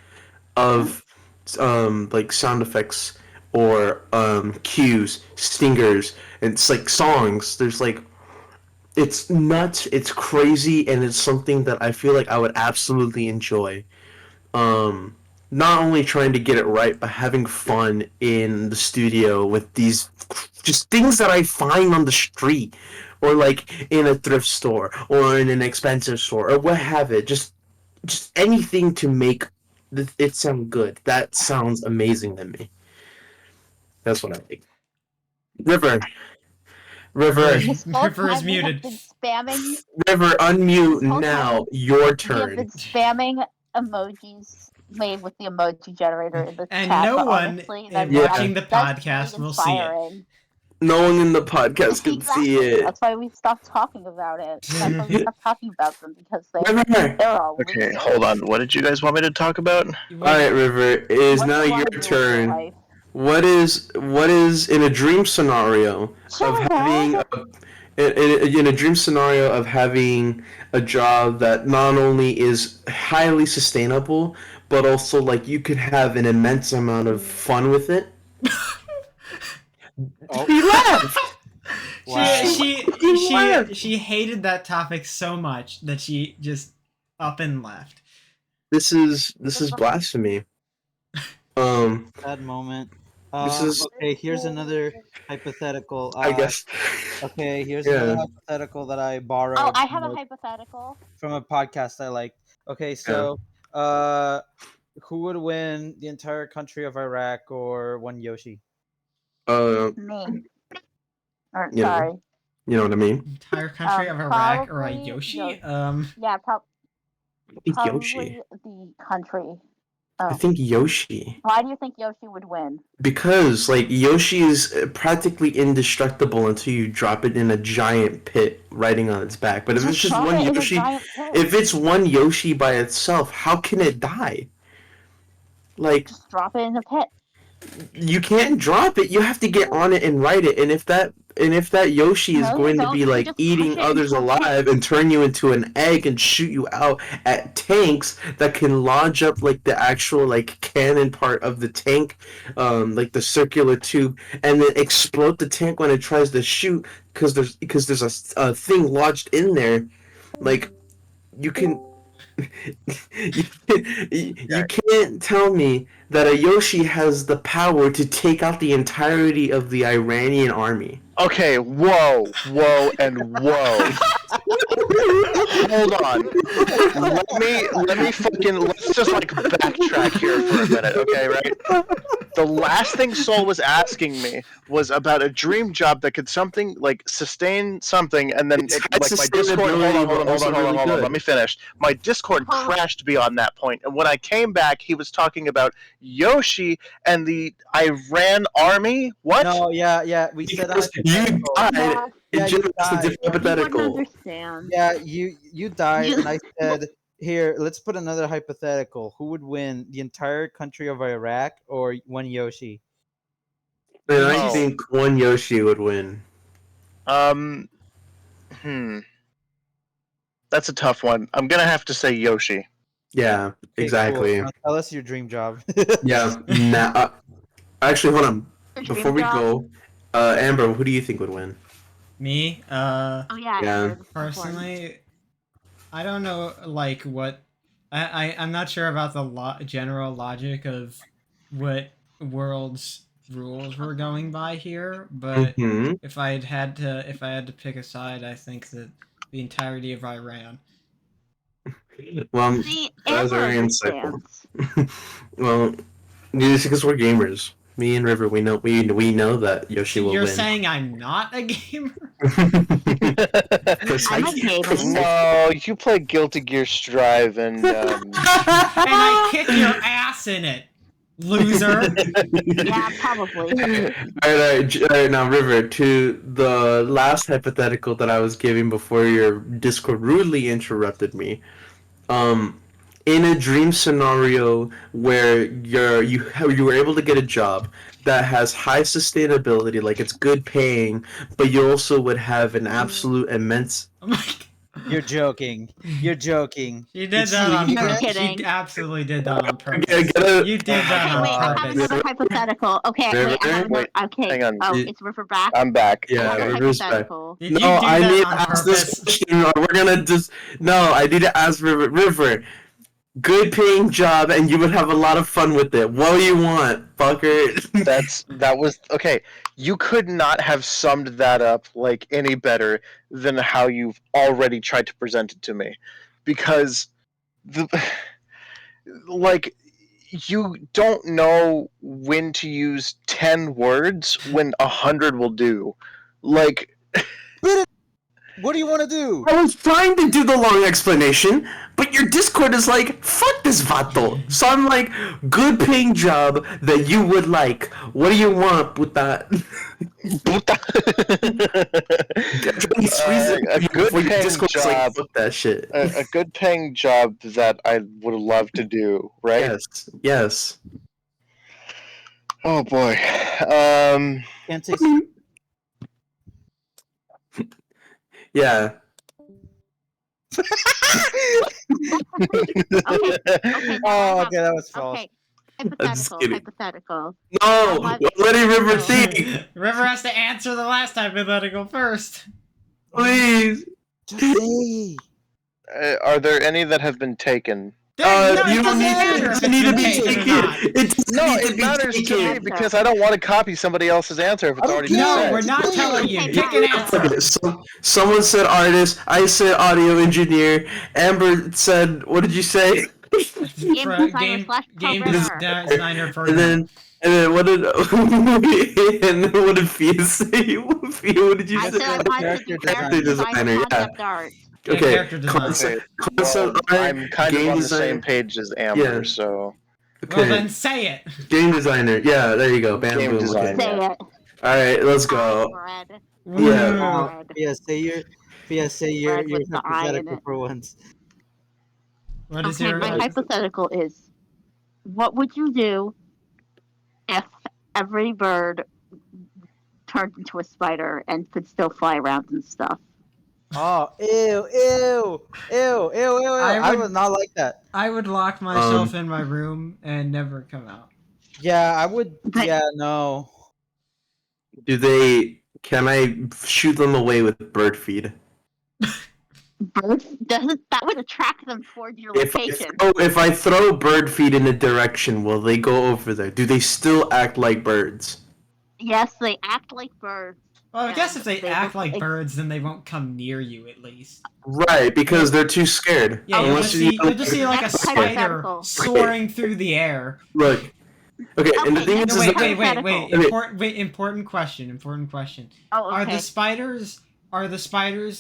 of like sound effects or cues, stingers, and it's like songs. There's like it's nuts, it's crazy, and it's something that I feel like I would absolutely enjoy. Um, Not only trying to get it right, but having fun in the studio with these just things that I find on the street, or like in a thrift store, or in an expensive store, or what have it. Just anything to make It sounds good. That sounds amazing to me. That's what I think. River, River River, is, This whole River is time we have muted. been spamming. River, unmute This whole now. time Your we have turn. been spamming emojis made with the emoji generator in the And chat, no but one honestly, in Yeah. watching the that's really podcast will see it. inspiring. No one in the podcast can see Exactly. it. That's why we stopped talking about it. That's why we stopped talking about them because River. they're all Okay, losers. hold on. What did you guys want me to talk about? All right, River. It is What do now you your want to do with your turn. life? What is in a dream scenario of having Children! in a dream scenario of having a job that not only is highly sustainable but also like you could have an immense amount of fun with it? Oh, He left. she wow. she He she left. she hated that topic so much that she just up and left. This is blasphemy. Sad moment. This is Okay, here's another hypothetical. I guess Okay, here's another yeah hypothetical that I Oh, borrowed I have a hypothetical. from a podcast I liked. Okay, yeah so uh, who would win the entire country of Iraq or one Yoshi? Me. Or, you know sorry. you know what I mean. Entire country of Iraq or a Probably Yoshi? Yeah, I think Yoshi. probably the country. I Oh. think Yoshi. Why do you think Yoshi would win? Because like Yoshi is practically indestructible until you drop it in a giant pit riding on its back. But if it's just drop one it in a Yoshi, giant pit. if it's one Yoshi by itself, how can it die? Like Just drop it in a pit. you can't drop it. You have to get on it and ride it. And if that Yoshi is No, you going to don't. be You like just eating push it others into a pit. alive and turn you into an egg and shoot you out at tanks that can lodge up like the actual like cannon part of the tank, like the circular tube, and then explode the tank when it tries to shoot because there's a thing lodged in there, like you can you can't tell me that a Yoshi has the power to take out the entirety of the Iranian army. Okay, whoa, and whoa. Hold on. Let's just like backtrack here for a minute, okay, right? The last thing Soul was asking me was about a dream job that could something like sustain something, and then It's high like my Discord. sustainability, but also really Hold on. good. Let me finish. My Discord crashed beyond that point, and when I came back, he was talking about Yoshi and the Iran army. What? No, yeah. We said a Because you hypothetical. died. Yeah, It you just a died. different You wouldn't hypothetical. understand. Yeah, you died, and I said, here, let's put another hypothetical. Who would win, the entire country of Iraq or one Yoshi? And I Oh. think one Yoshi would win. Hmm. That's a tough one. I'm gonna have to say Yoshi. Yeah, Okay, exactly. Cool. Now tell us your dream job. Yeah. Actually, hold on. Dream Before we job? go, Amber, who do you think would win? Me? Oh yeah. Yeah. Personally, I don't know like what I'm not sure about the general logic of what world's rules we're going by here, but Mm-hmm. if I had to pick a side, I think that the entirety of Iran. Well, See, that was Amber very insightful. understands. Well, it's because we're gamers. Me and River, we know that Yoshi will You're win. saying I'm not a gamer? I'm a gamer. No, you play Guilty Gear Strive and And I kick your ass in it, loser. Yeah, probably. All right. Now, River, to the last hypothetical that I was giving before your Discord rudely interrupted me. In a dream scenario where you were able to get a job that has high sustainability, like it's good paying, but you also would have an absolute immense. Oh my God. You're joking. You're joking. She did It's that on sleeping. I'm purpose. kidding. She absolutely did that on Okay, purpose. get it? You did that Okay, wait, I on have purpose. another hypothetical. Okay, River? wait, I have another. Okay. Hang on. Oh, You- it's River back. I'm back. I Yeah, have a River's back. hypothetical. Did you do No, I that need on to ask this purpose? question. We're gonna just no. I need to ask River. River, good paying job, and you would have a lot of fun with it. What do you want, fucker? That was okay. You could not have summed that up like any better than how you've already tried to present it to me, because the like you don't know when to use 10 words when 100 will do. Like, What do you want to do? I was trying to do the long explanation, but your Discord is like, fuck this vato. So I'm like, good paying job that you would like. What do you want, puta? puta. A good paying job. Like, fuck that shit. A good paying job that I would love to do, right? Yes. Oh boy. Can't say. Yeah. Oh, okay, that was false. Okay. just kidding. Hypothetical. No, letting River No. think. River has to answer the last hypothetical first. Please. Just say. Are there any that have been taken? No, you it don't doesn't matter if need to it's be been taken or not. taken. It doesn't No, need to it be matters to me taken. because I don't want to copy somebody else's answer if it's I don't already care. No, said. we're not Please. telling you. Okay, Pick an no. answer. Someone said artist. I said audio engineer. Amber said, what did you say? Game designer slash game programmer. designer And program. then what did and then what did Fia say? What did you I say? said I wanted to do character designer, concept art. Yeah, Okay, character design. concept Well, art, I'm kind of game on the designer. same page as Amber, Yeah. so Well, Okay, then say it. game designer. Yeah, there you go. Bam, Game boom. design. Okay. Say it. All right, let's go. Bread. Yeah. Yeah, say your Bread with the eye in hypothetical it. for once. What is Okay, your my hypothetical is: what would you do if every bird turned into a spider and could still fly around and stuff? Oh, ew. I would- would not like that. I would lock myself in my room and never come out. Yeah, I would. But- Yeah, no. Can I shoot them away with bird feed? Birds doesn't that would attract them towards your location. If I throw bird feed in a direction, will they go over there? Do they still act like birds? Yes, they act like birds. Well, I guess And if they they act look like ex- birds, then they won't come near you at least. Right, because they're too scared. Yeah, you'll Unless just see like a That's spider hypothetical. soaring through the air. Look. Okay, and the Okay, thing no, is, No, is wait, that wait. Important question. Oh, Are okay. the spiders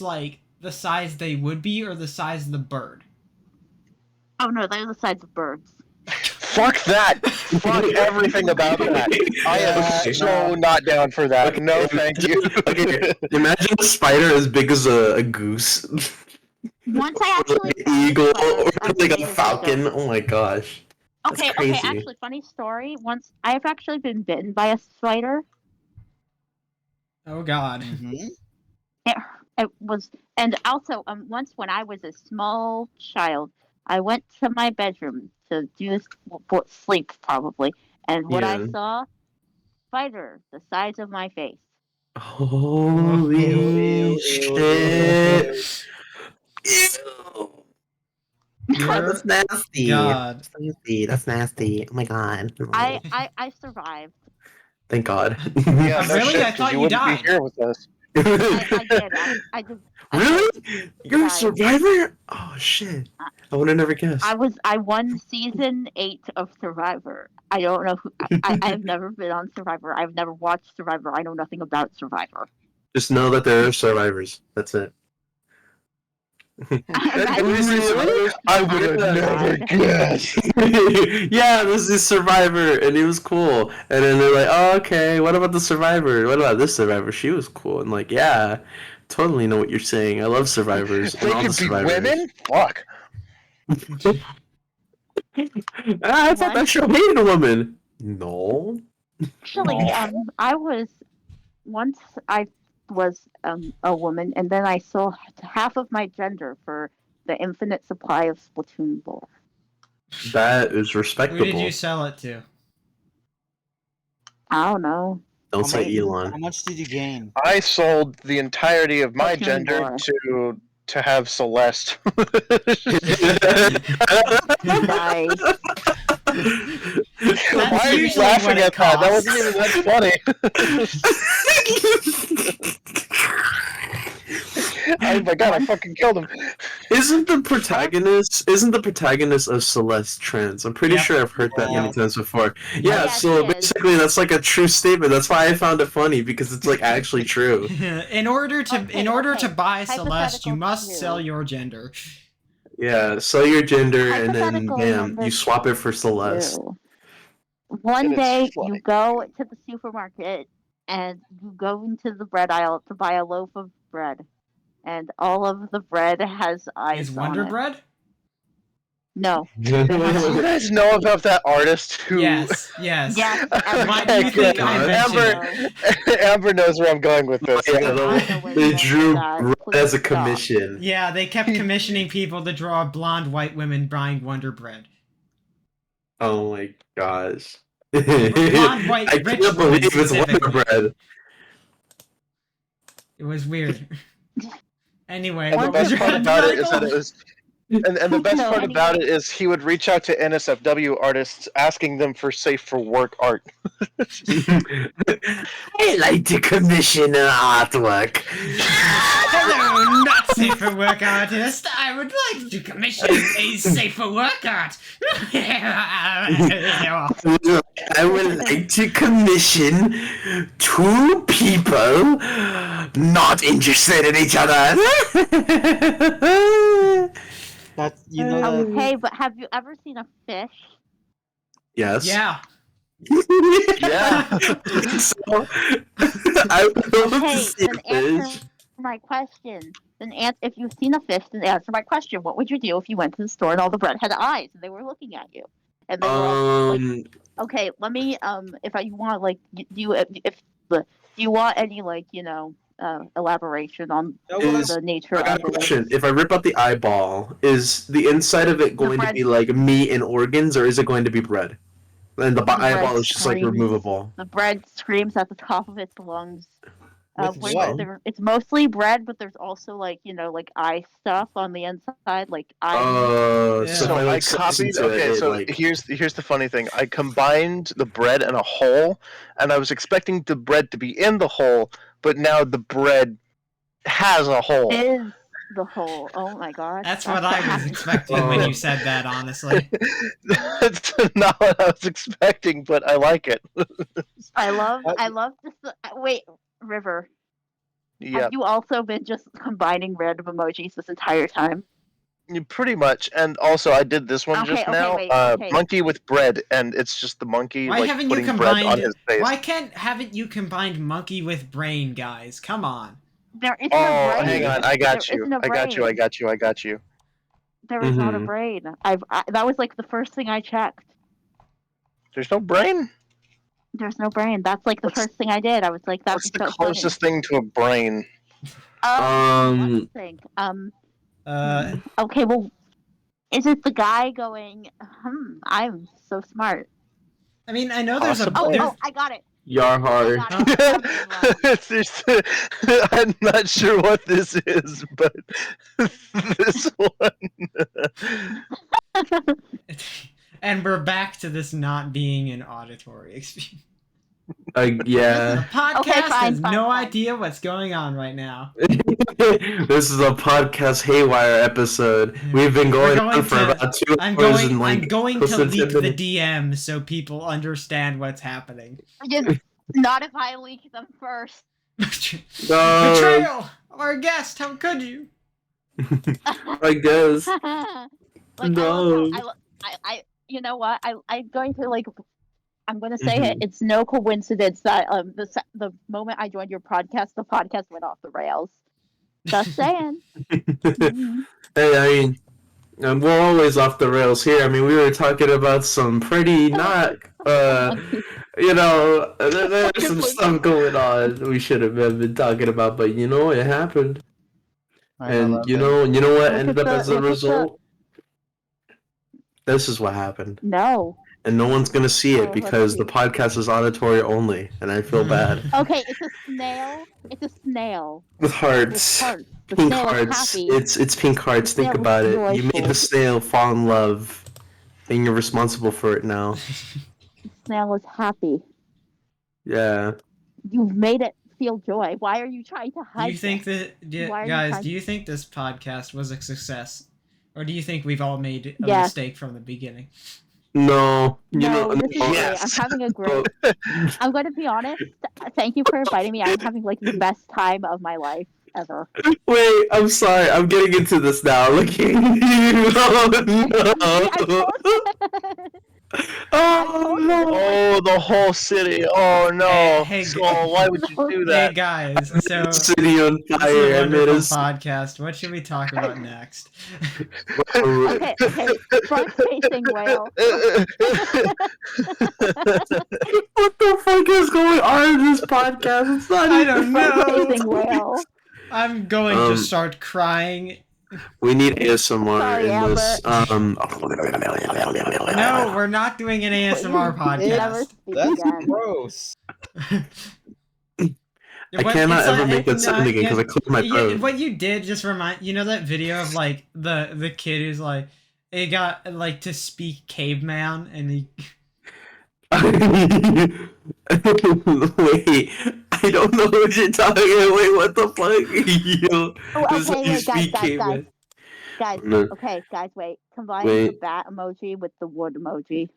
like the size they would be, or the size of the bird? Oh no, they're the size of birds. fuck that. Fuck everything about that. I am so not down for that. Okay, No, thank you. Okay, imagine a spider as big as a goose. Once I Or actually like an eagle, or I like a believe falcon. Oh my gosh. That's Okay, crazy. actually, funny story. Once I've actually been bitten by a spider. Oh God. Mm-hmm. It was, and also once when I was a small child, I went to my bedroom to sleep probably, and what I Yeah. saw, spider the size of my face. Holy Ew, shit. Ew. You're That's nasty. God. That's nasty. That's nasty. Oh my god. I survived. Thank God. Yeah, no Really? shit, I 'cause thought you wouldn't died. be here with us. I did. I did. Really? You're a died. survivor? Oh shit. I would have never guessed. I won season 8 of Survivor. I don't know who. I've never been on Survivor. I've never watched Survivor. I know nothing about Survivor. Just know that there are survivors. That's it. I would have never guessed. Yeah, this is Survivor, and he was cool. And then they're like, "Oh, okay. What about the Survivor? What about this Survivor? She was cool." And like, yeah, totally know what you're saying. I love Survivors. They and all could the be Survivors. women? Fuck. I thought that show hated a woman. No. Actually, I was once I was a woman, and then I sold half of my gender for the infinite supply of Splatoon lore. That is Who respectable. did you sell it to? I don't know. Don't say How Elon. much did you gain? I sold the entirety of my Splatoon gender lore. to have Celeste. Nice. Why are you usually laughing what it at that? That costs. wasn't even that funny. I Oh my god, I fucking killed him. Isn't the protagonist of Celeste trans? I'm pretty Yep. sure I've heard that many Yep. times before. Yeah, Yes, so he is. basically that's like a true statement. That's why I found it funny because it's like actually true. in order to Okay. buy Celeste, you Hypothetical must view. sell your gender. Yeah, sell your gender and then Hypothetical bam, number you swap it for Celeste. 2. One And it's day funny. you go to the supermarket and you go into the bread aisle to buy a loaf of bread, and all of the bread has eyes Is on Wonder it. Bread? No. Do you guys know about that artist who? Yes. Yes. Why do you Okay, think good. I mentioned it? Amber knows where I'm going with this. Yeah, I know where they you're going drew with that. Brett Please as a stop. commission. Yeah, they kept commissioning people to draw blonde white women buying Wonder Bread. Oh my gosh. Blonde white I rich can't women believe it's Wonder specifically. Bread. It was weird. Anyway, And the what was best your part about it is that hypothetical? it was. And the best No, part about anyway. it is he would reach out to NSFW artists asking them for safe for work art. I like to commission an artwork. Hello, not safe for work artist. I would like to commission a safe for work art. I would like to commission 2 people not interested in each other. That's that. Okay, but have you ever seen a fish? Yes. Yeah. Yeah. So, I would love to Okay, see then a answer fish. my question. If you've seen a fish, then answer my question. What would you do if you went to the store and all the bread had eyes and they were looking at you? And they were all like, okay, let me if you want like do you want any like elaboration on the nature I got of a it? question. If I rip out the eyeball, is the inside of it going to bread- be like meat and organs, or is it going to be bread? And the bread eyeball is just like screams. removable. The bread screams at the top of its lungs. With what? It's mostly bread, but there's also like eye stuff on the inside, like eye. Yeah. So if So I I like slice copied. into Okay, it, so like here's the funny thing. I combined the bread and a hole, and I was expecting the bread to be in the hole, but now the bread has a hole. Is the hole? Oh my gosh! That's what I was happened. expecting when you said that, honestly. That's not what I was expecting, but I like it. I love this. Wait, River. Yeah, Have you also been just combining random emojis this entire time? pretty much. And also, I did this one Okay, just okay, now. wait, okay. Monkey with bread, and it's just the monkey Why like haven't you putting bread on combined? his face. Why haven't you combined monkey with brain, guys? Come on. There isn't Oh, a brain. hang on, I got There you. isn't a I got you. I brain. got you. I got you. There is not a Mhm. brain. That was like the first thing I checked. There's no brain. There's no brain. That's like the What's- first thing I did. I was like, that's What's the so closest thing to a brain? funny. Let's think. Okay, well, is it the guy going? I'm so smart. I mean, I know there's a. Possibly. There's, I got it. Yarhar. I got it. I'm not sure what this is, but this one. and we're back to this not being an auditory experience. The Yeah. podcast Okay, fine, has fine, no fine. idea what's going on right now. This is a podcast haywire episode. We've been We're going on for to- about 2 I'm hours going. and like I'm going close to 10 leak the minutes. DM so people understand what's happening. Not if I leak them first. No. Betrayal of our guest. How could you? I guess. Like, No. I you know what? I'm going to like. I'm going to say it. Mhm. It's no coincidence that the moment I joined your podcast, the podcast went off the rails. Just saying. Mhm. Hey, I mean, we're always off the rails here. I mean, we were talking about some pretty not, there's some stuff going on we should have been talking about, but it happened. And you know what ended up as a result? This is what happened. No. And no one's gonna see Oh, it let's because see. the podcast is auditory only, and I feel bad. Okay, it's a snail. It's a snail. With With hearts. hearts. The Pink snail is hearts. happy. It's pink hearts. The Think snail about is it. You made joyful. the snail fall in love, and you're responsible for it now. The snail is happy. Yeah. You've made it feel joy. Why are you trying to Do hide you think this? that, Why are you guys? trying- Do you think this podcast was a success, or do you think we've all made a Yes. mistake from the beginning? No, No, this is no. great. Yes. I'm having a great. I'm going to be honest. Thank you for inviting me. I'm having like the best time of my life ever. Wait, I'm sorry. I'm getting into this now. Look at you. Oh, I no. told you. Oh, told you no. this Oh, the whole city. Oh no. Hey, Skull, why would you do Hey that? guys, so City on this is fire. a I made wonderful us. podcast. What should we talk about next? Okay, front facing whale. What the fuck is going on in this podcast? It's not I even don't Front know. facing whale. I'm going to start crying. We need ASMR Sorry, in this. No, we're not doing an ASMR Never podcast. speak That's again. gross. I cannot ever make that sound again because I cleared my throat. What you did just remind that video of like the kid who's like he got like to speak caveman and he Wait, I don't know what you're talking about. Wait, what the fuck? Yo, Oh, this okay, is wait, speak guys. caveman. Guys, No. okay, guys, wait. Combine the Wait. bat emoji with the wood emoji.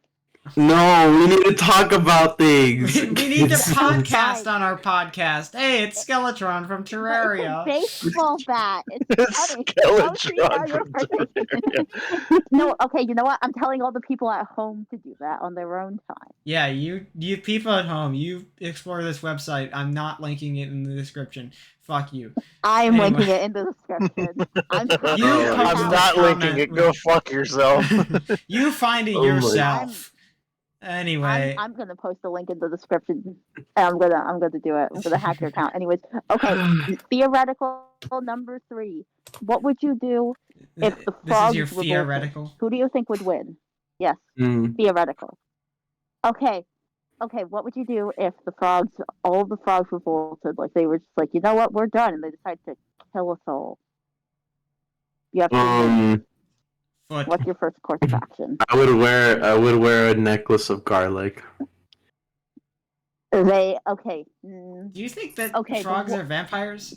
No, we need to talk about things. we need to Fine. podcast on our podcast. Hey, it's Skeletron from Terraria. It's a baseball bat. It's funny. Skeletron from Terraria. No, okay, you know what? I'm telling all the people at home to do that on their own time. Yeah, you people at home, you explore this website. I'm not linking it in the description. Fuck you. I am Anyway. linking it in the description. I'm I'm not linking it. Go fuck yourself. You find it Oh my- yourself. Anyway, I'm gonna post a link in the description. And I'm gonna do it. I'm gonna hack your account. Anyways, okay. Theoretical number 3. What would you do if the this frogs is your revolted? theoretical. Who do you think would win? Yes, theoretical. Okay. What would you do if all the frogs revolted? Like they were just like, you know what, we're done, and they decided to kill us all. You have to. Foot. What's your first course of action? I would wear a necklace of garlic. Okay. Do you think that Okay, frogs but are vampires?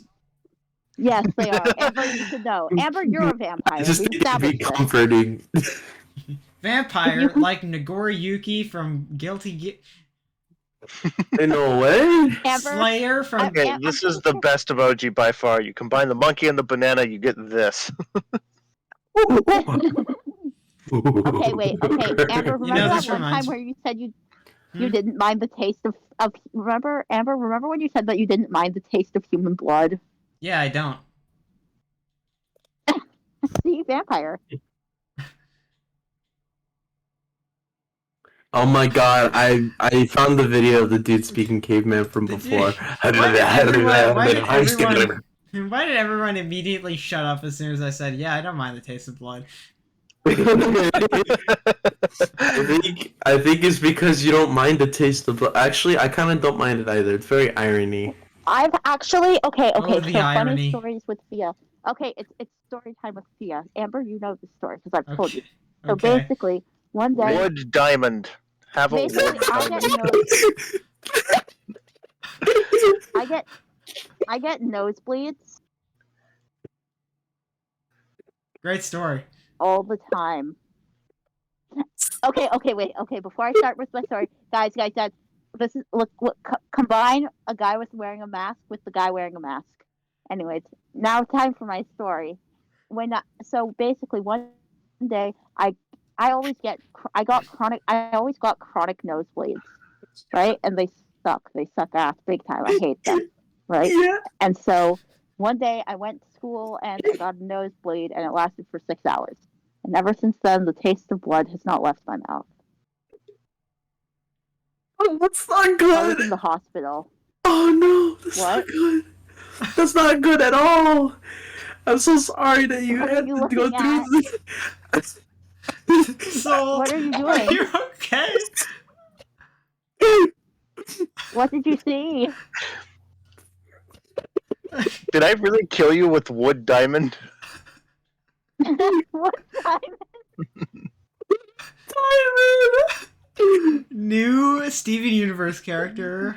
Yes, they are. Amber, you should know. Amber, you're a vampire. I just We think it'd be established this. comforting. Vampire, like Nagoriyuki from In a way. Amber, Slayer from. Okay, Yeah, this I'm is the best emoji by far. You combine the monkey and the banana, you get this. Okay, wait. Okay, Amber, remember know, that this one time reminds- where you said you Hmm? didn't mind the taste of remember, Amber? Remember when you said that you didn't mind the taste of human blood? Yeah, I don't. See, vampire. Oh my god, I found the video of the dude speaking caveman from Did before. Why did everyone immediately shut up as soon as I said, yeah, I don't mind the taste of blood? I think it's because you don't mind the taste of blood. Actually, I kind of don't mind it either. It's very irony. I've actually okay. Oh, So the irony. funny stories with Thea. Okay, it's story time with Thea. Amber, you know the story because I've told you. So Okay. basically, one day, Wood diamond. Have a wood basically, diamond. I get nosebleeds Great story. all the time. Okay, wait. Okay, before I start with my story, guys, this is look. Combine a guy with wearing a mask with the guy wearing a mask. Anyways, now time for my story. So basically, one day I always got chronic nosebleeds, right? And they suck ass big time. I hate them, right? Yeah. And so one day I went to school and I got a nosebleed and it lasted for 6 hours. And ever since then, the taste of blood has not left my mouth. Oh, that's not I was good. in the hospital. Oh no, that's What? not good. That's not good at all. I'm so sorry that you What are had you to go looking through this. So, What are you are doing? you okay? What did you see? Did I really kill you with wood diamond? What time? New Steven Universe character.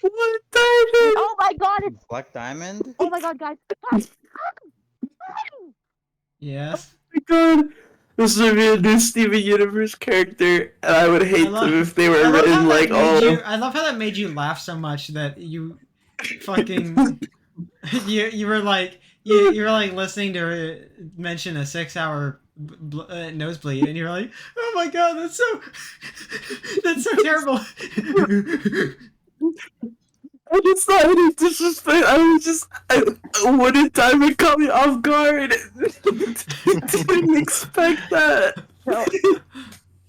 What diamond? Oh my god, it's Black Diamond. oh my god, guys. Yes. Oh my god. This would be a new Steven Universe character, and I would hate them if they were written like, oh. I love how that made you laugh so much that you fucking you were like you were like listening to mention a 6-hour nosebleed, and you're like, oh my god, that's so that's so terrible. And it's not any disrespect. Wouldn't Diamond caught me off guard. Didn't expect that. So,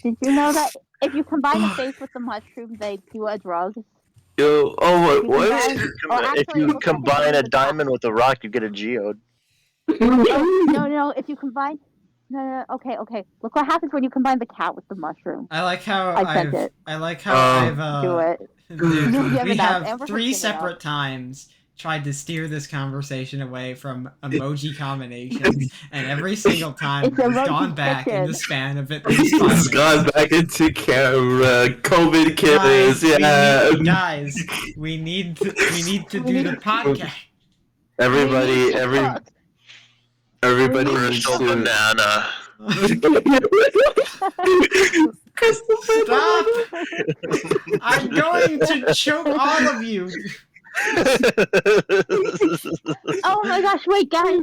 did you know that if you combine the face with the mushroom, they do a drug? Yo, oh my, You what? combine- oh, If actually, it you looks like combine it's a the top. diamond with a rock, you get a geode. No. If you combine, no. Okay. Look what happens when you combine the cat with the mushroom. I like how I sent it. I like how Do I've it. dude, You'll give we it up. have Amber has 3 given separate up. times tried to steer this conversation away from emoji combinations, and every single time It's we've emoji gone back in the fiction. span of at least 5 It's gone minutes. back into camera. COVID killers, Guys, yeah. guys, we need to do the podcast. Everybody needs Crystal to. banana. Stop! I'm going to choke all of you. Oh my gosh! Wait, guys.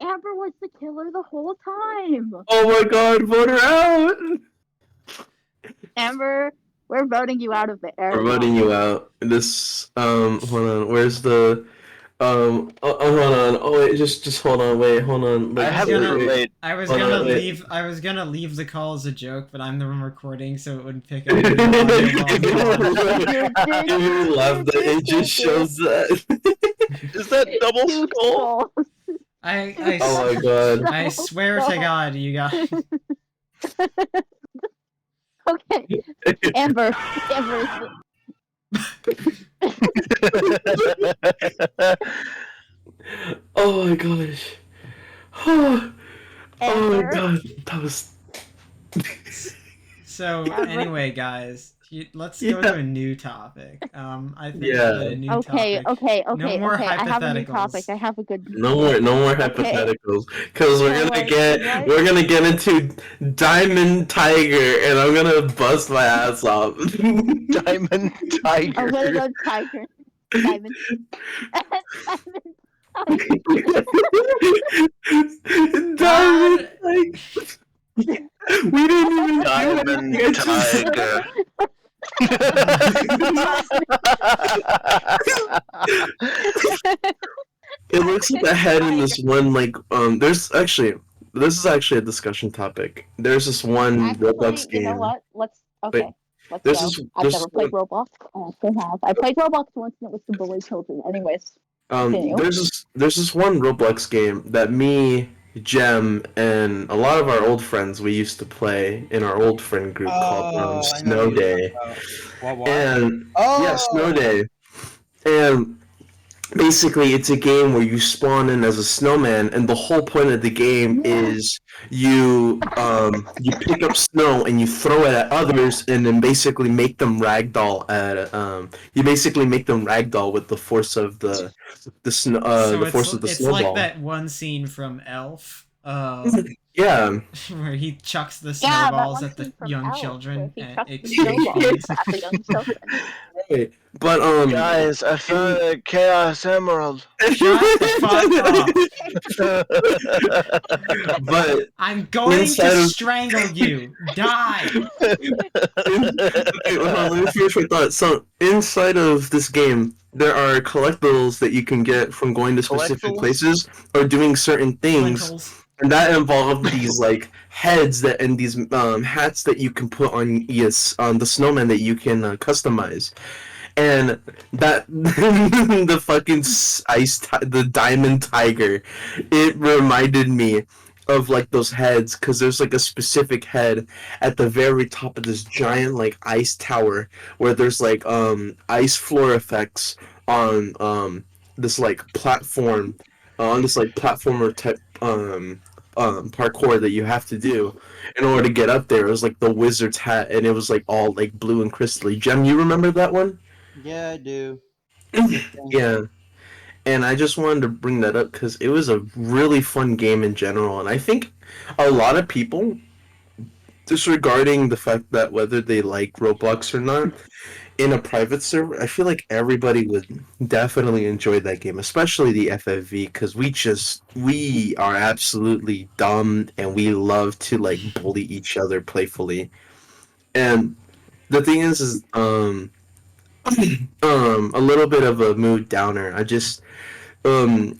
Amber was the killer the whole time. Oh my god, vote her out! Amber, we're voting you out of the air. We're voting you out. This, hold on, where's the, hold on, oh wait, just hold on, hold on. I Like, have gonna- to relate. I was Hold gonna on, wait. leave. I was gonna leave the call as a joke, but I'm the one recording, so it wouldn't pick up. I the even love that it just shows that. Is that double Two skull? skulls. Oh my god. I swear to God, you guys. Okay, Amber is Oh my gosh. Oh my Amber. god. That was. So anyway, guys, let's go Yeah. to a new topic. I think Yeah. a new Okay. topic. No more I have a new hypotheticals. topic. I have a good. No more hypotheticals, because No, wait, what? we're gonna get into Diamond Tiger, and I'm gonna bust my ass off. Diamond tiger. I'm gonna go tiger. Diamond. Diamond Tiger. We didn't even do Diamond it. tiger. It looks like a head in this one, like, this is actually a discussion topic. There's this one Roblox You know game. what? Let's Wait, let's this go. is- I've this never is played Roblox. I still have. I played Roblox once and it was to bully children. Anyways, continue. There's this one Roblox game that me, Jem, and a lot of our old friends we used to play in our old friend group called Snow Day. And yeah, Snow Day. And basically it's a game where you spawn in as a snowman, and the whole point of the game is you pick up snow and you throw it at others, and then basically make them ragdoll with the force of the snow So the force of the it's snowball. like that one scene from Elf, Yeah. where he chucks the Yeah, that snowballs one at the scene from young Elf, children where he and chucks the exchange snowballs things. at the young children. But Guys, I found a chaos emerald. Shut the fuck up! but I'm going Inside to of- strangle you. Die. okay, hold on, let me finish my thought. So inside of this game, there are collectibles that you can get from going to specific Collectibles? places or doing certain things, Lentils. and that involve these like heads and these hats that you can put on on the snowman that you can customize. And that the fucking the Diamond Tiger, it reminded me of like those heads, because there's like a specific head at the very top of this giant like ice tower where there's like ice floor effects on this like platform on this like platformer type parkour that you have to do in order to get up there. It was like the wizard's hat, and it was like all like blue and crystally. Jem, you remember that one? Yeah, I do. It's a good thing. Yeah. And I just wanted to bring that up because it was a really fun game in general, and I think a lot of people, disregarding the fact that whether they like Roblox or not, in a private server, I feel like everybody would definitely enjoy that game, especially the FFV, because we are absolutely dumb and we love to like bully each other playfully. And the thing is a little bit of a mood downer.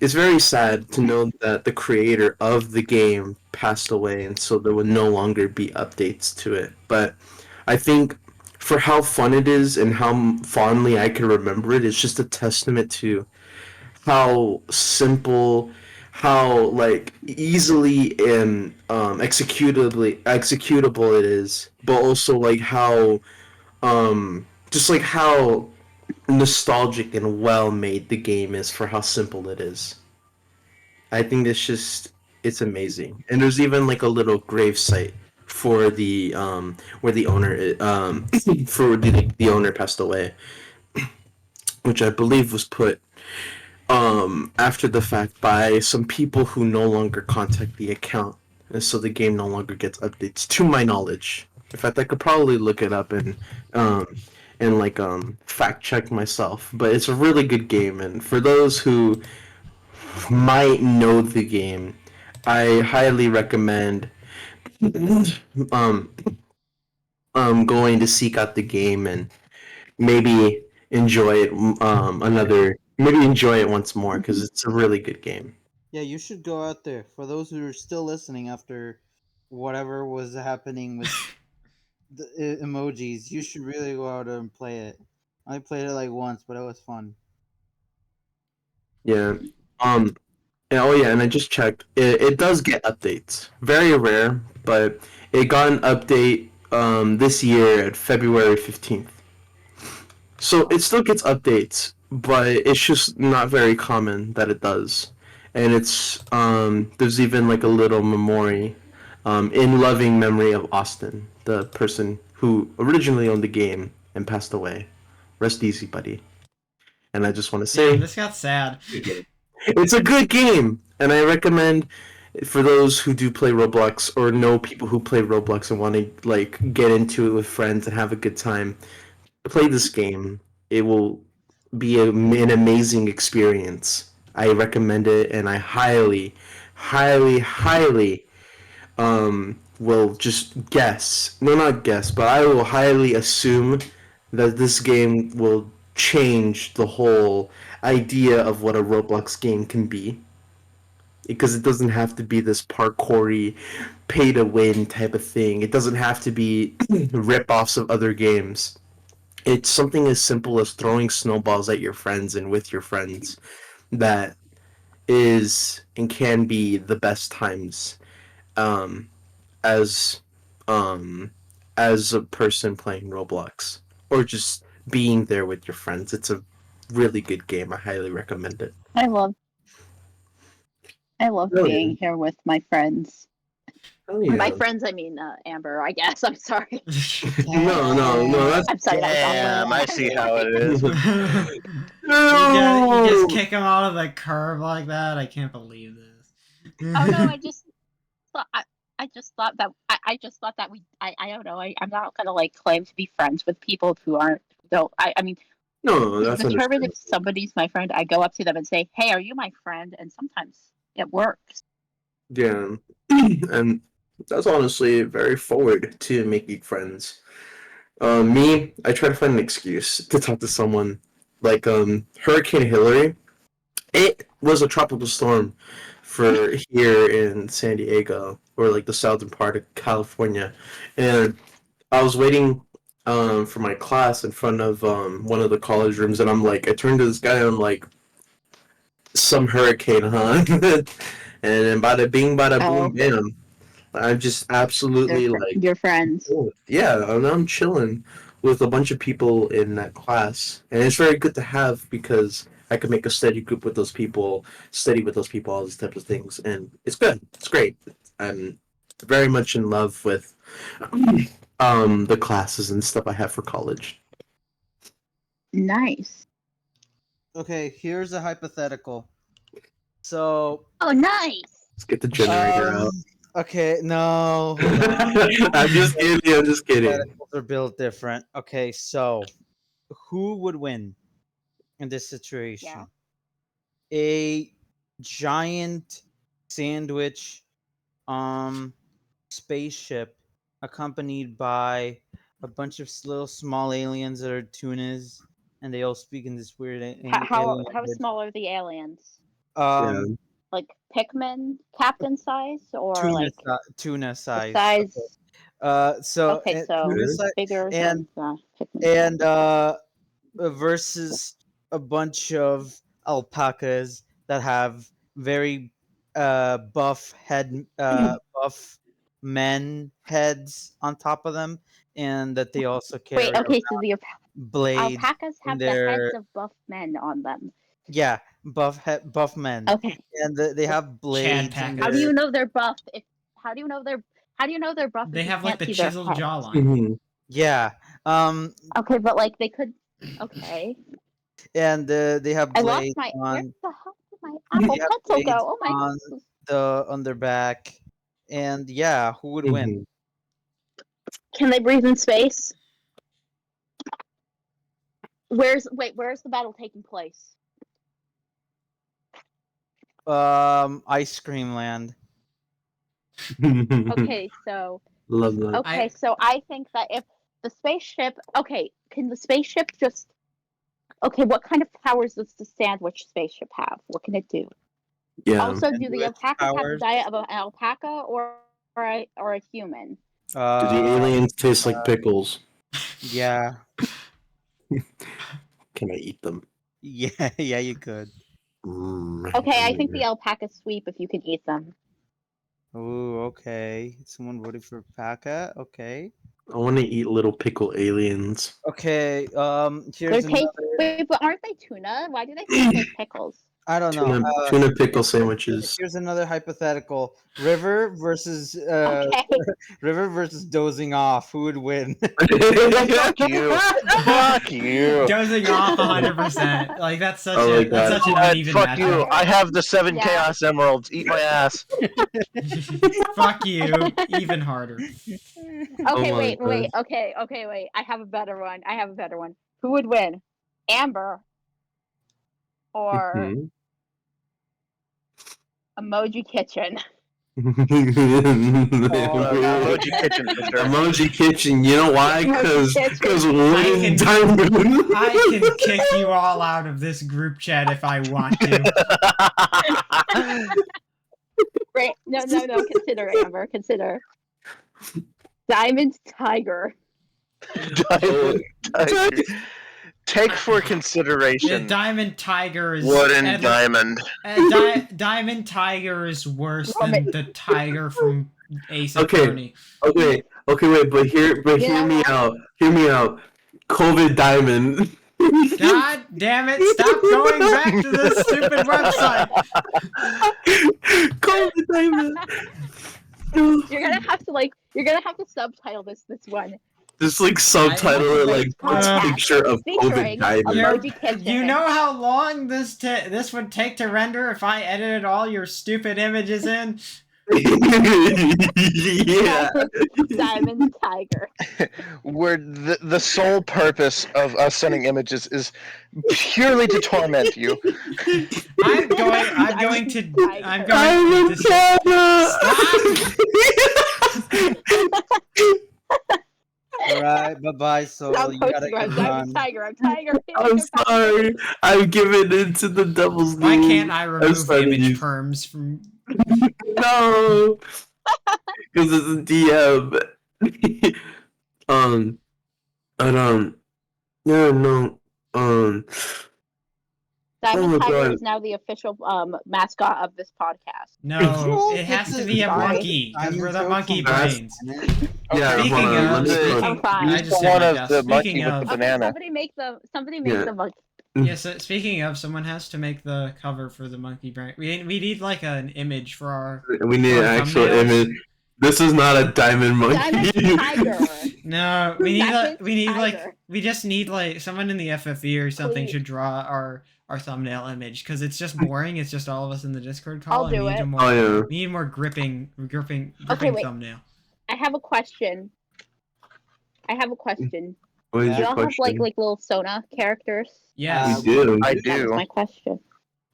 It's very sad to know that the creator of the game passed away, and so there would no longer be updates to it. But I think for how fun it is and how fondly I can remember it, it's just a testament to how simple, how like easily and executable it is, but also like how just like how nostalgic and well made the game is for how simple it is. I think it's amazing. And there's even like a little grave site for the where the owner for the owner passed away, which I believe was put after the fact by some people who no longer contact the account, and so the game no longer gets updates to my knowledge. In fact, I could probably look it up um and like fact check myself, but it's a really good game, and for those who might know the game, I highly recommend um going to seek out the game and maybe enjoy it maybe enjoy it once more because it's a really good game. Yeah, you should go out there. For those who are still listening after whatever was happening with the emojis, you should really go out and play it. I played it like once, but it was fun. Yeah. Um oh yeah, and I just checked. It does get updates. Very rare, but it got an update this year at February 15th. So it still gets updates, but it's just not very common that it does. And it's there's even like a little memory in loving memory of Austin, the person who originally owned the game and passed away. Rest easy, buddy. And I just want to Damn, say this got sad. it's a good game, and I recommend for those who do play Roblox or know people who play Roblox and want to like get into it with friends and have a good time. Play this game. It will be an amazing experience. I recommend it, and I highly, highly, highly will just guess. No, not guess, but I will highly assume that this game will change the whole idea of what a Roblox game can be. Because it doesn't have to be this parkoury, pay to win type of thing. It doesn't have to be rip-offs of other games. It's something as simple as throwing snowballs at your friends and with your friends that is and can be the best times um, as um, as a person playing Roblox or just being there with your friends. It's a really good game. I highly recommend it. I love I love Oh yeah! being here with my friends. Oh My yeah! you I mean Amber. I guess I'm sorry. No, no, no. That's I'm sorry. That was Damn, I awful. see how it is. You just no. kick him out of the curb like that. I can't believe this. Oh no! Thought, I just thought that I just thought that I don't know. I'm not gonna like claim to be friends with people who aren't. Don't I mean No, to that's determine if understandable. somebody's my friend, I go up to them and say, "Hey, are you my friend?" And sometimes it works. Yeah, and that's honestly very forward to making friends. Me, I try to find an excuse to talk to someone. Like Hurricane Hillary, it was a tropical storm for here in San Diego or like the southern part of California, and I was waiting for my class in front of one of the college rooms, and I turned to this guy and I'm like, some hurricane, huh? And then bada bing, bada boom, Oh, bam. I'm just absolutely like, your friends. oh, yeah, and I'm chilling with a bunch of people in that class, and it's very good to have because I can make a steady group with those people, study with those people, all these types of things, and it's good. It's great. I'm very much in love with the classes and stuff I have for college. Nice. Okay, here's a hypothetical. So, Oh, nice. Let's get the generator out. okay, no, hold on. I'm just kidding. I'm just kidding. Hypotheticals are built different. Okay, so who would win in this situation? A giant sandwich spaceship accompanied by a bunch of little small aliens that are tunas, and they all speak in this weird alien How language. small are the aliens? Like Pikmin captain size, or tuna, like tuna the size. size? So Okay, so tuna size, bigger and than Pikmin. and versus a bunch of alpacas that have very buff buff men heads on top of them, and that they also carry Wait, okay, so the blades alpacas in have the heads their of buff men on them. buff men, Okay. and they have blades. Chad How do you know they're buff? How do you know they're buff They if you have like can't the see their chiseled heads? jawline. Mhm. Yeah. Okay, but like they could. Okay. And they have I lost blades my. Where on the hell did my Apple they have Pencil blades go? Oh my on goodness. on their back, and yeah, who would win? Mhm. Can they breathe in space? Where's the battle taking place? Ice Cream Land. Okay, so Love that. okay, so I think that if the spaceship, okay, can the spaceship just, okay, what kind of powers does the sandwich spaceship have? What can it do? Yeah. Also, do the Sandwich alpacas have the powers? diet of an alpaca or a human? Do the aliens taste like pickles? Yeah, Can I eat them? yeah, yeah. You could. Okay, I think the alpacas sweep if you can eat them. Ooh, okay. Someone voted for Paca. Okay. I want to eat little pickle aliens. Okay. They're Here's taste. another. Wait, but aren't they tuna? Why do they taste like pickles? I don't know. Tuna pickle sandwiches. Here's another hypothetical: River versus Okay. River versus dozing off. Who would win? Fuck you. Fuck you. Dozing off 100%. Like that's such Oh my a that's God. such an What? uneven Fuck you. matchup. I have the 7 Yeah. Chaos Emeralds. Eat my ass. Fuck you. Even harder. Okay, Oh my wait. God. Okay, wait. I have a better one. Who would win? Amber or Mhm. Emoji Kitchen? Emoji Kitchen for sure. Emoji Kitchen. You know why? Emoji Kitchen. Because I wooden can- diamond. I can kick you all out of this group chat if I want to. Right? No. Consider Amber. Consider Diamond Tiger. Diamond Tiger. Take for The consideration. Diamond Tiger is Wooden diamond. Diamond Tiger is worse than the tiger from Ace Okay. Attorney. Okay, wait, but hear me out. Hear me out. COVID diamond. God damn it! Stop going back to this stupid website. COVID diamond. You're gonna have to subtitle this one. Just like subtitle it like Podcast picture of COVID featuring diamond. Emoji Kitchen. You know how long this would take to render if I edited all your stupid images in? Yeah. Diamond Tiger. Where the sole purpose of us sending images is purely to torment you. I'm going to Diamond All right. Bye bye. So I'm you gotta posting on get Diamond on. Tiger. I'm Tiger. I'm sorry. I'm giving in to the devil's Why doom. can't I remove started image using- perms from? No, because it's a DM. And yeah, no, Diamond Oh my Tiger God. is now the official mascot of this podcast. No, it has to be a Sorry. monkey because we're the Diamond monkey jokes on brains. yeah. Speaking hold on, of, let me the- put- I'm fine. I He's just the said one my of desk. the monkey Speaking with the of, banana. Somebody make Yeah. the monkey. Yeah, so speaking of, someone has to make the cover for the monkey brain. We need like an image for We need our an actual thumbnails. image. This is not a diamond Diamond monkey. tiger. No, we need Diamond like tiger. we just need like someone in the FFE or something Please. should draw our thumbnail image because it's just boring. It's just all of us in the Discord call, I'll and do we need it. a more Oh yeah. we need more gripping Okay, wait. thumbnail. I have a question. What is Do your y'all have question? like little Sona characters? Yes, We do. I That was do. my question.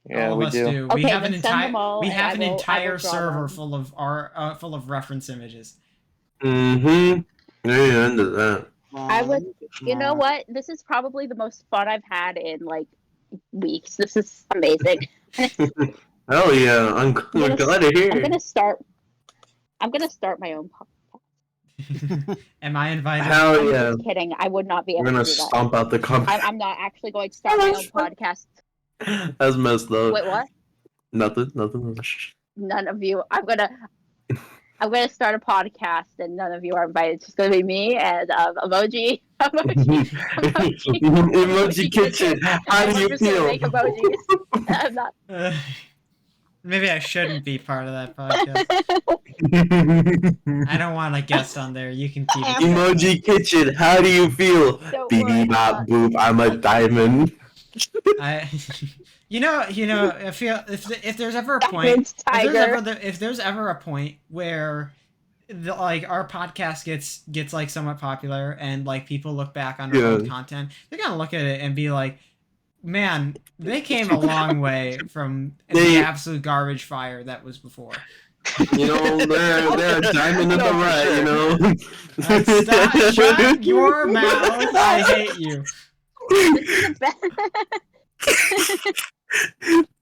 Yeah, all of we us do. do. Okay, We have an then send them all, we and have an I will entire draw server them. full of reference images. Mm-hmm. Yeah, into that. I would. You know what? This is probably the most fun I've had in like weeks. This is amazing. Hell yeah! I'm gonna glad to hear. I'm gonna start my own podcast. Am I invited? Hell I'm yeah! just kidding. I would not be We're able gonna to do that. stomp out the company. I'm not actually going to start my own podcast. That's messed up. Wait, what? Nothing. None of you. I'm gonna start a podcast, and none of you are invited. It's just gonna be me and emoji. Emoji kitchen. How do you Just gonna feel? make emojis. I'm not. Maybe I shouldn't be part of that podcast. I don't want a guest on there. You can keep it. Emoji kitchen. How do you feel? Don't worry, Beep bop boop. I'm a diamond. I feel if there's ever a point, if there's ever a point where our podcast gets like somewhat popular and like people look back on our old content, they're gonna look at it and be like, man, they came a long way from the absolute garbage fire that was before. You know, they're a diamond in the right, you know. Stop, shut your mouth. I hate you.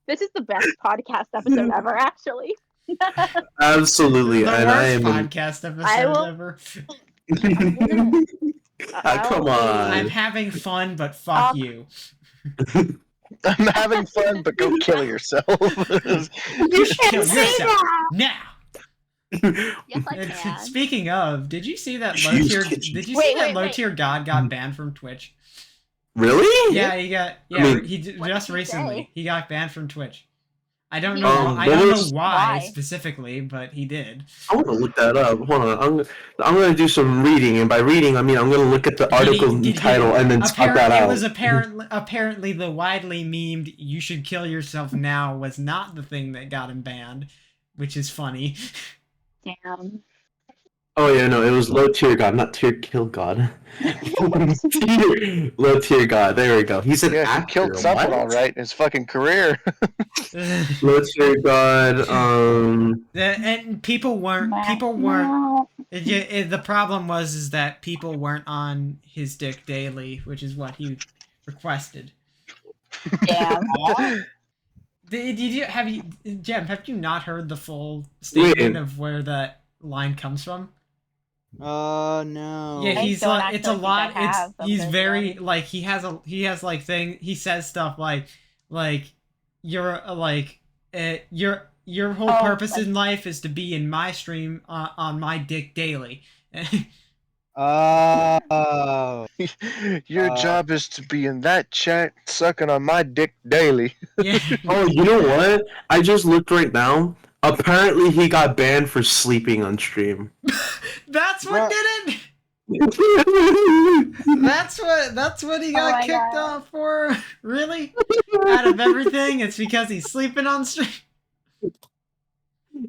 This is the best podcast episode ever, actually. Absolutely, The and I worst am podcast episode ever. Come on. I'm having fun, but fuck you. I'm having fun, but go kill yourself. You should kill yourself now. Yes, I can. Speaking of, did you see that low tier god got banned from Twitch? Really? Yeah, he got. Yeah, I mean, he just recently he got banned from Twitch. I don't know. know. I don't know why specifically, but he did. I want to look that up. Hold on. I'm going to do some reading, and by reading, I mean I'm going to look at the article title and then spot that out. It was apparently the widely memed "you should kill yourself now" was not the thing that got him banned, which is funny. Damn. Oh yeah, no, it was low tier god, not tier kill god. Low tier god. There we go. He's an actor. He killed someone, all right. His fucking career. Low tier god. And people weren't. The problem was that people weren't on his dick daily, which is what he requested. Damn. Jem, have you not heard the full statement of where that line comes from? No. Yeah, he's like, it's a lot. He's very like he has like thing. He says stuff like you're your whole purpose in life is to be in my stream on my dick daily. Your job is to be in that chat sucking on my dick daily. Yeah. Oh, you know what? I just looked right now. Apparently, he got banned for sleeping on stream. That's what did it. That's what he got kicked off for. Really? Out of everything, it's because he's sleeping on stream.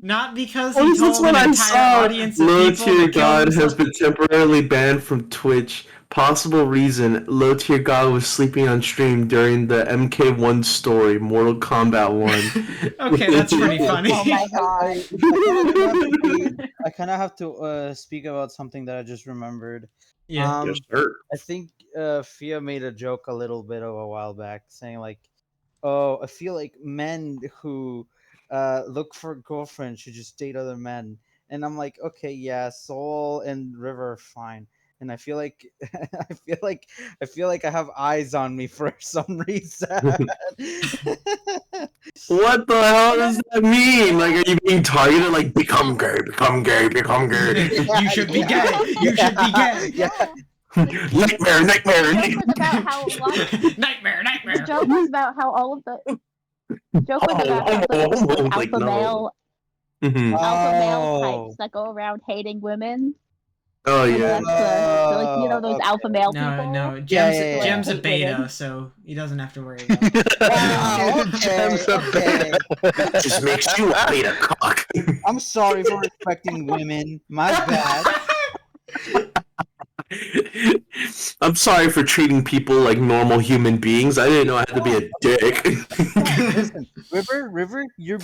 Not because he told an entire audience of Low people tier to kill god himself. has been temporarily banned from Twitch. Possible reason: low tier god was sleeping on stream during the MK1 story, Mortal Kombat 1. Okay, that's pretty funny. Oh my god. I kind of have to speak about something that I just remembered. Yeah. Yes, sir. I think Fia made a joke a little bit of a while back, saying like, "Oh, I feel like men who look for girlfriends should just date other men." And I'm like, okay, yeah, Soul and River are fine. And I feel like I feel like I have eyes on me for some reason. What the hell does that mean? Like, are you being targeted? Like, become gay, become gay, become gay. You should be gay. You should be gay. Yeah. Nightmare, nightmare. The joke was about how a lot of, Nightmare, the nightmare. joke was about how all of the joke was about how the like, Like, no. alpha male Oh. types that go around hating women. Oh And yeah. that's the like you know those Okay. alpha male No, people. no. Yeah, Jem's, yeah, yeah. Jem's a Hate beta, women. so he doesn't have to worry about it. Wow, Jem's a okay. beta. Just makes you a beta cock. I'm sorry for respecting women. My bad. I'm sorry for treating people like normal human beings. I didn't know I had to be a dick. Listen, River, you're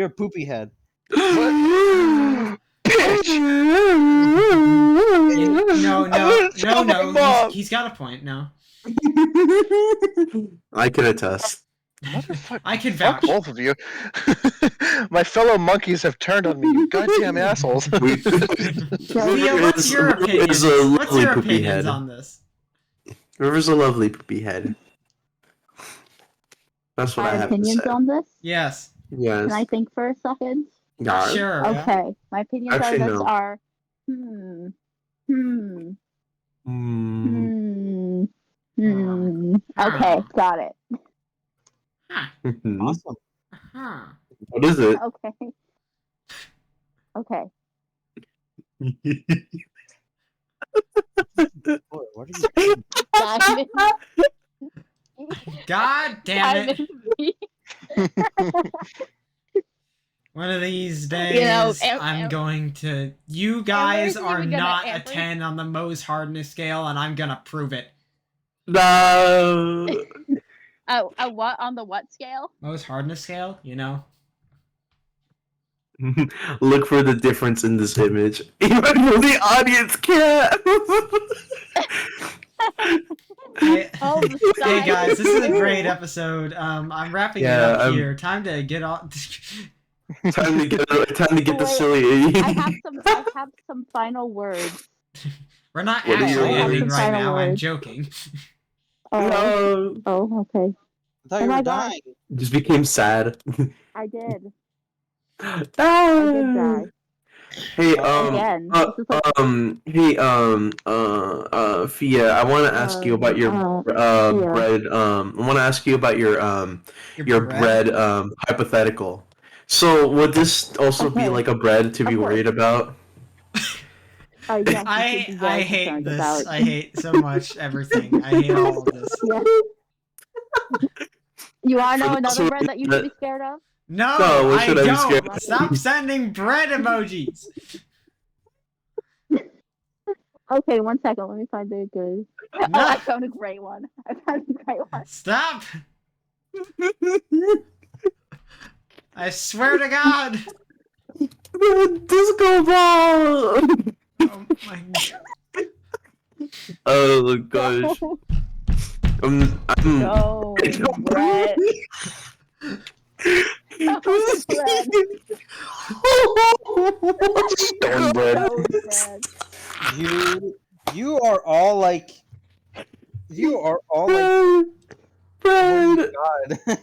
a poopy head. Bitch! No. He's got a point. No, I can attest. Motherfucker. I can Fuck vouch. both of you. My fellow monkeys have turned on me, you goddamn assholes. Thea, what's your opinions? What's your opinions on this? River's a lovely poopy head. That's what I My have to opinions say. on this. Yes. Yes. Can I think for a second? Yeah. Sure. Okay, my opinions Actually, on this no. are Okay, got it. Mhm. Awesome. Huh. What is it? Okay. Okay. Boy, what are you doing? Diamond. God damn it! Diamond. One of these days, You know, I'm going to. You guys Amber's are even gonna- not a Amber's- 10 on the Mohs hardness scale, and I'm gonna prove it. No. A what on the what scale? Mohs hardness scale, you know? Look for the difference in this image. Even the audience can't. Hey, Oh, the hey size. guys, this is a great episode. I'm wrapping it up here. Time to get off. Time to get the Wait, silly. I have some final words. We're not What are your actually ending words? right Final now. I'm words. joking. Oh, No. oh, okay. I thought Oh you my were God. dying. Just became sad. I did. I did Ah. die. Hey, Again. This is like Fia, I want to ask you about your yeah. bread. I want to ask you about your bread hypothetical. So, would this also be Okay. like a bread to be Of course. worried about? Yes, you should I be very hate concerned this. about. I hate so much everything. I hate all of this. Yeah. You want to know For those another who- bread that you should be scared of? No, No, what I should I be don't. scared of? Stop sending bread emojis. Okay, 1 second. Let me find a good. No. Oh, I found a great one. I found a great one. Stop. I swear to God. The disco ball. Oh my God. Oh gosh. I'm No, Brett. No, Brett. Stone bread. No, Brett. You are all like. You are all like. Oh bread. my God.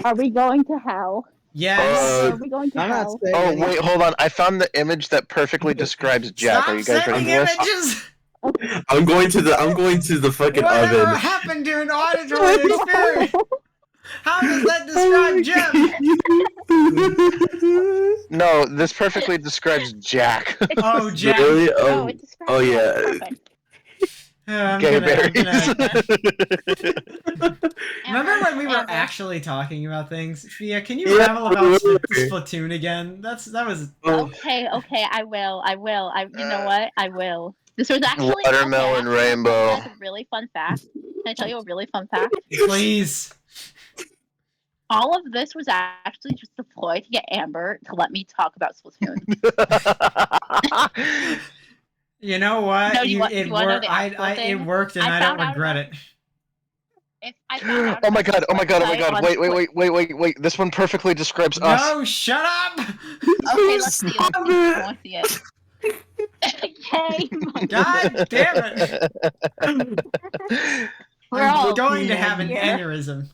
Are we going to hell? Yes. Are we going to I'm not hell? saying. Oh, anything. wait, hold on. I found the image that perfectly describes Jack. Are you guys ready sending for this? images. I'm going to the fucking Whatever oven. happened to an auditory experience? How does that describe Jim? No, this perfectly describes Jack. Oh, Jack. Really? Oh, it describes oh that. yeah. Perfect. Gay berries. Remember when we were Amber. actually talking about things? Fia, can you Yeah, ramble about we were. Splatoon again? That was. Okay, I will. You know what? I will. This was actually Watermelon okay, rainbow. That's a really fun fact. Can I tell you a really fun fact? Please. All of this was actually just a ploy to get Amber to let me talk about Splatoon. You know what? No, you want- it you wanna know worked. the actual It thing? worked, and I I don't found out regret about- it. If I found out Oh my about god, oh my god, oh my this god. website on Wait. This one perfectly describes us. No, shut up! Okay, let's see. Stop I want to see it. Okay, God damn it! we're I'm all going to have an here. aneurysm.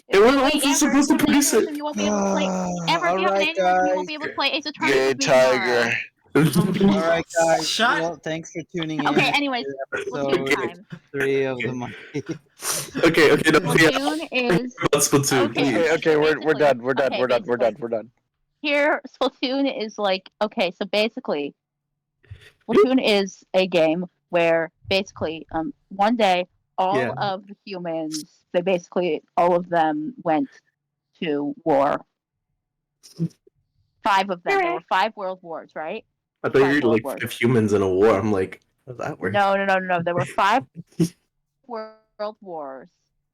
It wasn't supposed to produce it. You won't be able to play. Amber, if you have an Alright, aneurysm, you won't be able to play Ace Attorney Gay with me tomorrow. tiger. All right, guys. Shut. Well, thanks for tuning in. Okay, anyways, to Splatoon episode time. 3 of the Okay. month. Okay, no, yeah. Splatoon is About Splatoon, okay. please. Okay, we're Basically, done. We're done. okay, We're done. We're done. basically, We're done. here Splatoon is like okay. So basically, Splatoon is a game where basically, one day all Yeah. of the humans, they basically all of them went to war. 5 of them. There were 5 world wars, right? I thought you 5 were world like wars. 5 humans in a war. I'm like, how does that work? No. There were 5 world wars,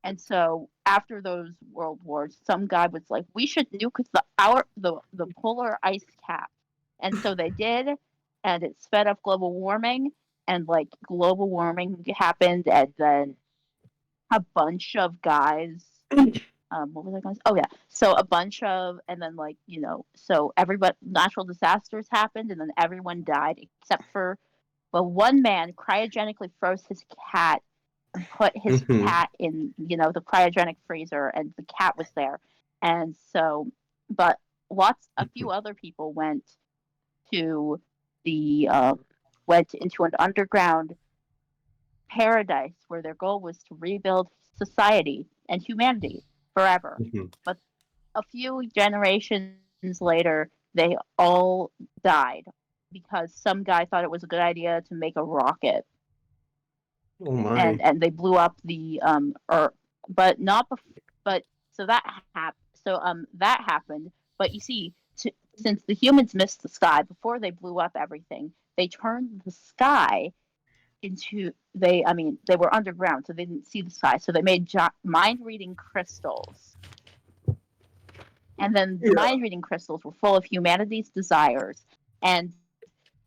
and so after those world wars, some guy was like, "We should nuke the polar ice cap," and so they did, and it sped up global warming, and like global warming happened, and then a bunch of guys. What was I going to say? Oh yeah, so a bunch of, and then like so everybody natural disasters happened, and then everyone died except for one man cryogenically froze his cat and put his Mhm. cat in, the cryogenic freezer, and the cat was there. And so, but a few other people to the, went into an underground paradise where their goal was to rebuild society and humanity forever. Mhm. But a few generations later, they all died because some guy thought it was a good idea to make a rocket, Oh my. and they blew up the Earth, but not but so that happened. But you see, since the humans missed the sky before they blew up everything, they turned the sky into they were underground, so they didn't see the sky, so they made mind reading crystals, and then the Yeah. mind reading crystals were full of humanity's desires. And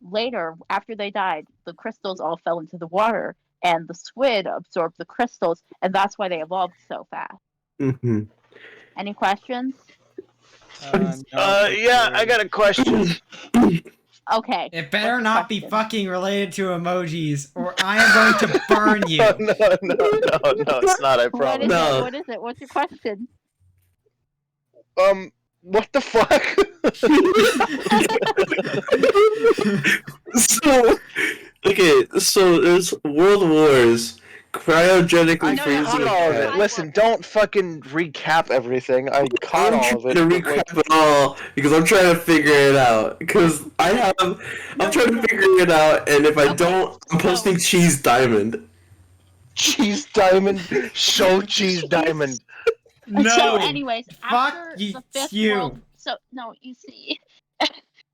later, after they died, the crystals all fell into the water, and the squid absorbed the crystals, and that's why they evolved so fast. Mhm. Any questions? No, for Yeah, sure. I got a question. Okay. It better what's your not be question? fucking related to emojis, or I am going to burn you. No, it's not. I What promise. is No. it? What is it? What's your question? What the fuck? So, okay, so there's world wars, cryogenically No, I no, caught freezing a all of there's it. cat. 5 Listen, world don't fucking recap everything. I caught I'm all of trying it. to But, like, recap it all because I'm trying to figure it out. Because I'm trying to figure it out, and if I Okay, don't, I'm so- posting cheese diamond. cheese diamond, show cheese diamond. No. So, anyways, Fuck after you. the 5th you. world, so no, you see,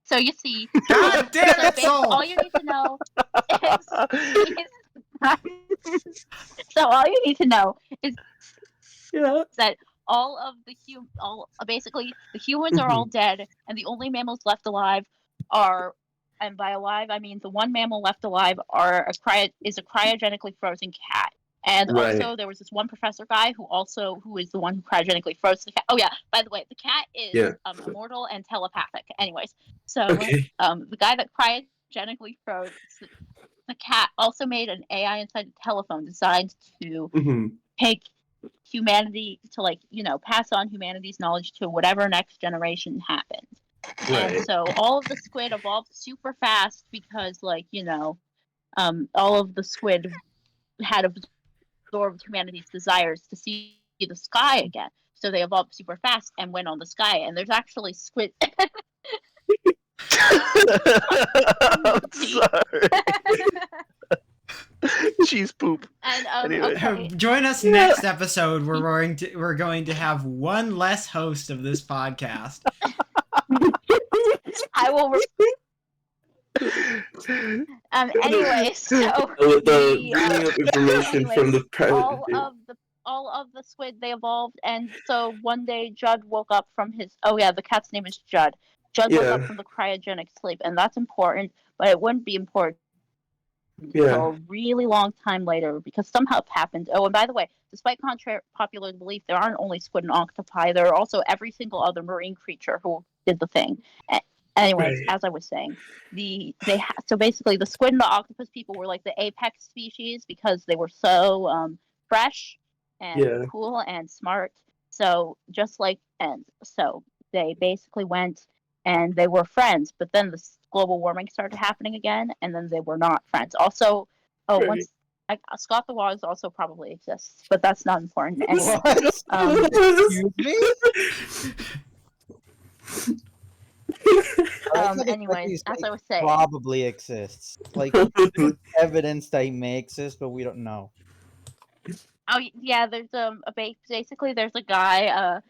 so you see, God damn it, Soul. all you need to know so all you need to know is Yeah. that all of the basically the humans are all dead, and the only mammals left alive are, and by alive I mean the one mammal left alive is a cryogenically frozen cat. And Right. also there was this one professor guy who is the one who cryogenically froze the cat. Oh yeah, by the way, the cat is Yeah. immortal and telepathic. Anyways, so Okay. the guy that cryogenically froze the cat also made an AI inside the telephone designed to Mhm. take humanity to pass on humanity's knowledge to whatever next generation happens. And Right. so all of the squid evolved super fast because all of the squid had absorbed humanity's desires to see the sky again. So they evolved super fast and went on the sky. And there's actually squid. I'm sorry. Cheese poop. And Anyway. okay. Join us next episode. We're going to have one less host of this podcast. I will. Anyway, so With the bringing up information from the all of the squid, they evolved, and so one day Judd woke up from the cat's name is Judd. Judd woke up Yeah. from the cryogenic sleep, and that's important, but it wouldn't be important until Yeah. a really long time later because somehow it happened. Oh, and by the way, despite popular belief, there aren't only squid and octopi. There are also every single other marine creature who did the thing. Anyways, Right. as I was saying, so basically the squid and the octopus people were like the apex species because they were so fresh and Yeah. cool and smart. So so they basically went and they were friends. But then the global warming started happening again, and then they were not friends. Also, Right. once Scott the Wise also probably exists, but that's not important. Anyway, Excuse me. anyways, as I was saying, probably exists. Like there's evidence that he may exist, but we don't know. oh yeah, there's basically there's a guy.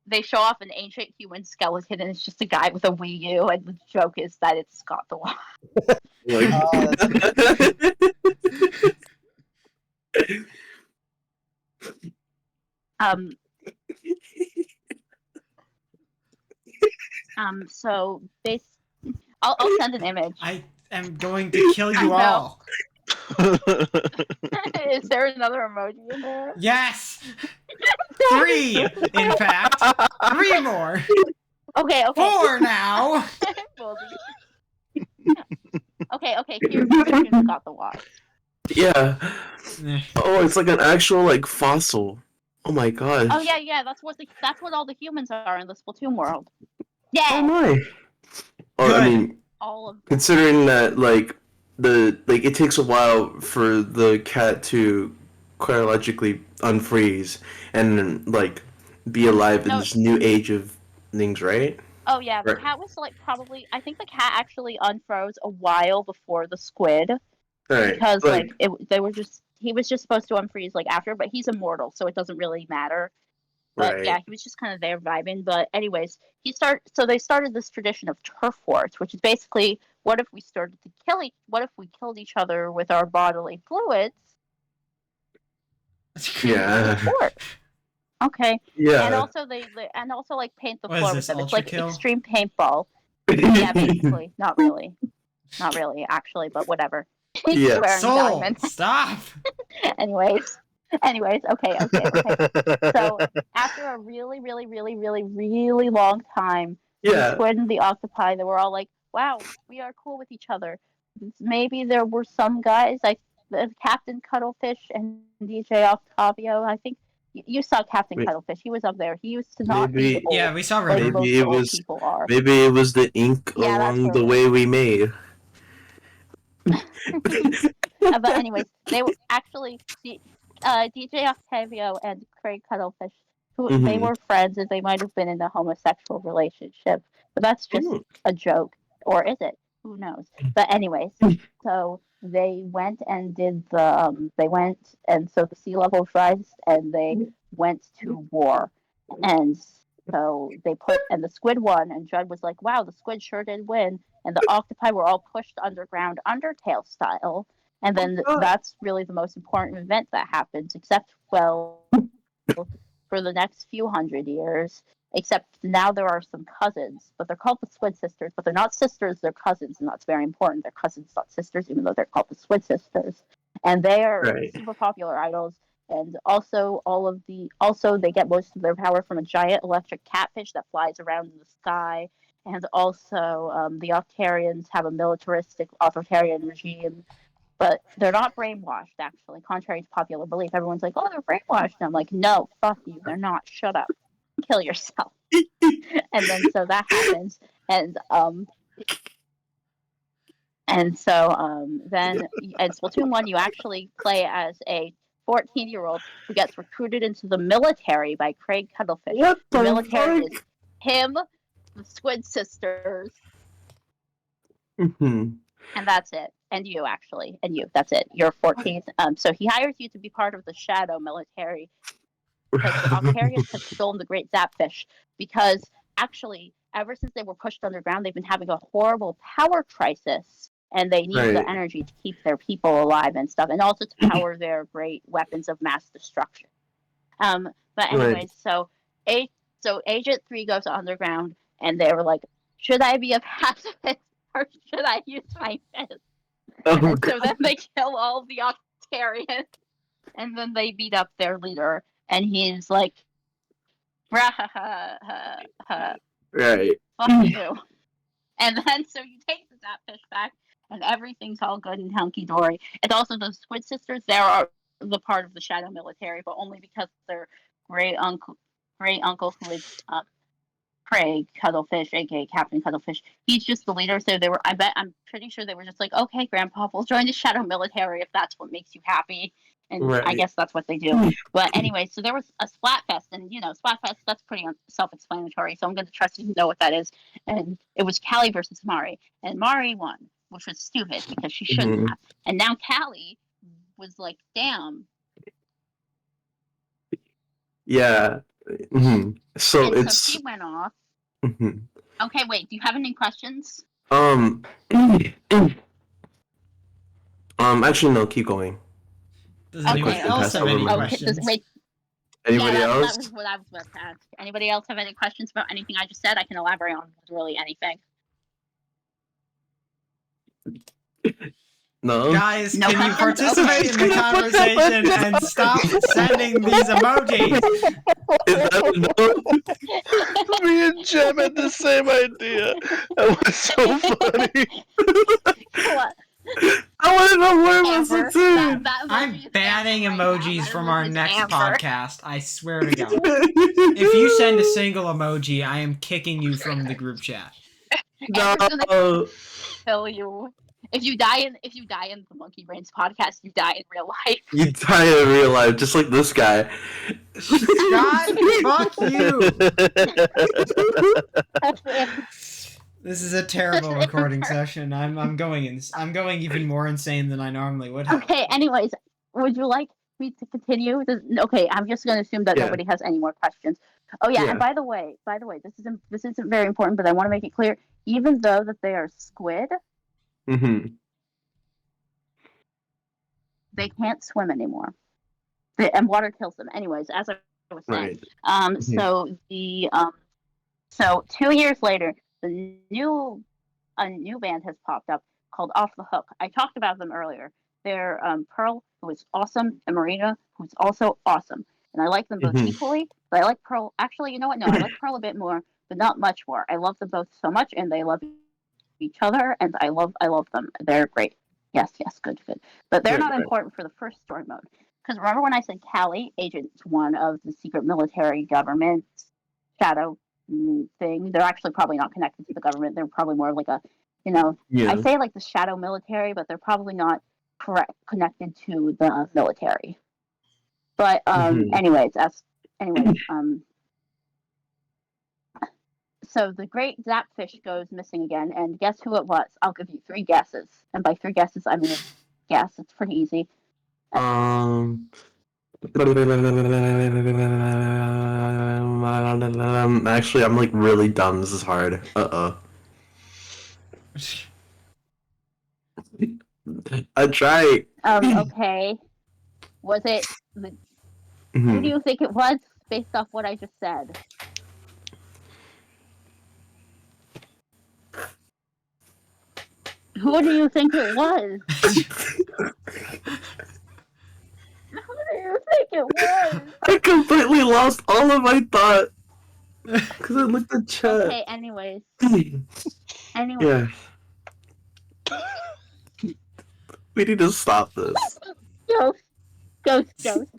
They show off an ancient human skeleton, and it's just a guy with a Wii U, and the joke is that it's Scott the Wise. So I'll send an image. I am going to kill you I know. all. Is there another emoji in there? Yes! 3, in fact. 3 more. Okay. 4 now. Okay. Here's the version of Scott the Wise. Yeah. Oh, it's like an actual like fossil. Oh my gosh. Oh yeah. That's what all the humans are in the Splatoon world. Yeah. Oh my. Oh, Good. I mean, All of them. considering that it takes a while for the cat to chronologically unfreeze and like be alive in this new age of things, right? Oh yeah, the Right. cat was like probably. I think the cat actually unfroze a while before the squid Right. because he was just supposed to unfreeze like after, but he's immortal, so it doesn't really matter. But right. yeah, he was just kind of there vibing. But anyways, they started this tradition of turf wars, which is basically what if we killed each other with our bodily fluids? Yeah. Sport. Okay. Yeah. And also they like paint the What is floor this, with them. It's Ultra like Kill? extreme paintball. Yeah, basically. Not really, actually, but whatever. Yeah. Wearing Soul, diamonds. stop. Anyways, okay. So after a really, really, really, really, really long time, the Yeah. squid and the octopi, they were all like, "Wow, we are cool with each other." Maybe there were some guys like Captain Cuttlefish and DJ Octavio. I think you saw Captain Wait. Cuttlefish. He was up there. He used to not Maybe- be old, Yeah, we saw like River. most Maybe it old was- people are. Maybe it was the ink Yeah, that's along the true. way we made. But anyways, they were actually DJ Octavio and Craig Cuttlefish. They were friends, and they might have been in a homosexual relationship, but that's just a joke, or is it? Who knows? But anyways, so they went and so the sea level rise, and they went to war, and so and the squid won, and Judd was like, "Wow, the squid sure did win," and the octopi were all pushed underground, Undertale style. And then that's really the most important event that happens, except, well, for the next few hundred years. Except now there are some cousins, but they're called the Squid Sisters, but they're not sisters, they're cousins, and that's very important. They're cousins, not sisters, even though they're called the Squid Sisters. And they are super popular idols. And also they get most of their power from a giant electric catfish that flies around in the sky. And also the Octarians have a militaristic authoritarian regime. But they're not brainwashed, actually, contrary to popular belief. Everyone's like, "Oh, they're brainwashed." And I'm like, "No, fuck you. They're not. Shut up. Kill yourself." And then so that happens. And then in Splatoon 1, you actually play as a 14-year-old who gets recruited into the military by Craig Cuttlefish. What the the military fuck? is him, the Squid Sisters, Mhm. and that's it. And you, actually. And you. That's it. You're 14. So he hires you to be part of the shadow military because the Octarians had stolen the great Zapfish. Because, actually, ever since they were pushed underground, they've been having a horrible power crisis. And they need the energy to keep their people alive and stuff. And also to power their great weapons of mass destruction. But anyways, so Agent 3 goes underground. And they were like, "Should I be a pacifist or should I use my fist?" And so then they kill all the Octarians, and then they beat up their leader, and he's like, "Rah, ha, ha, ha, ha. Right. Fuck you." And then so you take the Zapfish back, and everything's all good and hunky dory. And also the Squid Sisters, they are the part of the shadow military, but only because their great uncle who is Craig Cuttlefish, aka Captain Cuttlefish. He's just the leader, so I'm pretty sure they were just like, okay, Grandpa, we'll join the Shadow Military if that's what makes you happy. And I Right. guess that's what they do. But anyway, so there was a Splatfest, and Splatfest, that's pretty self-explanatory. So I'm going to trust you to know what that is. And it was Callie versus Mari, and Mari won, which was stupid because she shouldn't Mhm. have. And now Callie was like, damn. Yeah. So And so it's she went off. mhm. Okay, wait. Do you have any questions? Actually no, keep going. Does My anyone Okay, question else passed have over any my okay. head. questions? Wait. Anybody Yeah, that else? was what I was about to ask. Anybody else have any questions about anything I just said? I can elaborate on literally anything. No. Guys, No can you questions? participate Okay. in the conversation and stop sending these emojis? Is that a no? Me and Jem had the same idea. That was so funny. What? I want to know more about Amber. Splatoon. That emoji I'm is banning Amber right now. emojis That from emoji our is next Amber. podcast. I swear to God. If you send a single emoji, I am kicking you from the group chat. Amber's gonna No. kill you. If you die in the Monkey Brains podcast, you die in real life. You die in real life, just like this guy. Scott, fuck you. This is a terrible recording session. I'm going even more insane than I normally would have. Okay, anyways, would you like me to continue? Okay, I'm just going to assume that Yeah. nobody has any more questions. Oh yeah, Yeah. and by the way, this isn't very important, but I want to make it clear. Even though that they are squid, Mm-hmm. they can't swim anymore, and water kills them. Anyways, as I was saying, Right. so 2 years later, a new band has popped up called Off the Hook. I talked about them earlier. They're Pearl, who is awesome, and Marina, who's also awesome. And I like them both Mhm. equally, but I like Pearl. Actually, you know what? No, I like Pearl a bit more, but not much more. I love them both so much, and they love each other, and I love them. They're great. Yes, good. But they're not Right. important for the first story mode. Because remember when I said Callie, Agent 1 of the secret military government shadow thing? They're actually probably not connected to the government. They're probably more like a, Yeah. I say like the shadow military, but they're probably not connected to the military. But Mhm. So the great Zapfish goes missing again, and guess who it was? I'll give you 3 guesses, and by 3 guesses I mean guess. It's pretty easy. Actually, I'm like really dumb. This is hard. I try. Okay. Was it? Who do you think it was, based off what I just said? Who do you think it was? Who do you think it was? I completely lost all of my thought because I looked at chat. Okay. Anyways. Yeah. We need to stop this. Ghost.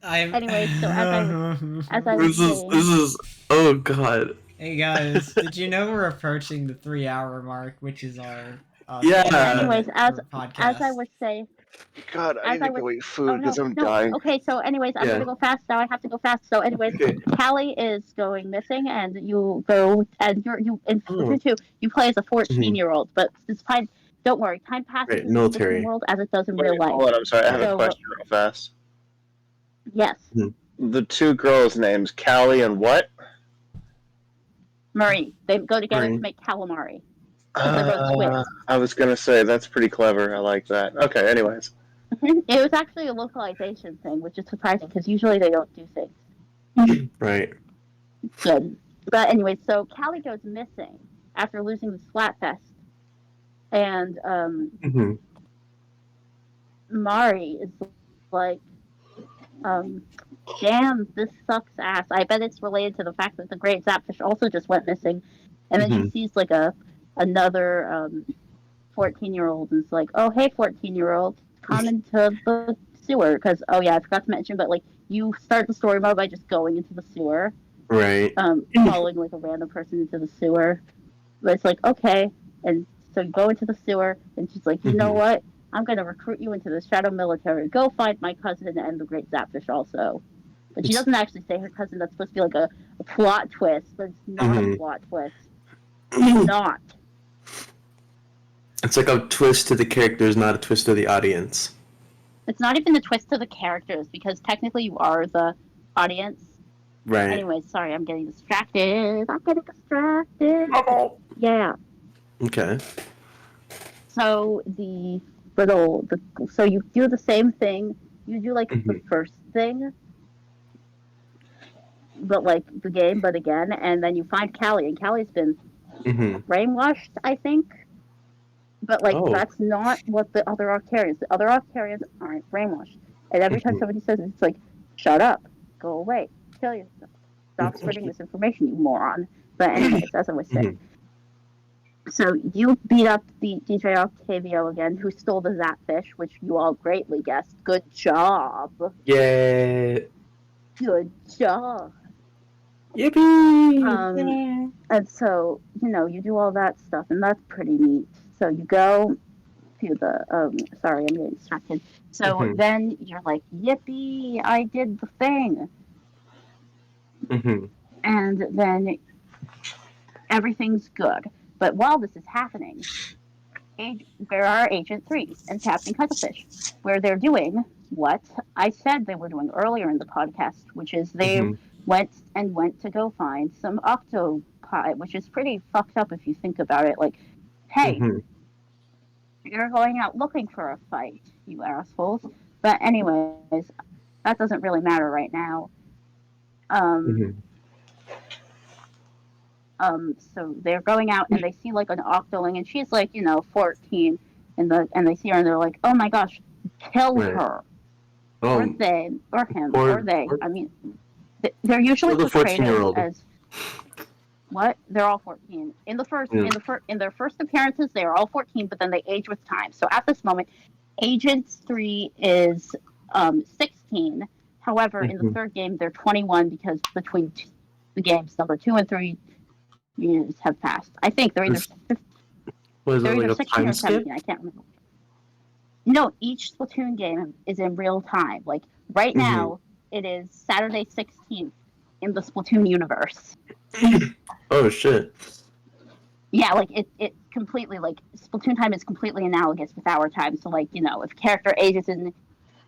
I'm... Anyway, so as I was saying, This is oh god. Hey guys, did you know we're approaching the 3-hour mark, which is our Yeah. Anyways, as podcast. I was saying, God, I as need I to was, go eat food because I'm no. dying. Okay, so anyways, I'm Yeah. gonna go fast now. I have to go fast. So anyways, Okay. Callie is going missing, and you go and you in Splatoon 2, you play as a 14-year-old. But it's fine. Don't worry. Time passes Right, in the military. Splatoon world as it does in Wait, real life. hold on, I'm sorry. I have So, a question real fast. Yes, The 2 girls' names, Callie and what? Marie. They go together Marie. to make calamari. They're both squids. I was gonna say that's pretty clever. I like that. Okay, anyways. It was actually a localization thing, which is surprising because usually they don't do things. Right. Good. But anyway, so Callie goes missing after losing the Splatfest. And Mari is like, damn, this sucks ass. I bet it's related to the fact that the great Zapfish also just went missing. And then she sees like another 14-year-old and is like, oh, hey, 14-year-old, come into the sewer. Because, oh yeah, I forgot to mention, but like you start the story mode by just going into the sewer. Right. following like a random person into the sewer. But it's like, okay. And so you go into the sewer, and she's like, you know Mhm. what? I'm going to recruit you into the shadow military. Go find my cousin and the great Zapfish also. But she It's doesn't actually say her cousin. That's supposed to be like a plot twist, but it's not a Mhm. plot twist. It's not. it's like a twist to the characters, not a twist to the audience. It's not even a twist to the characters because technically you are the audience. Right. Anyway, sorry, I'm getting distracted. I'm getting distracted. Yeah. Okay. So so you do the same thing. You do like the Mhm. first thing, but like the game, but again, and then you find Callie, and Callie's been Mhm. brainwashed, I think. But like Oh. that's not what the other Octarians. The other Octarians aren't brainwashed. And every time Mhm. somebody says it, it's like, shut up, go away, kill yourself, stop spreading this information, you moron. But anyways, as I was saying, Mhm. so you beat up the DJ Octavio again, who stole the Zapfish, which you all greatly guessed. Good job. Yeah. Good job. Yippee! And so, you do all that stuff, and that's pretty neat. So you go to sorry, I'm getting distracted. So Mhm. then you're like, yippee, I did the thing. Mhm. And then everything's good. But while this is happening, there are Agent 3 and Captain Cuttlefish, where they're doing what I said they were doing earlier in the podcast, which is they Mhm. went to go find some octopi, which is pretty fucked up if you think about it. Like, hey, Mhm. you're going out looking for a fight, you assholes. But anyways, that doesn't really matter right now. Um, Mhm. so they're going out and they see like an octoling, and she's like, 14, and they see her and they're like, oh my gosh, kill Right. her, or Um. they, or him, or Poor. they. Poor. I mean, they're usually Poor the portrayed 14-year-old. as what? They're all 14 in the first Yeah. in their first appearances. They are all 14, but then they age with time. So at this moment, Agent 3 is 16. However, in the Mhm. third game, they're 21 because between the games number 2 and 3 years have passed. I think Is was it they're like either a 16 time or skip? 17. I can't remember. No, each Splatoon game is in real time. Like right Mhm. now, it is Saturday 16th in the Splatoon universe. Oh shit. Yeah, like it completely like Splatoon time is completely analogous with our time. So like if character ages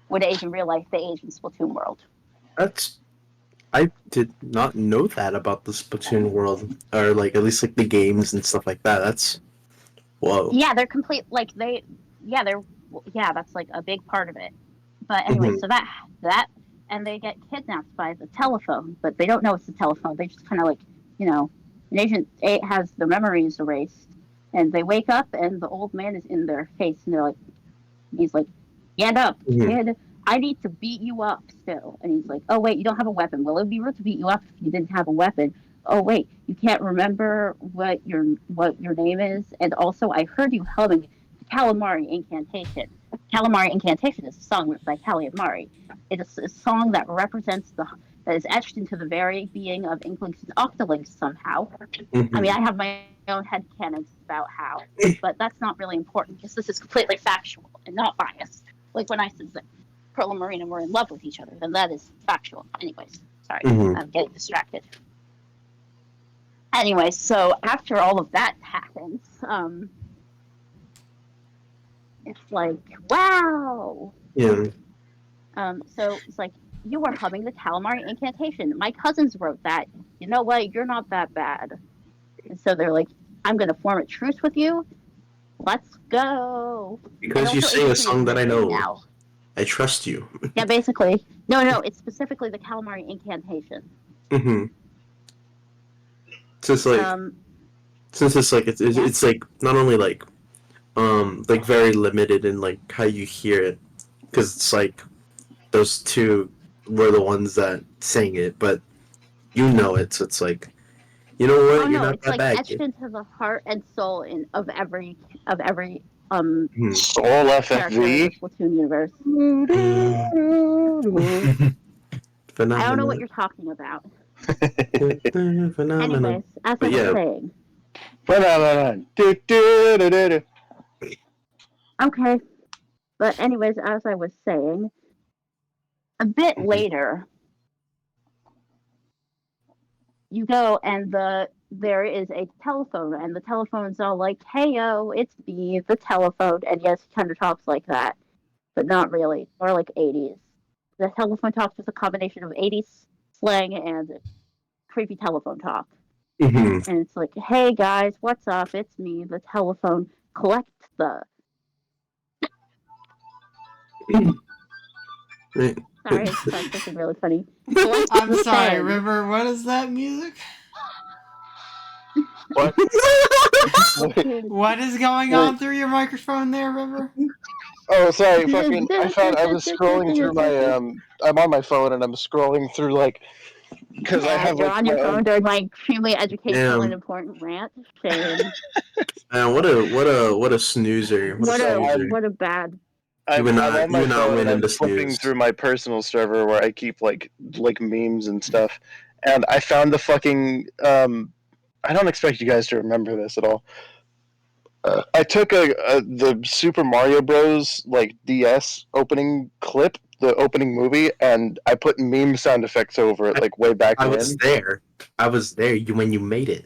would age in real life, they age in Splatoon world. That's I did not know that about the Splatoon world, or like at least like the games and stuff like that. That's whoa. Yeah, they're complete. Like they're yeah, that's like a big part of it. But anyway, Mhm. so that and they get kidnapped by the telephone, but they don't know it's the telephone. They just kind of like you know, an Agent 8 has the memories erased, and they wake up and the old man is in their face, and he's like, get up, Mhm. kid. I need to beat you up still. And he's like, oh, wait, you don't have a weapon. Well, it would be rude to beat you up if you didn't have a weapon. Oh, wait, you can't remember what your name is. And also, I heard you humming the Calamari Incantation. Calamari Incantation is a song by Calamari. It is a song that represents that is etched into the very being of Inklings and Octolinks somehow. I mean, Mhm. I have my own headcanons about how, but that's not really important because this is completely factual and not biased. Like when I said that Pearl and Marina were in love with each other, then that is factual. Anyways, sorry, Mhm. I'm getting distracted. Anyway, so after all of that happens, it's like, wow. Yeah. So it's like, you are humming the calamari incantation. My cousins wrote that. You know what? You're not that bad. And so they're like, I'm going to form a truce with you. Let's go. And Because you also, sing a Agent 3 is song that I missing know. now. I trust you. Yeah, basically. No, it's specifically the calamari incantation. Mm-hmm. So it's like Um, since it's like yeah. it's like not only like very limited in like how you hear it, because it's like those two were the ones that sang it, but you know it, so it's like you know Oh what, you're no, not it's that like bad, etched kid. into the heart and soul of every Hmm. Soul character in the FFV. Splatoon universe. Mm. I don't know what Phenomena. you're talking about. Phenomenon. Anyways, as I But was yeah, saying, Do-do-do-do-do. okay. But anyways, as I was saying, a bit later, you go and there is a telephone, and the telephone's all like, "Hey yo, it's me, the telephone." And yes, he kind of talks like that, but not really. More like 80s. The telephone talks with a combination of 80s slang and creepy telephone talk. mhm. And it's like, "Hey guys, what's up? It's me, the telephone. Collect the." Sorry, I just thought something really funny. Collect I'm the sorry, sand. River. What is that music? What? What is going on through your microphone there, River? Oh, sorry. Fucking. I was scrolling through my. I'm on my phone and I'm scrolling through like because I Yeah, have you're like on my your own. phone during my extremely educational and Damn. important rant. Shame. Man, what a snoozer. What a What a snoozer. what a bad. You would I'm on not you my would not phone and win in I'm the flipping snooze. through my personal server where I keep like memes and stuff, and I found the fucking. I don't expect you guys to remember this at all. I took the Super Mario Bros. Like DS opening clip, the opening movie, and I put meme sound effects over it, like way back I was when. there. I was there when you made it.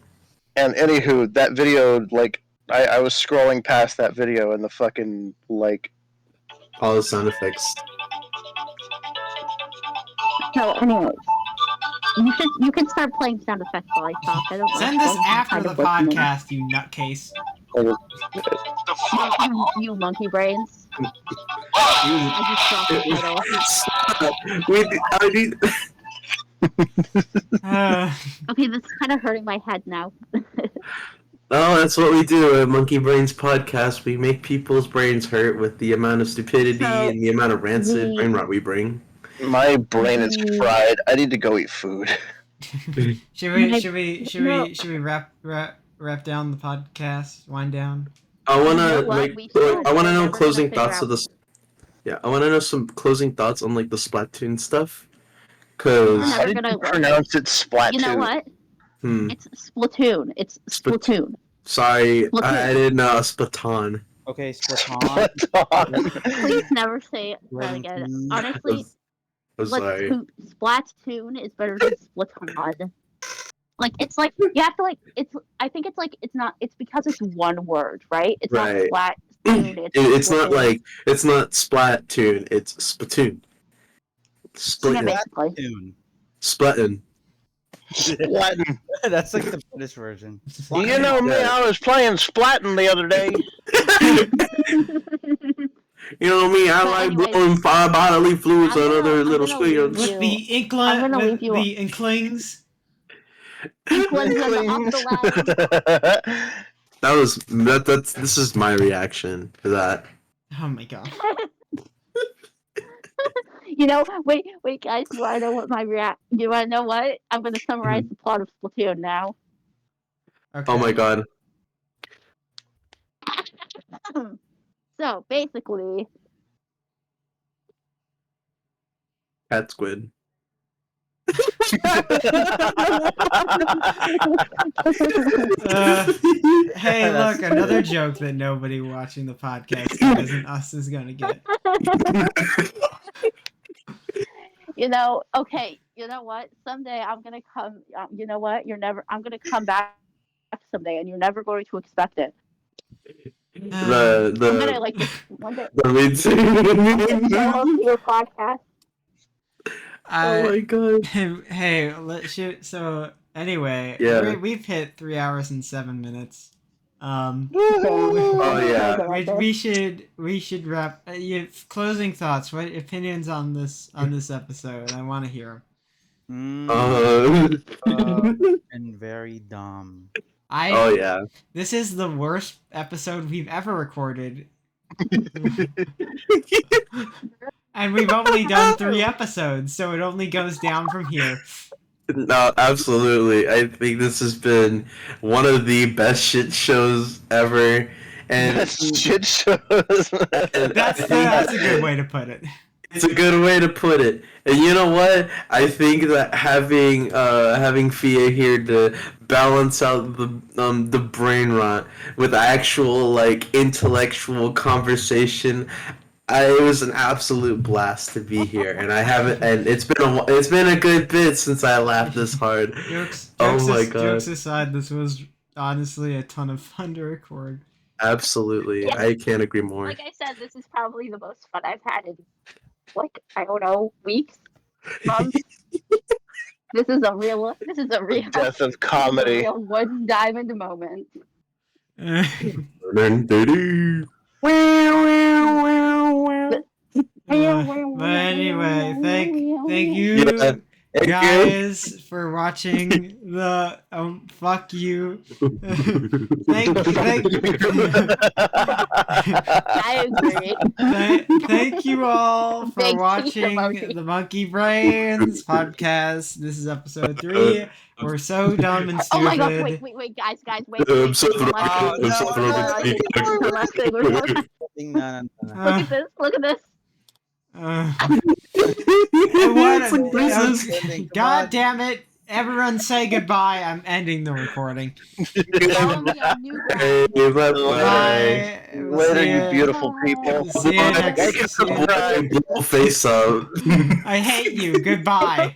And anywho, that video, like, I was scrolling past that video, and the fucking like. All the sound effects. So, anyways, you can start playing sound effects while I talk. I don't know. Send this I'm after kind the of listening. podcast, you nutcase. You monkey brains. You- I just dropped the title. I need. Uh, Okay, this is kind of hurting my head now. Oh, that's what we do at Monkey Brains Podcast. We make people's brains hurt with the amount of stupidity So, and the amount of rancid the- brain rot we bring. My brain is fried. I need to go eat food. should we My- should we should no. we should we wrap down the podcast? Wind down. I You wanna know what? like. We should. I wanna We're know never closing gonna figure thoughts of out- this. Yeah, I wanna know some closing thoughts on like the Splatoon stuff. We're Cause never I gonna didn't pronounce it Splatoon. You know what? It's Splatoon. It's Splatoon. sorry, Splatoon. I didn't know Splatoon. Okay, Splatoon. Please never say that again. Honestly, I'm sorry. Splatoon is better than Splatoon. Like it's like you have to like it's. I think it's like it's not. It's because it's one word, right? It's Right. not Splatoon. It's not Splatoon. like it's not Splatoon. It's Splatoon. Yeah, Splatoon. basically. Splatoon. Splatoon. Splatting. That's like the British version. You know me, I was playing Splatting the other day. You know me, I But like anyways, blowing fire bodily fluids on other I'm little gonna squeals. leave With the I'm gonna leave you- the inklings. Inklings on the That's this is my reaction to that. Oh my god. You know, wait, guys. You wanna know what my You wanna know what? I'm gonna summarize the plot of Splatoon now. Okay. Oh my god. So basically, Cat squid. Hey, That's look, another joke that nobody watching the podcast that isn't us is gonna get. okay, you know what? Someday I'm gonna come. You know what? I'm gonna come back someday, and you're never going to expect it. I'm gonna like just one day. I'm gonna show up to your podcast. Oh my god. Hey, let's shoot. So anyway, Yeah. we've hit 3 hours and 7 minutes. Oh yeah. We should wrap. Closing thoughts. What opinions on this episode? I want to hear. And very dumb. Oh yeah. This is the worst episode we've ever recorded, and we've only done 3 episodes, so it only goes down from here. No, absolutely. I think this has been one of the best shit shows ever. And That's shit shows. That's a good way to put it. It's a good way to put it. And you know what? I think that having Fia here to balance out the brain rot with actual like intellectual conversation, it was an absolute blast to be here. And I haven't, and it's been a good bit since I laughed this hard. Jokes aside, this was honestly a ton of fun to record. Absolutely, Yeah. I can't agree more. Like I said, this is probably the most fun I've had in, like, I don't know, weeks, months. This is a real Death of comedy. real one diamond moment. But anyway, thank you Yeah. guys for watching the fuck you. thank I agree. thank you all for Big teeth watching emoji. the Monkey Brains podcast. This is episode 3. We're so dumb and Oh stupid. my god, wait, guys, wait. I'm so One last thing. One last thing. No. Look at this. God damn it. Everyone say goodbye. I'm ending the recording. Follow me on New Hey, Bye. Later, you beautiful people. See you next. Face up. I hate you. Goodbye.